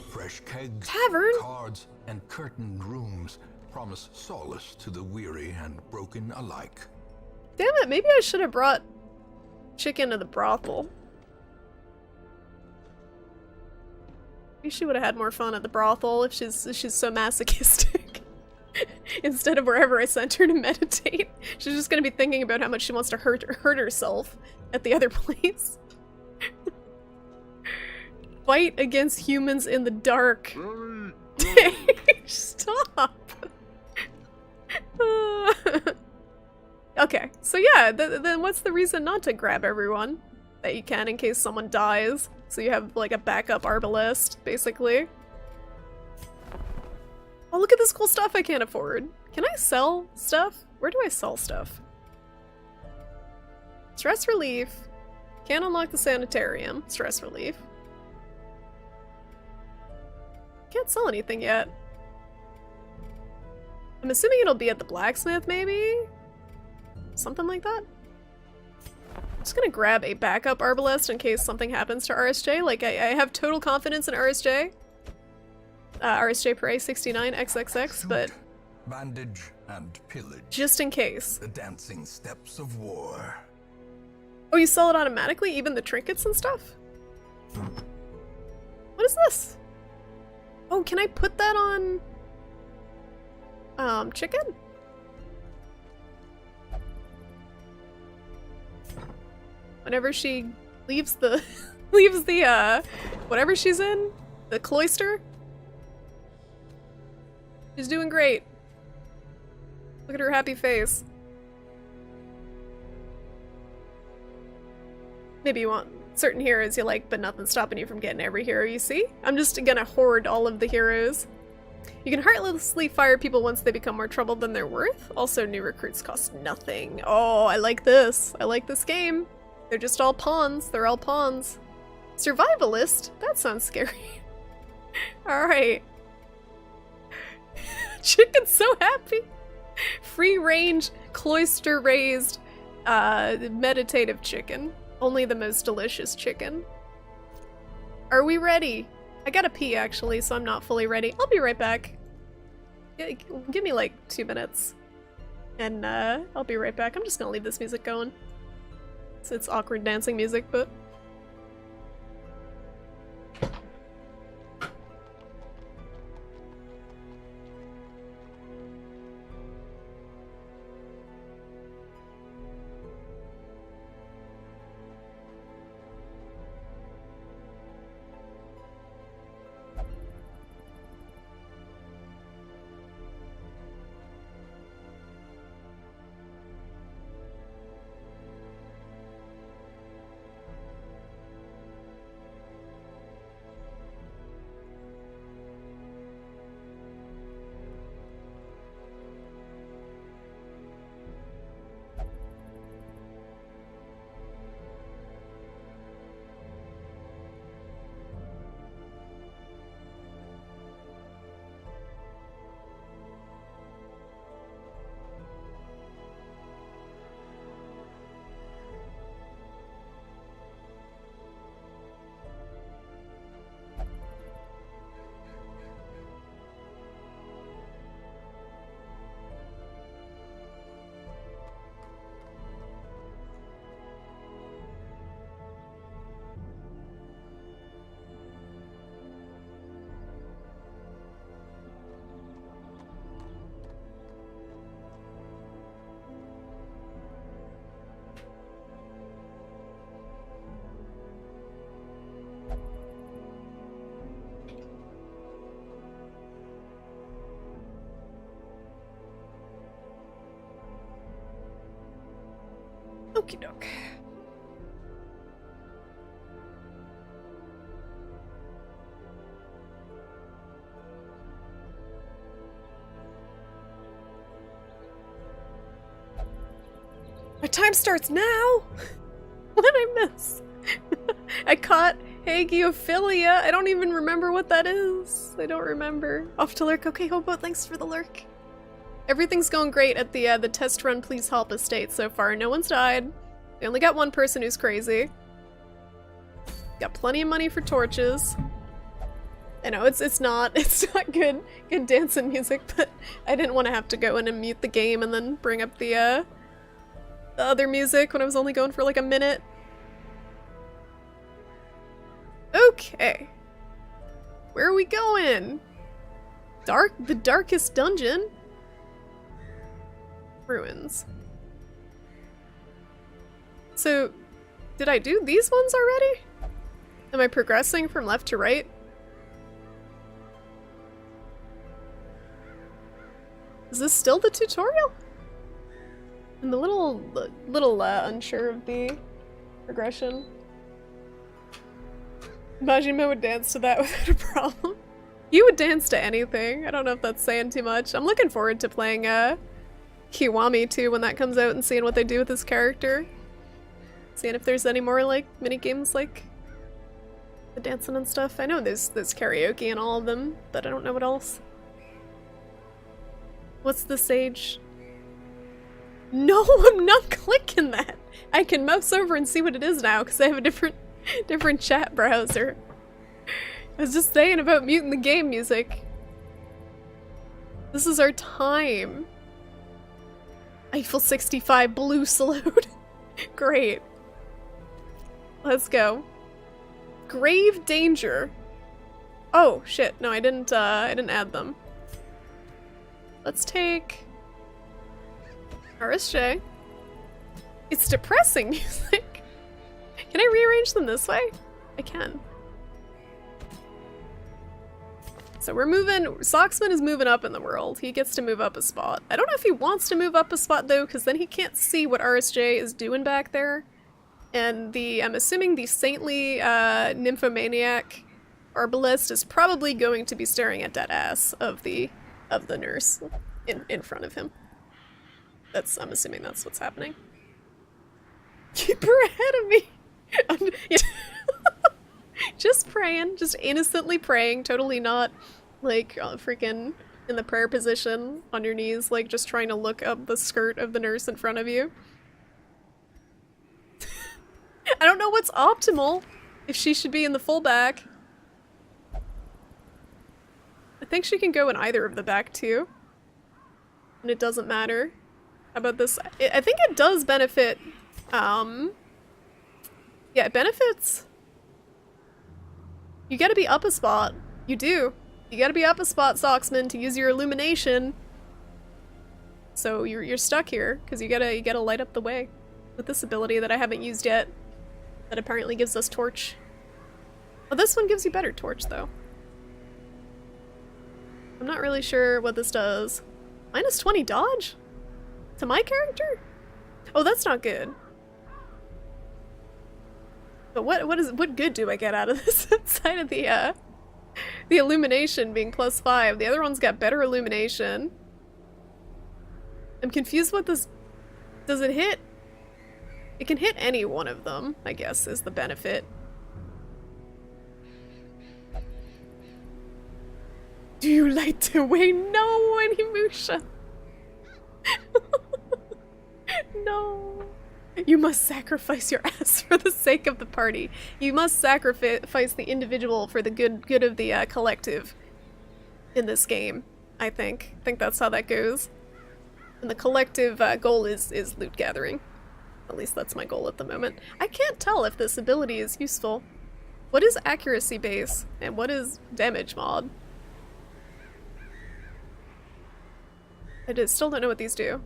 Fresh kegs, Tavern? cards, and curtained rooms promise solace to the weary and broken alike. Damn it, maybe I should have brought chicken to the brothel. Maybe she would have had more fun at the brothel if she's so masochistic. Instead of wherever I sent her to meditate. She's just gonna be thinking about how much she wants to hurt herself at the other place. Fight against humans in the dark. Stop. Okay, so yeah, then what's the reason not to grab everyone that you can in case someone dies? So you have like a backup arbalest, basically. Oh, look at this cool stuff I can't afford. Can I sell stuff? Where do I sell stuff? Stress relief. Can't unlock the sanitarium. Stress relief. Can't sell anything yet. I'm assuming it'll be at the blacksmith, maybe? Something like that? I'm just gonna grab a backup arbalest in case something happens to RSJ. Like, I have total confidence in RSJ. RSJ Prey 69XXX, but bandage and pillage. just in case. The dancing steps of war. Oh, you sell it automatically? Even the trinkets and stuff? What is this? Oh, can I put that on... chicken? Whenever she leaves the... leaves the, whatever she's in? The cloister? She's doing great. Look at her happy face. Maybe you want certain heroes you like, but nothing's stopping you from getting every hero you see. I'm just gonna hoard all of the heroes. You can heartlessly fire people once they become more trouble than they're worth. Also, new recruits cost nothing. Oh, I like this. I like this game. They're just all pawns. They're all pawns. Survivalist? That sounds scary. Alright. Chicken's so happy. Free range, cloister raised, meditative chicken. Only the most delicious chicken. Are we ready? I gotta pee actually, so I'm not fully ready. I'll be right back. Give me like 2 minutes. And I'll be right back. I'm just gonna leave this music going. So it's awkward dancing music, but... Okie doke. My time starts now! What did I miss? I caught hagiophilia. I don't even remember what that is. I don't remember. Off to lurk. Okay, Hobo, thanks for the lurk. Everything's going great at the test run please help estate so far. No one's died. We only got one person who's crazy. Got plenty of money for torches. I know it's not good dancing music, but I didn't want to have to go in and mute the game and then bring up the other music when I was only going for like a minute. Okay. Where are we going? The darkest dungeon? Ruins. So, did I do these ones already? Am I progressing from left to right? Is this still the tutorial? I'm a little unsure of the progression. Majima would dance to that without a problem. You would dance to anything. I don't know if that's saying too much. I'm looking forward to playing Kiwami too when that comes out and seeing what they do with his character. Seeing if there's any more like mini games like the dancing and stuff. I know there's karaoke in all of them, but I don't know what else. What's the sage? No, I'm not clicking that. I can mouse over and see what it is now because I have a different chat browser. I was just saying about muting the game music. This is our time. Eiffel 65 blue salute. Great. Let's go. Grave danger. Oh shit! No, I didn't add them. Let's take RSJ. It's depressing music. Can I rearrange them this way? I can. So we're moving. Socksman is moving up in the world. He gets to move up a spot. I don't know if he wants to move up a spot though, because then he can't see what RSJ is doing back there. And I'm assuming the saintly nymphomaniac arbalist is probably going to be staring at that ass of the nurse in front of him. I'm assuming that's what's happening. Keep her ahead of me. Just praying, just innocently praying, totally not like freaking in the prayer position on your knees, like just trying to look up the skirt of the nurse in front of you. I don't know what's optimal, if she should be in the full back. I think she can go in either of the back too. And it doesn't matter. How about this? I think it does benefit, yeah, it benefits. You gotta be up a spot. You do. You gotta be up a spot, Socksman, to use your illumination. So you're stuck here, because you gotta light up the way with this ability that I haven't used yet. That apparently gives us torch. Well, this one gives you better torch, though. I'm not really sure what this does. Minus 20 dodge? To my character? Oh, that's not good. But what good do I get out of this outside of the illumination being plus 5? The other one's got better illumination. I'm confused what this... Does it hit? It can hit any one of them, I guess, is the benefit. Do you light the way? No, Animusha! No. You must sacrifice your ass for the sake of the party. You must sacrifice the individual for the good of the collective in this game, I think. I think that's how that goes. And the collective goal is loot gathering. At least that's my goal at the moment. I can't tell if this ability is useful. What is accuracy base and what is damage mod? I still don't know what these do.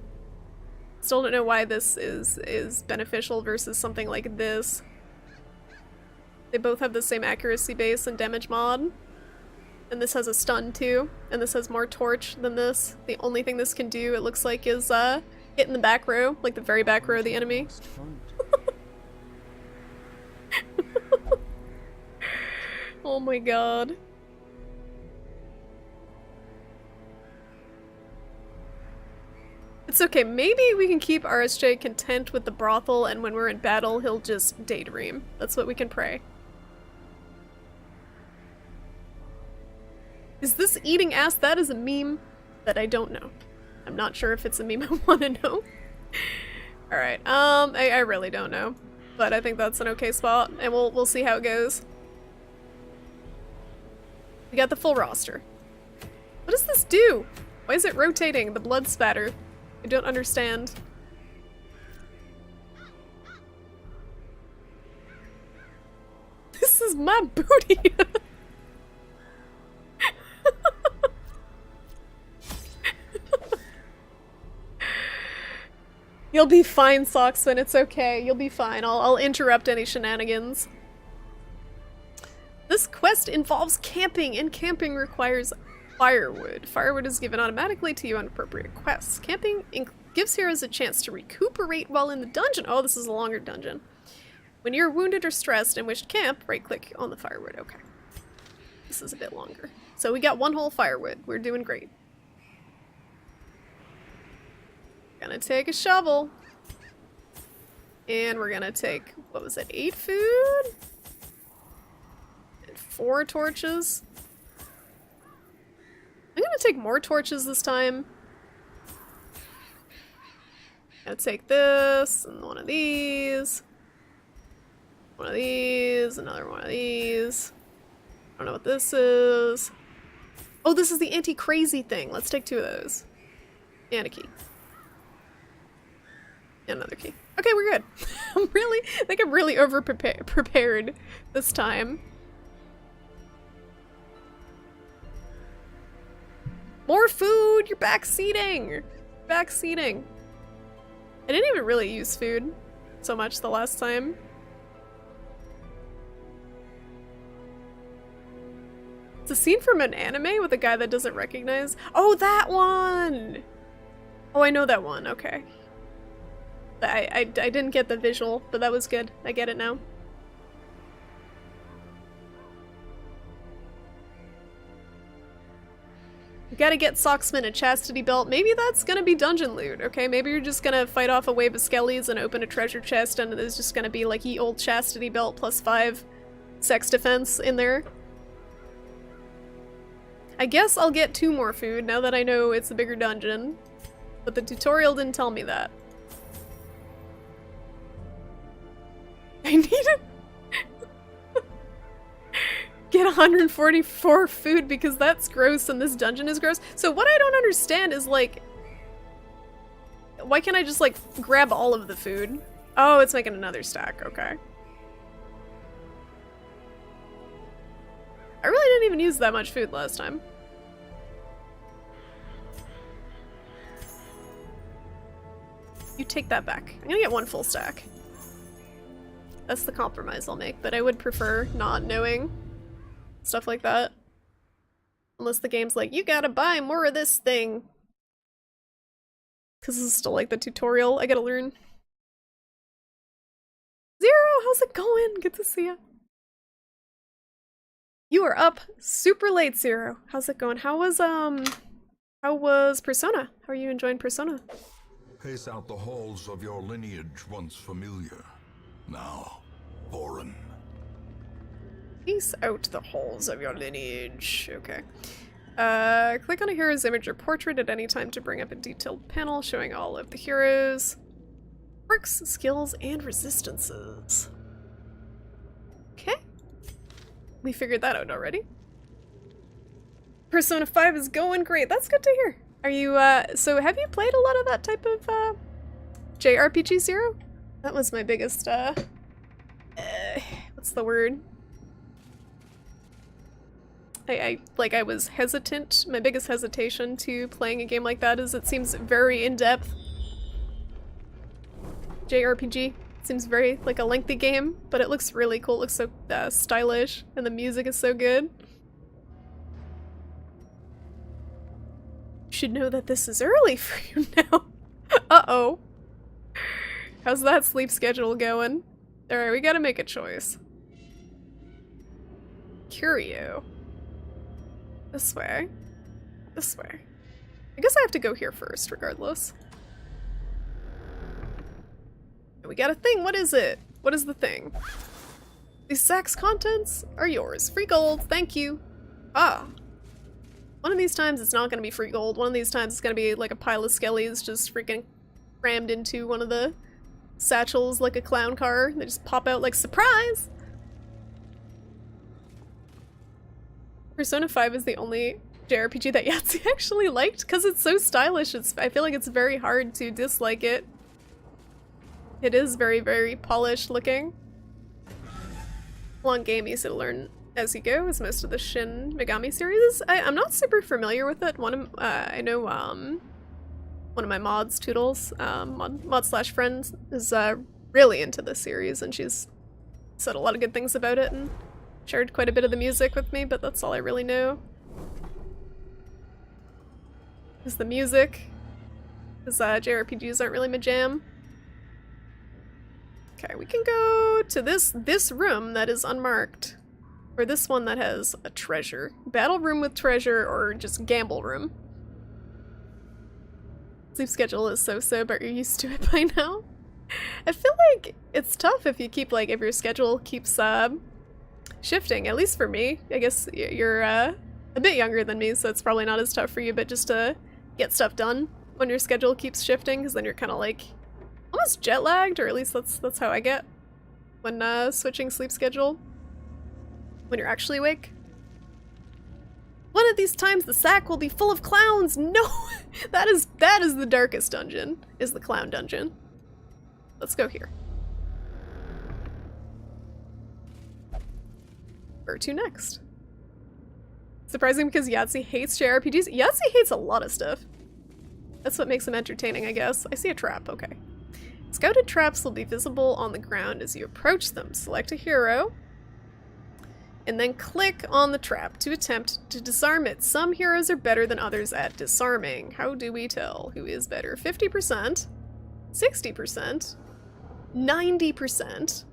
Still don't know why this is beneficial versus something like this. They both have the same accuracy base and damage mod. And this has a stun too. And this has more torch than this. The only thing this can do, it looks like, is hit in the back row, like the very back row of the enemy. Oh my god. It's okay, maybe we can keep RSJ content with the brothel, and when we're in battle, he'll just daydream. That's what we can pray. Is this eating ass? That is a meme that I don't know. I'm not sure if it's a meme I want to know. Alright, I really don't know. But I think that's an okay spot, and we'll see how it goes. We got the full roster. What does this do? Why is it rotating? The blood spatter. I don't understand. This is my booty! You'll be fine, Soxman. It's okay. You'll be fine. I'll interrupt any shenanigans. This quest involves camping, and camping requires firewood. Firewood is given automatically to you on appropriate quests. Camping gives heroes a chance to recuperate while in the dungeon. Oh, this is a longer dungeon. When you're wounded or stressed and wish to camp, right-click on the firewood. Okay. This is a bit longer. So we got one whole firewood. We're doing great. Gonna take a shovel. And we're gonna take, what was it, 8 food? And 4 torches. I'm gonna take more torches this time. Gonna take this, and one of these. One of these, another one of these. I don't know what this is. Oh, this is the anti-crazy thing. Let's take 2 of those. And a key. And another key. Okay, we're good. I think I'm really prepared this time. More food! You're backseating! Backseating. I didn't even really use food so much the last time. It's a scene from an anime with a guy that doesn't recognize. Oh, that one! Oh, I know that one. Okay. I didn't get the visual, but that was good. I get it now. You gotta get Socksman a chastity belt. Maybe that's gonna be dungeon loot, okay? Maybe you're just gonna fight off a wave of skellies and open a treasure chest, and there's just gonna be like ye old chastity belt plus 5 sex defense in there. I guess I'll get 2 more food now that I know it's a bigger dungeon, but the tutorial didn't tell me that. I need to get 144 food because that's gross and this dungeon is gross. So what I don't understand is, like, why can't I just, like, grab all of the food? Oh, it's making another stack. Okay. I really didn't even use that much food last time. You take that back. I'm gonna get 1 full stack. That's the compromise I'll make, but I would prefer not knowing stuff like that. Unless the game's like, you gotta buy more of this thing. Because this is still like the tutorial. I gotta learn. Zero, how's it going? Good to see ya. You are up super late, Zero. How's it going? How was Persona? How are you enjoying Persona? Pace out the halls of your lineage once familiar. Now, foreign. Peace out the halls of your lineage. Okay. Click on a hero's image or portrait at any time to bring up a detailed panel showing all of the heroes' quirks, skills, and resistances. Okay. We figured that out already. Persona 5 is going great. That's good to hear. Are you, so have you played a lot of that type of, JRPG, Zero? That was my biggest, what's the word? I was hesitant. My biggest hesitation to playing a game like that is it seems very in-depth. JRPG. Seems very, like, a lengthy game, but it looks really cool. It looks so, stylish, and the music is so good. You should know that this is early for you now. Uh-oh. How's that sleep schedule going? Alright, we gotta make a choice. Curio. This way. This way. I guess I have to go here first, regardless. We got a thing. What is it? What is the thing? These sacks' contents are yours. Free gold. Thank you. Ah. One of these times it's not going to be free gold. One of these times it's going to be like a pile of skellies just freaking crammed into one of the satchels like a clown car. They just pop out like, surprise! Persona 5 is the only JRPG that Yahtzee actually liked because it's so stylish. I feel like it's very hard to dislike it. It is very, very polished looking. Long game, easy to learn as you go, as most of the Shin Megami series. I'm not super familiar with it. I know one of my mods, Toodles, mod/friend, is really into this series, and she's said a lot of good things about it and shared quite a bit of the music with me, but that's all I really know. Is the music. Because JRPGs aren't really my jam. Okay, we can go to this room that is unmarked. Or this one that has a treasure. Battle room with treasure, or just gamble room. Sleep schedule is so-so, but you're used to it by now. I feel like it's tough if you keep, like, if your schedule keeps shifting, at least for me. I guess you're a bit younger than me, so it's probably not as tough for you, but just to get stuff done when your schedule keeps shifting, because then you're kind of like almost jet lagged, or at least that's how I get when switching sleep schedule. When you're actually awake. One of these times the sack will be full of clowns. No, that is the darkest dungeon. Is the clown dungeon. Let's go here. Where to next? Surprising because Yahtzee hates JRPGs. Yahtzee hates a lot of stuff. That's what makes them entertaining, I guess. I see a trap. Okay. Scouted traps will be visible on the ground as you approach them. Select a hero. And then click on the trap to attempt to disarm it. Some heroes are better than others at disarming. How do we tell who is better? 50%, 60%, 90%,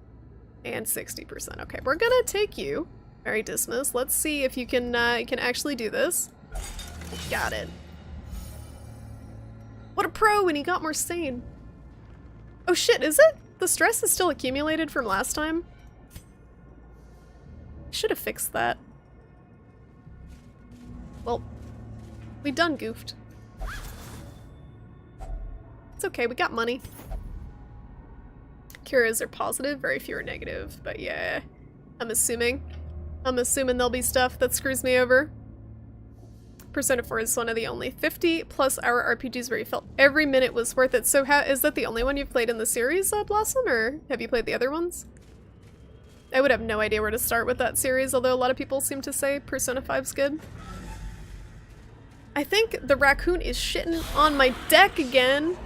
and 60%. Okay, we're gonna take you, Mary Dismas. Let's see if you can actually do this. Got it. What a pro when he got more sane. Oh shit, is it? The stress is still accumulated from last time? Should have fixed that. Well, we done goofed. It's okay, we got money. Curios are positive, very few are negative, but yeah, I'm assuming there'll be stuff that screws me over. Persona 4 is one of the only 50+ hour RPGs where you felt every minute was worth it. So is that the only one you've played in the series, Blossom, or have you played the other ones? I would have no idea where to start with that series, although a lot of people seem to say Persona 5's good. I think the raccoon is shitting on my deck again.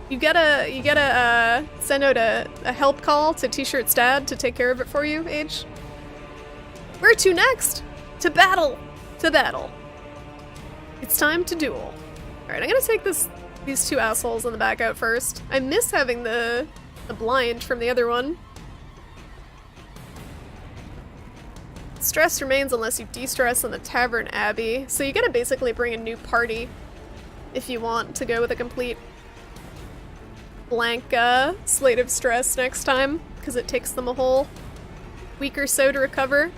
You gotta send out a help call to T-Shirt's dad to take care of it for you, Age. Where to next? To battle! To battle. It's time to duel. Alright, I'm gonna take these two assholes in the back out first. I miss having the blind from the other one. Stress remains unless you de-stress in the Tavern Abbey. So you gotta basically bring a new party if you want to go with a complete blank slate of stress next time, because it takes them a whole week or so to recover.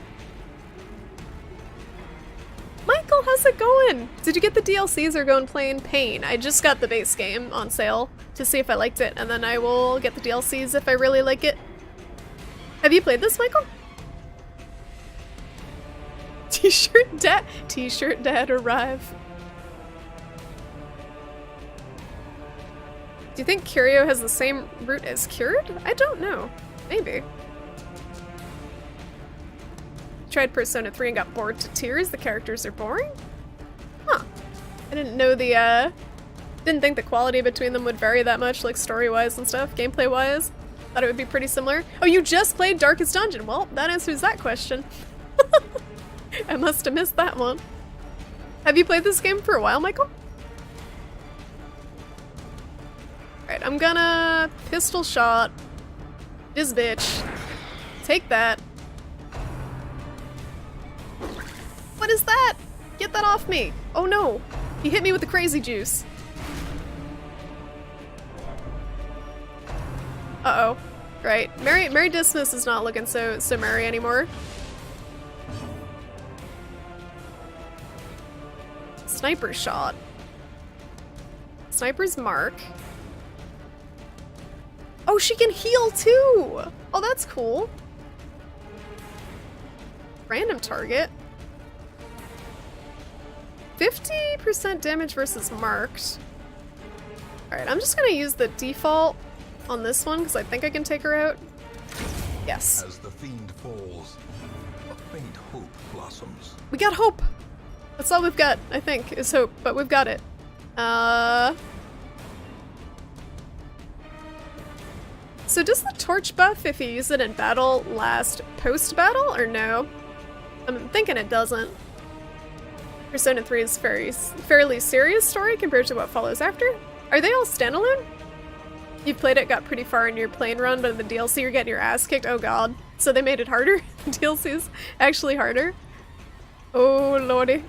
Michael, how's it going? Did you get the DLCs or go and play in Pain? I just got the base game on sale to see if I liked it, and then I will get the DLCs if I really like it. Have you played this, Michael? T-shirt dad arrive. Do you think Curio has the same root as Cured? I don't know. Maybe. Tried Persona 3 and got bored to tears. The characters are boring? Huh. I didn't know didn't think the quality between them would vary that much, like story-wise and stuff, gameplay-wise. Thought it would be pretty similar. Oh, you just played Darkest Dungeon. Well, that answers that question. I must have missed that one. Have you played this game for a while, Michael? Alright, I'm gonna pistol shot this bitch. Take that. What is that? Get that off me. Oh no. He hit me with the crazy juice. Uh-oh. Right. Merry Dismas is not looking so merry anymore. Sniper shot. Sniper's mark. Oh, she can heal too! Oh, that's cool. Random target. 50% damage versus marked. Alright, I'm just gonna use the default on this one because I think I can take her out. Yes. As the fiend falls, a faint hope blossoms. We got hope! That's all we've got, I think, is hope, but we've got it. So does the torch buff, if you use it in battle, last post-battle, or no? I'm thinking it doesn't. Persona 3 is fairly serious story compared to what follows after. Are they all standalone? You played it, got pretty far in your plane run, but in the DLC you're getting your ass kicked? Oh god. So they made it harder? The DLC's actually harder? Oh lordy.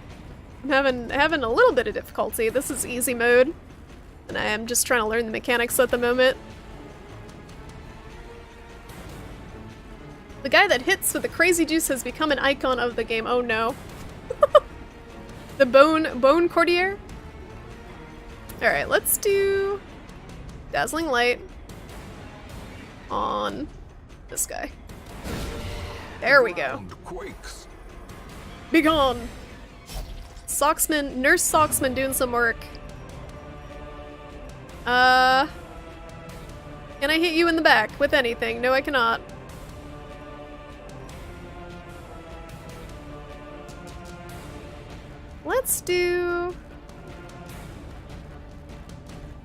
I'm having a little bit of difficulty. This is easy mode, and I am just trying to learn the mechanics at the moment. The guy that hits with the crazy juice has become an icon of the game. Oh no. The bone courtier? Alright, let's do Dazzling Light on this guy. There we go. Quakes. Be gone! Socksman, Nurse Socksman doing some work. Can I hit you in the back with anything? No, I cannot. Let's do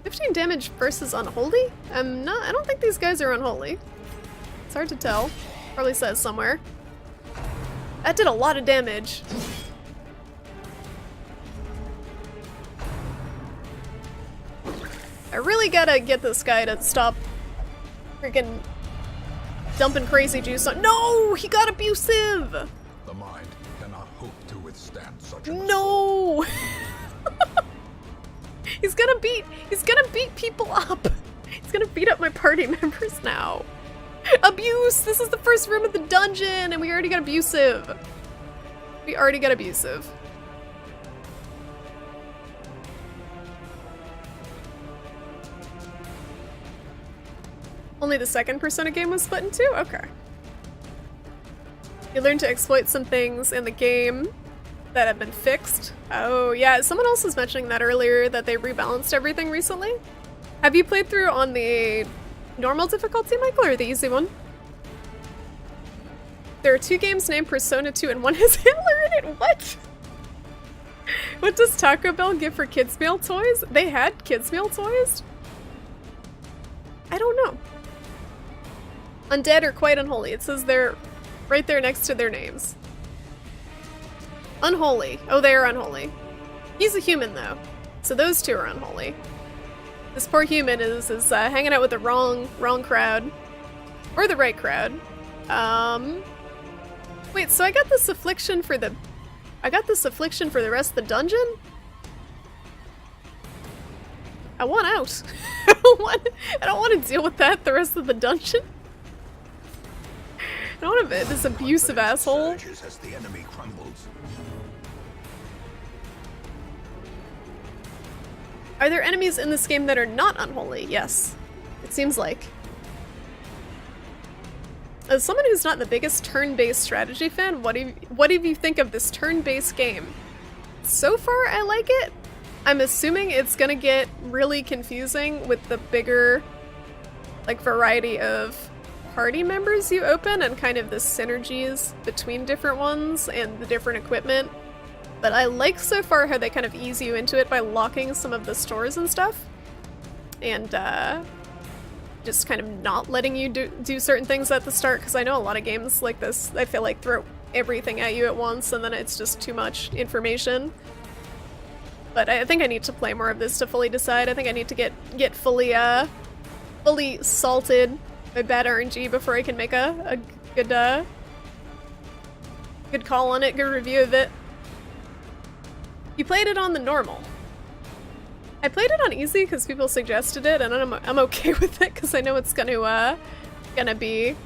15 damage versus Unholy? I don't think these guys are unholy. It's hard to tell. Probably says somewhere. That did a lot of damage. I really gotta get this guy to stop freaking dumping crazy juice on— No! He got abusive! The mind cannot hope to withstand such an No! He's gonna beat people up! He's gonna beat up my party members now. Abuse! This is the first room of the dungeon and we already got abusive. We already got abusive. Only the second Persona game was split in two? Okay. You learn to exploit some things in the game that have been fixed. Oh yeah, someone else was mentioning that earlier, that they rebalanced everything recently. Have you played through on the normal difficulty, Michael, or the easy one? There are two games named Persona 2 and one has Hitler in it. What? What does Taco Bell give for kids' meal toys? They had kids' meal toys? I don't know. Undead are quite unholy. It says they're right there next to their names. Unholy. Oh, they are unholy. He's a human, though. So those two are unholy. This poor human is hanging out with the wrong crowd. Or the right crowd. Wait, so I got this affliction for the rest of the dungeon? I want out. I don't want to deal with that the rest of the dungeon. I don't want to be this abusive asshole. As the enemy crumbles. Are there enemies in this game that are not unholy? Yes. It seems like. As someone who's not the biggest turn-based strategy fan, what do you think of this turn-based game? So far, I like it. I'm assuming it's gonna get really confusing with the bigger, like, variety of party members you open and kind of the synergies between different ones and the different equipment. But I like so far how they kind of ease you into it by locking some of the stores and stuff. And, just kind of not letting you do certain things at the start, because I know a lot of games like this, I feel like, throw everything at you at once and then it's just too much information. But I think I need to play more of this to fully decide. I think I need to get fully salted by bad RNG before I can make a good call on it, good review of it. You played it on the normal. I played it on easy because people suggested it, and I'm okay with it because I know it's gonna be.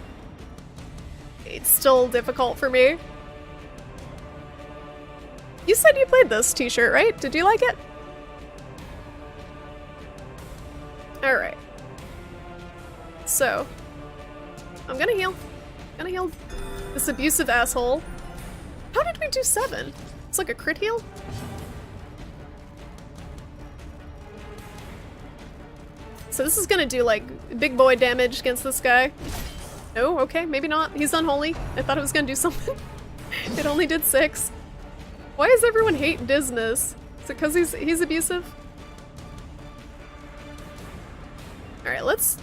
It's still difficult for me. You said you played this t-shirt, right? Did you like it? Alright. So, I'm gonna heal. Gonna heal this abusive asshole. How did we do 7? It's like a crit heal? So this is gonna do like big boy damage against this guy. No, okay, maybe not. He's unholy. I thought it was gonna do something. It only did 6. Why is everyone hating Dismas? Is it because he's abusive? Alright, let's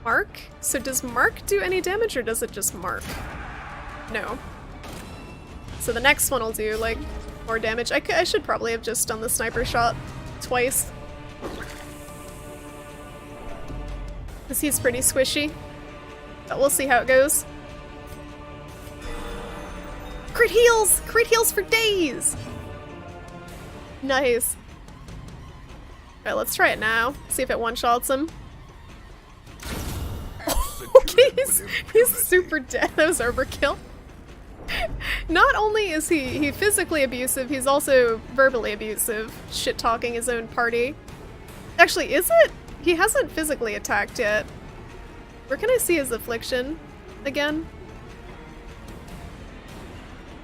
mark. So does mark do any damage or does it just mark? No. So the next one will do like more damage. I should probably have just done the sniper shot twice. Because he's pretty squishy. But we'll see how it goes. Crit heals! Crit heals for days! Nice. Alright, let's try it now. See if it one-shots him. Okay, he's super dead. That was overkill. Not only is he physically abusive, he's also verbally abusive, shit-talking his own party. Actually, is it? He hasn't physically attacked yet. Where can I see his affliction again?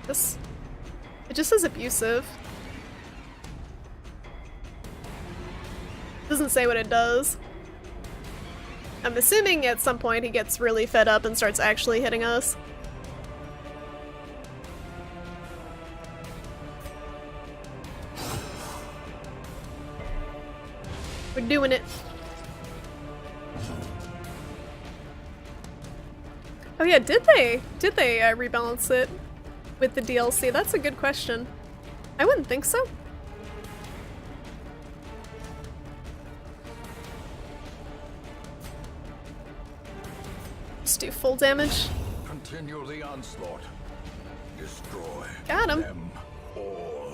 It just says abusive. Doesn't say what it does. I'm assuming at some point he gets really fed up and starts actually hitting us. We're doing it. Oh yeah, did they rebalance it with the DLC? That's a good question. I wouldn't think so. Just do full damage. Continue the onslaught. Destroy Got him. them all.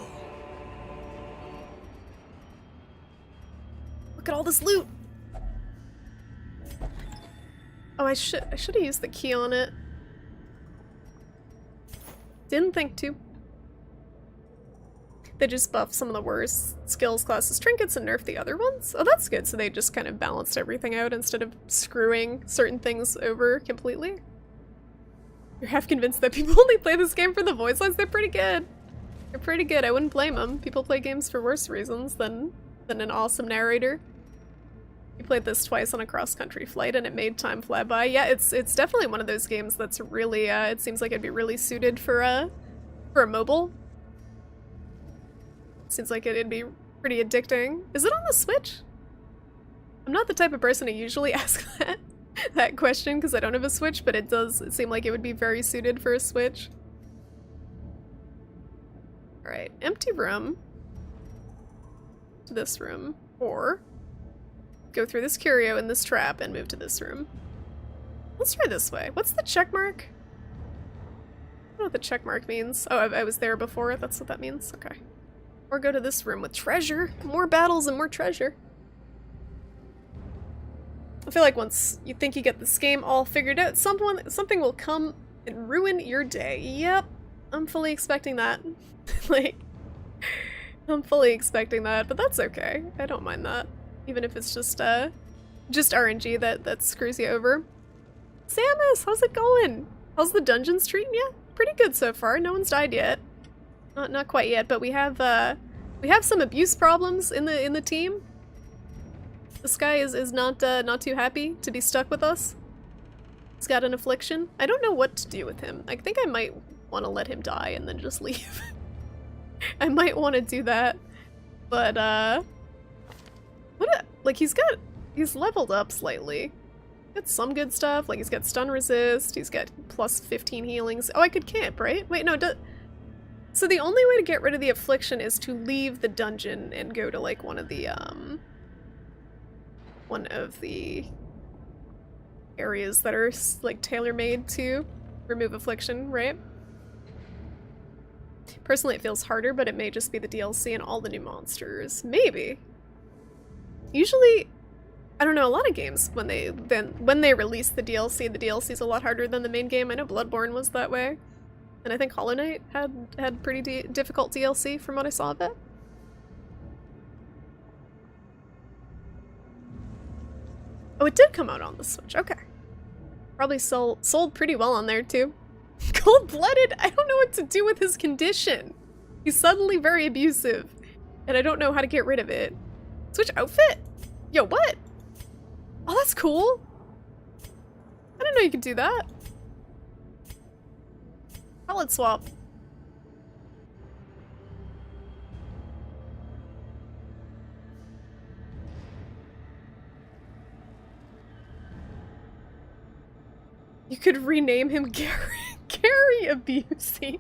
Look at all this loot. Oh, I should have used the key on it. Didn't think to. They just buffed some of the worst skills classes trinkets and nerfed the other ones? Oh, that's good. So they just kind of balanced everything out instead of screwing certain things over completely. You're half convinced that people only play this game for the voice lines? They're pretty good. They're pretty good. I wouldn't blame them. People play games for worse reasons than an awesome narrator. We played this twice on a cross-country flight and it made time fly by. Yeah, it's definitely one of those games that's really, it seems like it'd be really suited for a mobile. Seems like it'd be pretty addicting. Is it on the Switch? I'm not the type of person to usually ask that question because I don't have a Switch, but it seem like it would be very suited for a Switch. Alright, empty room. To this room. Or go through this curio in this trap and move to this room. Let's try this way. What's the check mark? I don't know what the check mark means. Oh, I was there before. That's what that means. Okay. Or go to this room with treasure. More battles and more treasure. I feel like once you think you get this game all figured out, something will come and ruin your day. Yep. I'm fully expecting that. Like, I'm fully expecting that, but that's okay. I don't mind that. Even if it's just RNG that screws you over. Samus, how's it going? How's the dungeons treating you? Pretty good so far. No one's died yet. Not quite yet, but we have some abuse problems in the team. This guy is not too happy to be stuck with us. He's got an affliction. I don't know what to do with him. I think I might want to let him die and then just leave. I might want to do that, but he's leveled up slightly. Got some good stuff. Like he's got stun resist. He's got plus 15 healings. Oh, I could camp, right? Wait, no. So the only way to get rid of the affliction is to leave the dungeon and go to like one of the areas that are like tailor-made to remove affliction, right? Personally, it feels harder, but it may just be the DLC and all the new monsters. Maybe. Usually, I don't know, a lot of games, when they release the DLC's a lot harder than the main game. I know Bloodborne was that way. And I think Hollow Knight had pretty difficult DLC from what I saw of it. Oh, it did come out on the Switch. Okay. Probably sold pretty well on there, too. Cold-blooded? I don't know what to do with his condition. He's suddenly very abusive, and I don't know how to get rid of it. Switch outfit? Yo, what? Oh, that's cool. I didn't know you could do that. Palette swap. You could rename him Gary Abusey.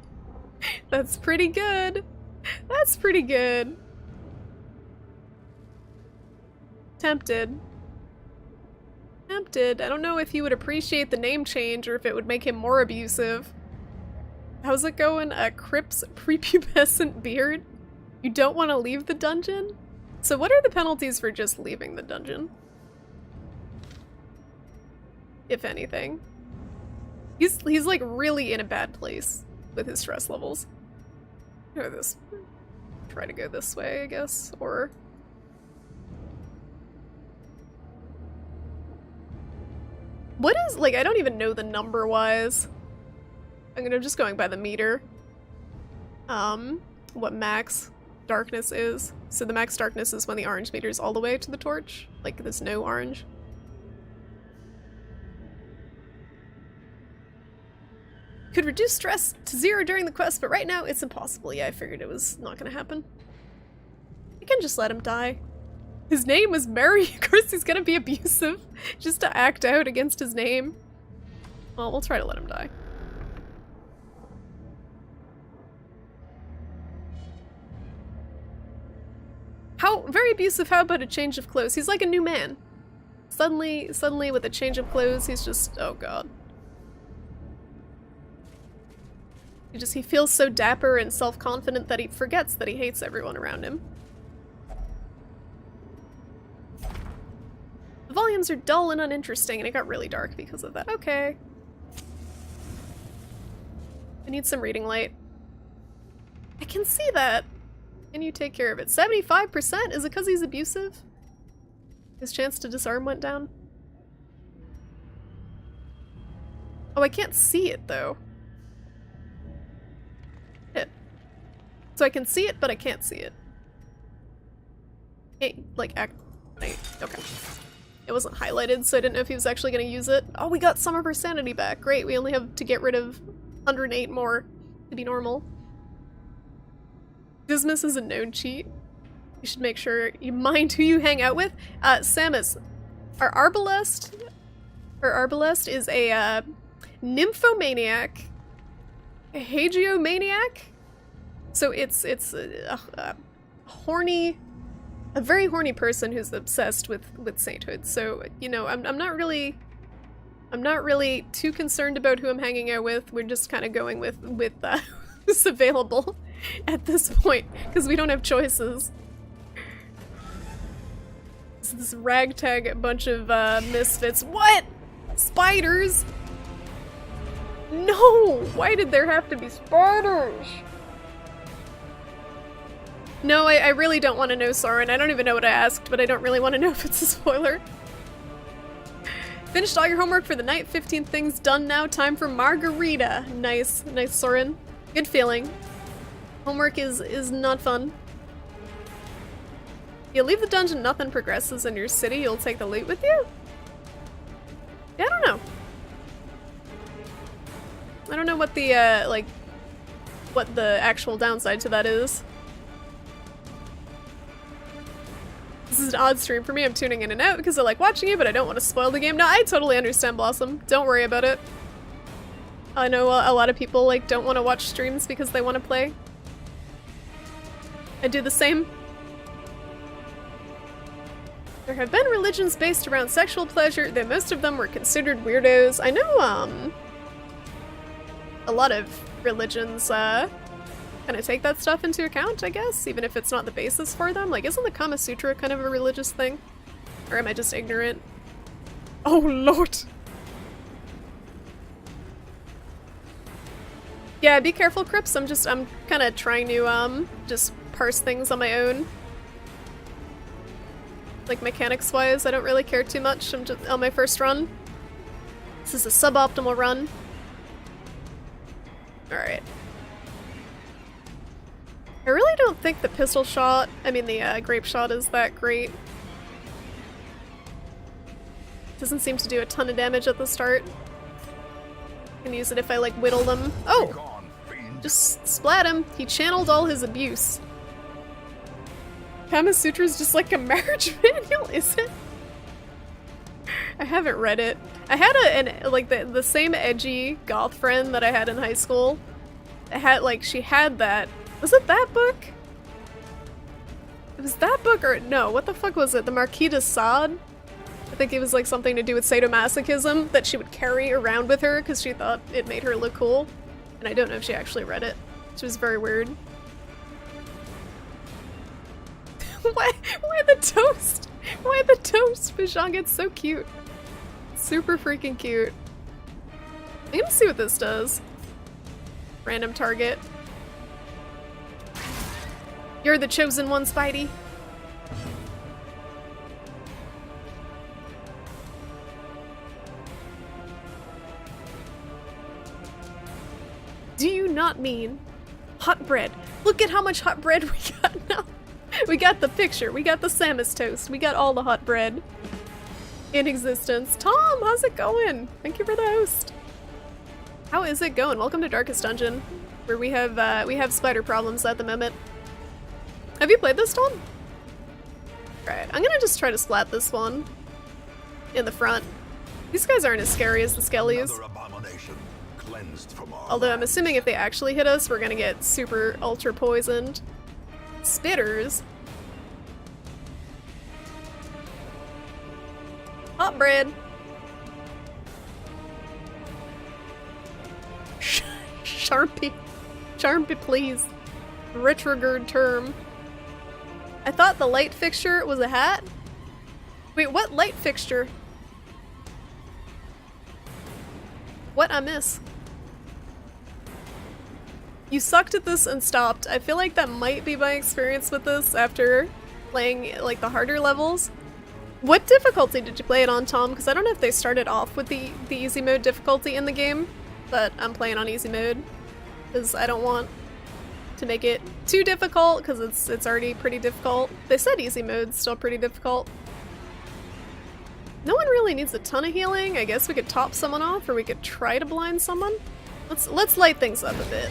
That's pretty good. That's pretty good. Tempted. Tempted. I don't know if he would appreciate the name change or if it would make him more abusive. How's it going? Crip's prepubescent beard? You don't want to leave the dungeon? So what are the penalties for just leaving the dungeon? If anything. He's like really in a bad place with his stress levels. Go this. Try to go this way, I guess, or what is, like, I don't even know the number wise. I'm just going by the meter. What max darkness is. So the max darkness is when the orange meter is all the way to the torch. Like, there's no orange. Could reduce stress to 0 during the quest, but right now it's impossible. Yeah, I figured it was not gonna happen. I can just let him die. His name was Mary. Of course he's gonna be abusive. Just to act out against his name. Well, we'll try to let him die. How very abusive, how about a change of clothes? He's like a new man. Suddenly with a change of clothes, he's just, oh god. He feels so dapper and self-confident that he forgets that he hates everyone around him. The volumes are dull and uninteresting, and it got really dark because of that. Okay. I need some reading light. I can see that. Can you take care of it? 75%? Is it because he's abusive? His chance to disarm went down? Oh, I can't see it, though. So I can see it, but I can't see it. Hey, like, okay. It wasn't highlighted, so I didn't know if he was actually going to use it. Oh, we got some of our sanity back. Great, we only have to get rid of 108 more to be normal. Dismiss is a known cheat. You should make sure you mind who you hang out with. Samus, our Arbalest is a nymphomaniac, a hagiomaniac. So it's a very horny person who's obsessed with sainthood. So, you know, I'm not really too concerned about who I'm hanging out with. We're just kind of going with who's available at this point because we don't have choices. So this ragtag bunch of misfits. What? Spiders? No! Why did there have to be spiders? No, I really don't want to know, Soren. I don't even know what I asked, but I don't really want to know if it's a spoiler. Finished all your homework for the night. 15 things done now. Time for margarita. Nice, Soren. Good feeling. Homework is not fun. You leave the dungeon, nothing progresses in your city. You'll take the loot with you? Yeah, I don't know. I don't know what the, what the actual downside to that is. This is an odd stream for me. I'm tuning in and out because I like watching it, but I don't want to spoil the game. No, I totally understand, Blossom. Don't worry about it. I know a lot of people, like, don't want to watch streams because they want to play. I do the same. There have been religions based around sexual pleasure, though most of them were considered weirdos. I know, a lot of religions, kind of take that stuff into account, I guess, even if it's not the basis for them. Like, isn't the Kama Sutra kind of a religious thing? Or am I just ignorant? Oh lord! Yeah, be careful, Crips. I'm kind of trying to, just parse things on my own. Like, mechanics-wise, I don't really care too much. I'm just on my first run. This is a suboptimal run. Alright. I really don't think the pistol shot, I mean the grape shot is that great. Doesn't seem to do a ton of damage at the start. Can use it if I like whittle them. Oh! Just splat him. He channeled all his abuse. Kama Sutra is just like a marriage manual, is it? I haven't read it. I had like the same edgy goth friend that I had in high school. She had that. Was it that book? It was that book or no, what the fuck was it? The Marquis de Sade? I think it was like something to do with sadomasochism that she would carry around with her because she thought it made her look cool. And I don't know if she actually read it, which was very weird. Why the toast? Why the toast? Bijan gets so cute. Super freaking cute. I'm gonna see what this does. Random target. You're the chosen one, Spidey. Do you not mean hot bread? Look at how much hot bread we got now. We got the picture, we got the Samus toast, we got all the hot bread in existence. Tom, how's it going? Thank you for the host. How is it going? Welcome to Darkest Dungeon, where we have spider problems at the moment. Have you played this, Tom? Alright, I'm gonna just try to splat this one in the front. These guys aren't as scary as the skellies. Although I'm assuming if they actually hit us, we're gonna get super ultra poisoned. Spitters. Hot bread. Sharpie. Sharpie, please. Retrograde term. I thought the light fixture was a hat? Wait, what light fixture? What I miss? You sucked at this and stopped. I feel like that might be my experience with this after playing like the harder levels. What difficulty did you play it on, Tom? Because I don't know if they started off with the easy mode difficulty in the game, but I'm playing on easy mode because I don't want to make it too difficult because it's already pretty difficult. They said easy mode's still pretty difficult. No one really needs a ton of healing. I guess we could top someone off or we could try to blind someone. Let's light things up a bit.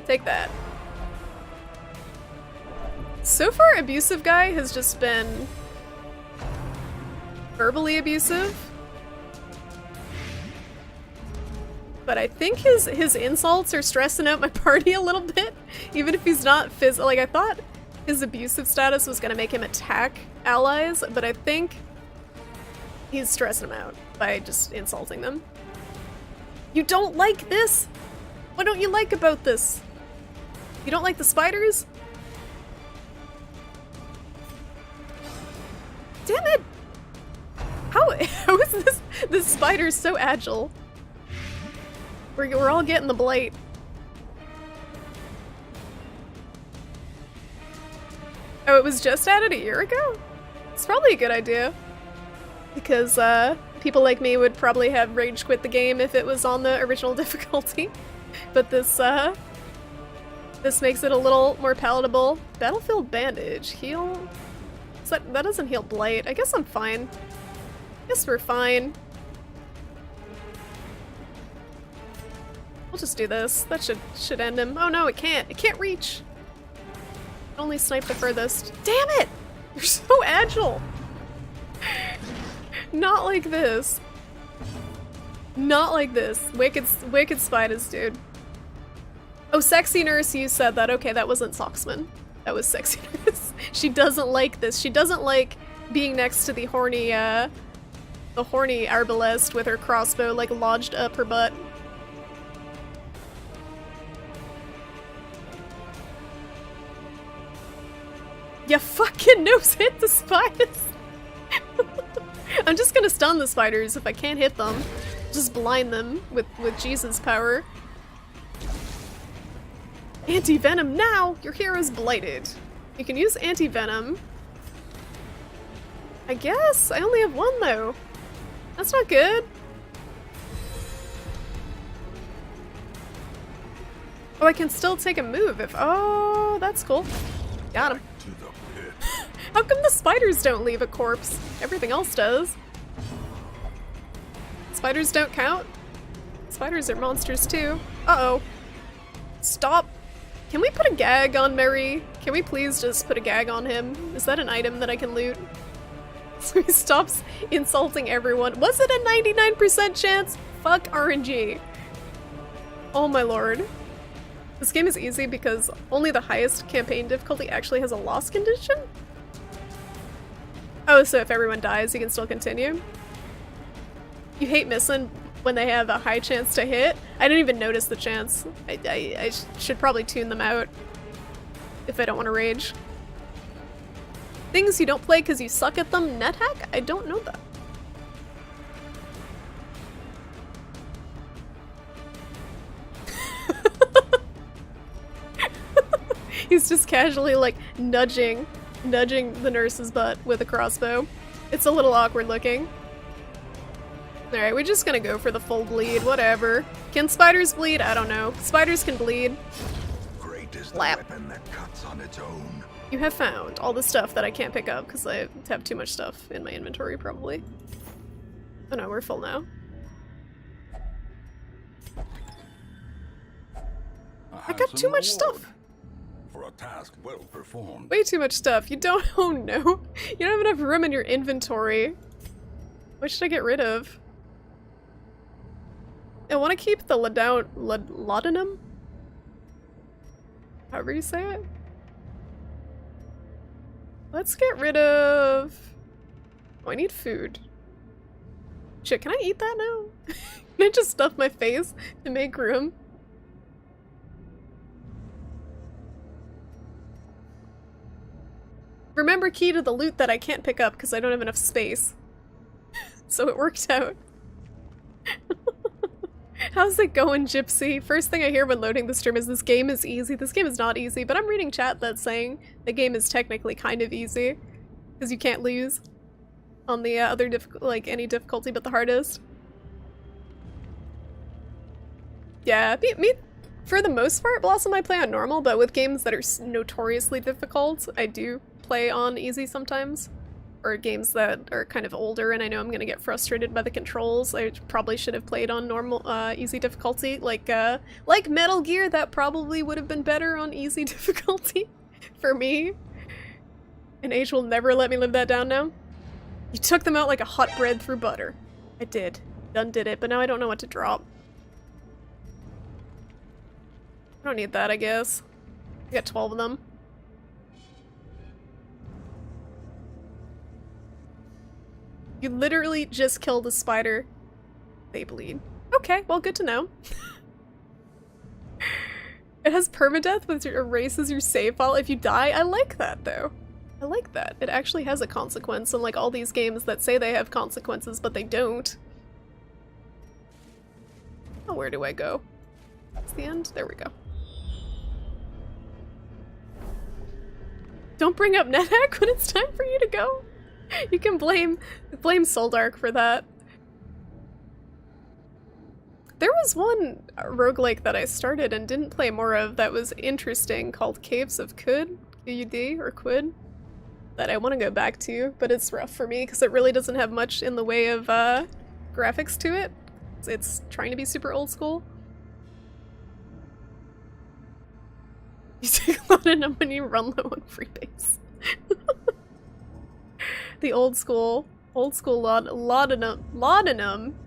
Take that. So far, Abusive guy has just been verbally abusive. But I think his insults are stressing out my party a little bit, even if he's not like I thought his abusive status was gonna make him attack allies, but I think he's stressing them out by just insulting them. You don't like this? What don't you like about this? You don't like the spiders? Damn it! How is this spider so agile? We're all getting the blight. Oh, it was just added a year ago? It's probably a good idea. Because people like me would probably have rage quit the game if it was on the original difficulty. But this makes it a little more palatable. Battlefield bandage. Heal? That doesn't heal blight. I guess I'm fine. Guess we're fine. We'll just do this. That should end him. Oh no, it can't. It can't reach. It only snipe the furthest. Damn it! You're so agile! Not like this. Not like this. Wicked spiders, dude. Oh, Sexy Nurse, you said that. Okay, that wasn't Socksman. That was Sexy Nurse. She doesn't like this. She doesn't like being next to the horny arbalest with her crossbow, like, lodged up her butt. Ya fucking nose hit the spiders! I'm just gonna stun the spiders if I can't hit them. Just blind them with Jesus power. Anti-venom now! Your hero's blighted. You can use anti-venom. I guess? I only have one though. That's not good. Oh, I can still take a move if— oh, that's cool. Got him. To the pit. How come the spiders don't leave a corpse? Everything else does. Spiders don't count? Spiders are monsters too. Uh-oh. Stop. Can we put a gag on Mary? Can we please just put a gag on him? Is that an item that I can loot? So he stops insulting everyone. Was it a 99% chance? Fuck RNG. Oh my lord. This game is easy because only the highest campaign difficulty actually has a loss condition? Oh, so if everyone dies, you can still continue? You hate missing when they have a high chance to hit? I didn't even notice the chance. I should probably tune them out if I don't want to rage. Things you don't play because you suck at them? NetHack? I don't know that. He's just casually like nudging the nurse's butt with a crossbow. It's a little awkward looking. Alright, we're just gonna go for the full bleed, whatever. Can spiders bleed? I don't know. Spiders can bleed. Great is the Lap. weapon that cuts on its own. You have found all the stuff that I can't pick up because I have too much stuff in my inventory, probably. Oh no, we're full now. I got too much stuff. For a task well performed. Way too much stuff. You don't— oh no. You don't have enough room in your inventory. What should I get rid of? I want to keep the laudanum? However you say it. Let's get rid of— oh, I need food. Shit, can I eat that now? Can I just stuff my face to make room? Remember key to the loot that I can't pick up because I don't have enough space. So it worked out. How's it going, Gypsy? First thing I hear when loading the stream is this game is easy. This game is not easy, but I'm reading chat that's saying the game is technically kind of easy. Because you can't lose on the other like any difficulty but the hardest. Yeah, me for the most part, Blossom I play on normal, but with games that are notoriously difficult, I do play on easy sometimes. Or games that are kind of older and I know I'm gonna get frustrated by the controls. I probably should have played on normal, easy difficulty. Like Metal Gear, that probably would have been better on easy difficulty for me. And age will never let me live that down now. You took them out like a hot bread through butter. I did. Done did it, but now I don't know what to drop. I don't need that, I guess. I got 12 of them. You literally just killed a spider. They bleed. Okay, well, good to know. It has permadeath, which erases your save file if you die. I like that, though. I like that. It actually has a consequence, unlike all these games that say they have consequences, but they don't. Oh, where do I go? That's the end? There we go. Don't bring up NetHack when it's time for you to go. You can blame Soldark for that. There was one roguelike that I started and didn't play more of that was interesting called Caves of Qud, Q-U-D, or Quid, that I want to go back to, but it's rough for me because it really doesn't have much in the way of graphics to it. It's trying to be super old school. You take laudanum when you run low on freebase. The old school laudanum.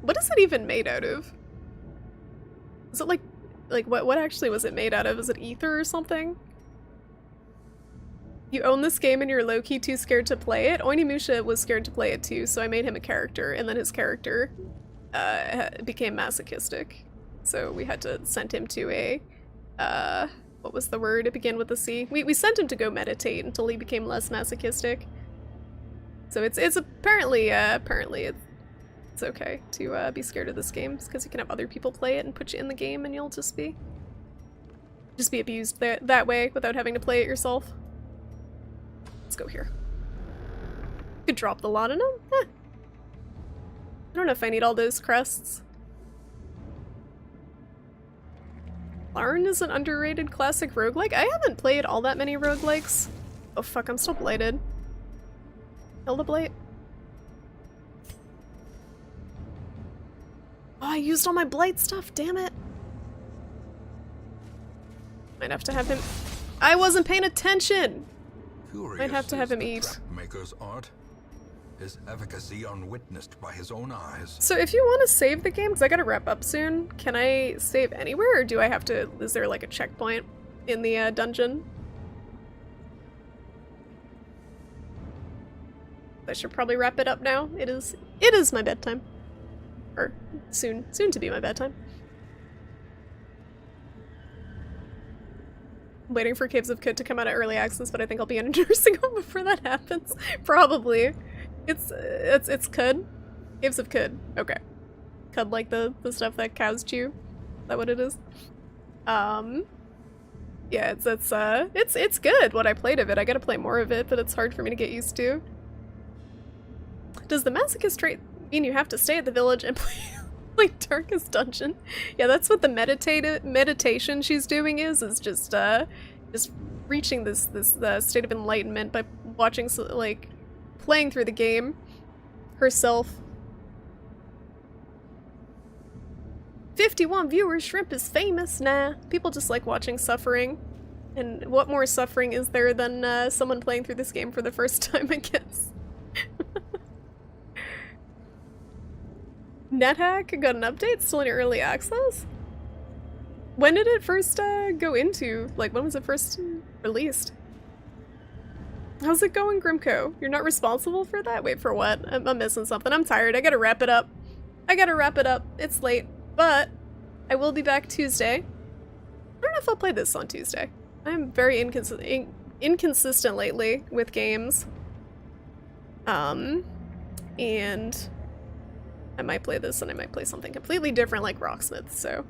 What is it even made out of? Is it like what actually was it made out of? Is it ether or something? You own this game and you're low-key too scared to play it? Onimusha was scared to play it too, so I made him a character, and then his character became masochistic. So we had to send him to a what was the word? It began with a C. We sent him to go meditate until he became less masochistic. So it's apparently it's okay to be scared of this game because you can have other people play it and put you in the game and you'll just be abused that way without having to play it yourself. Let's go here. Could drop the laudanum? Eh. I don't know if I need all those crests. Larn is an underrated classic roguelike. I haven't played all that many roguelikes. Oh fuck, I'm still blighted. Kill the blight. Oh, I used all my blight stuff, damn it. Might have to have him. I wasn't paying attention! Might have to have him eat. Maker's art, his efficacy unwitnessed by his own eyes. So if you want to save the game, because I gotta wrap up soon, can I save anywhere, or do I have to, is there like a checkpoint in the dungeon? I should probably wrap it up now. It is my bedtime. Or soon to be my bedtime. I'm waiting for Caves of Cud to come out of early access, but I think I'll be in a nursing home before that happens. Probably. It's Cud? Caves of Cud. Okay. Cud like the stuff that cows chew? Is that what it is? Yeah, it's good what I played of it. I gotta play more of it, but it's hard for me to get used to. Does the masochist trait mean you have to stay at the village and play like Darkest Dungeon? Yeah, that's what the meditation she's doing is just reaching this state of enlightenment by watching, like, playing through the game herself. 51 viewers, Shrimp is famous. Nah, people just like watching suffering. And what more suffering is there than someone playing through this game for the first time, I guess. NetHack got an update, still in early access? When did it first go into? Like, when was it first released? How's it going, Grimco? You're not responsible for that? Wait, for what? I'm missing something. I'm tired. I gotta wrap it up. It's late, but I will be back Tuesday. I don't know if I'll play this on Tuesday. I'm very inconsistent lately with games. And I might play this and I might play something completely different like Rocksmith, so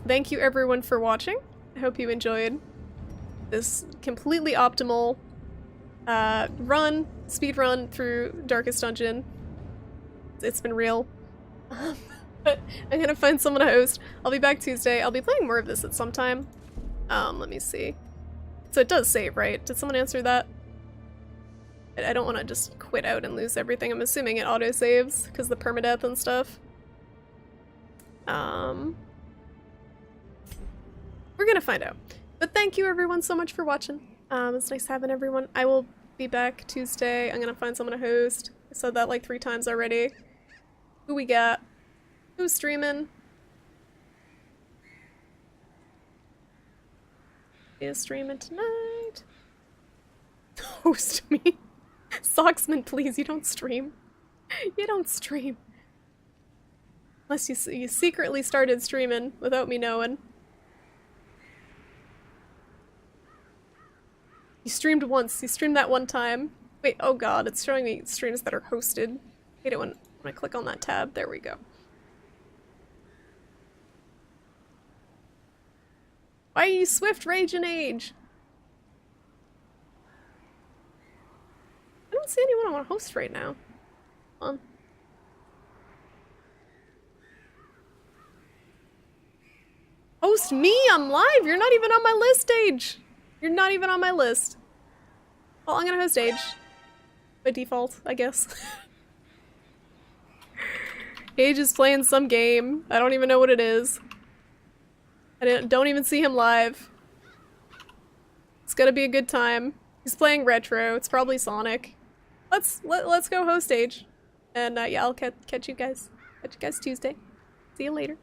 thank you everyone for watching. I hope you enjoyed this completely optimal speed run through Darkest Dungeon. It's been real. But I'm gonna find someone to host. I'll be back Tuesday. I'll be playing more of this at some time. Let me see. So it does save, right? Did someone answer that? I don't want to just quit out and lose everything. I'm assuming it auto-saves because the permadeath and stuff. We're gonna find out. But thank you everyone so much for watching. It's nice having everyone. I will be back Tuesday. I'm gonna find someone to host. I said that like 3 times already. Who we got? Who's streaming? Is streaming tonight? Host me. Socksman, please, you don't stream. You don't stream. Unless you secretly started streaming without me knowing. You streamed once. You streamed that one time. Wait, oh god, it's showing me streams that are hosted. I hate it when I click on that tab. There we go. Why are you Swift Rage and Age? I don't see anyone I want to host right now. Hold on. Host me? I'm live! You're not even on my list, Age! You're not even on my list. Well, I'm gonna host Age. By default, I guess. Age is playing some game. I don't even know what it is. I don't even see him live. It's gonna be a good time. He's playing retro. It's probably Sonic. Let's go host Age. And yeah, I'll catch you guys. Catch you guys Tuesday. See you later.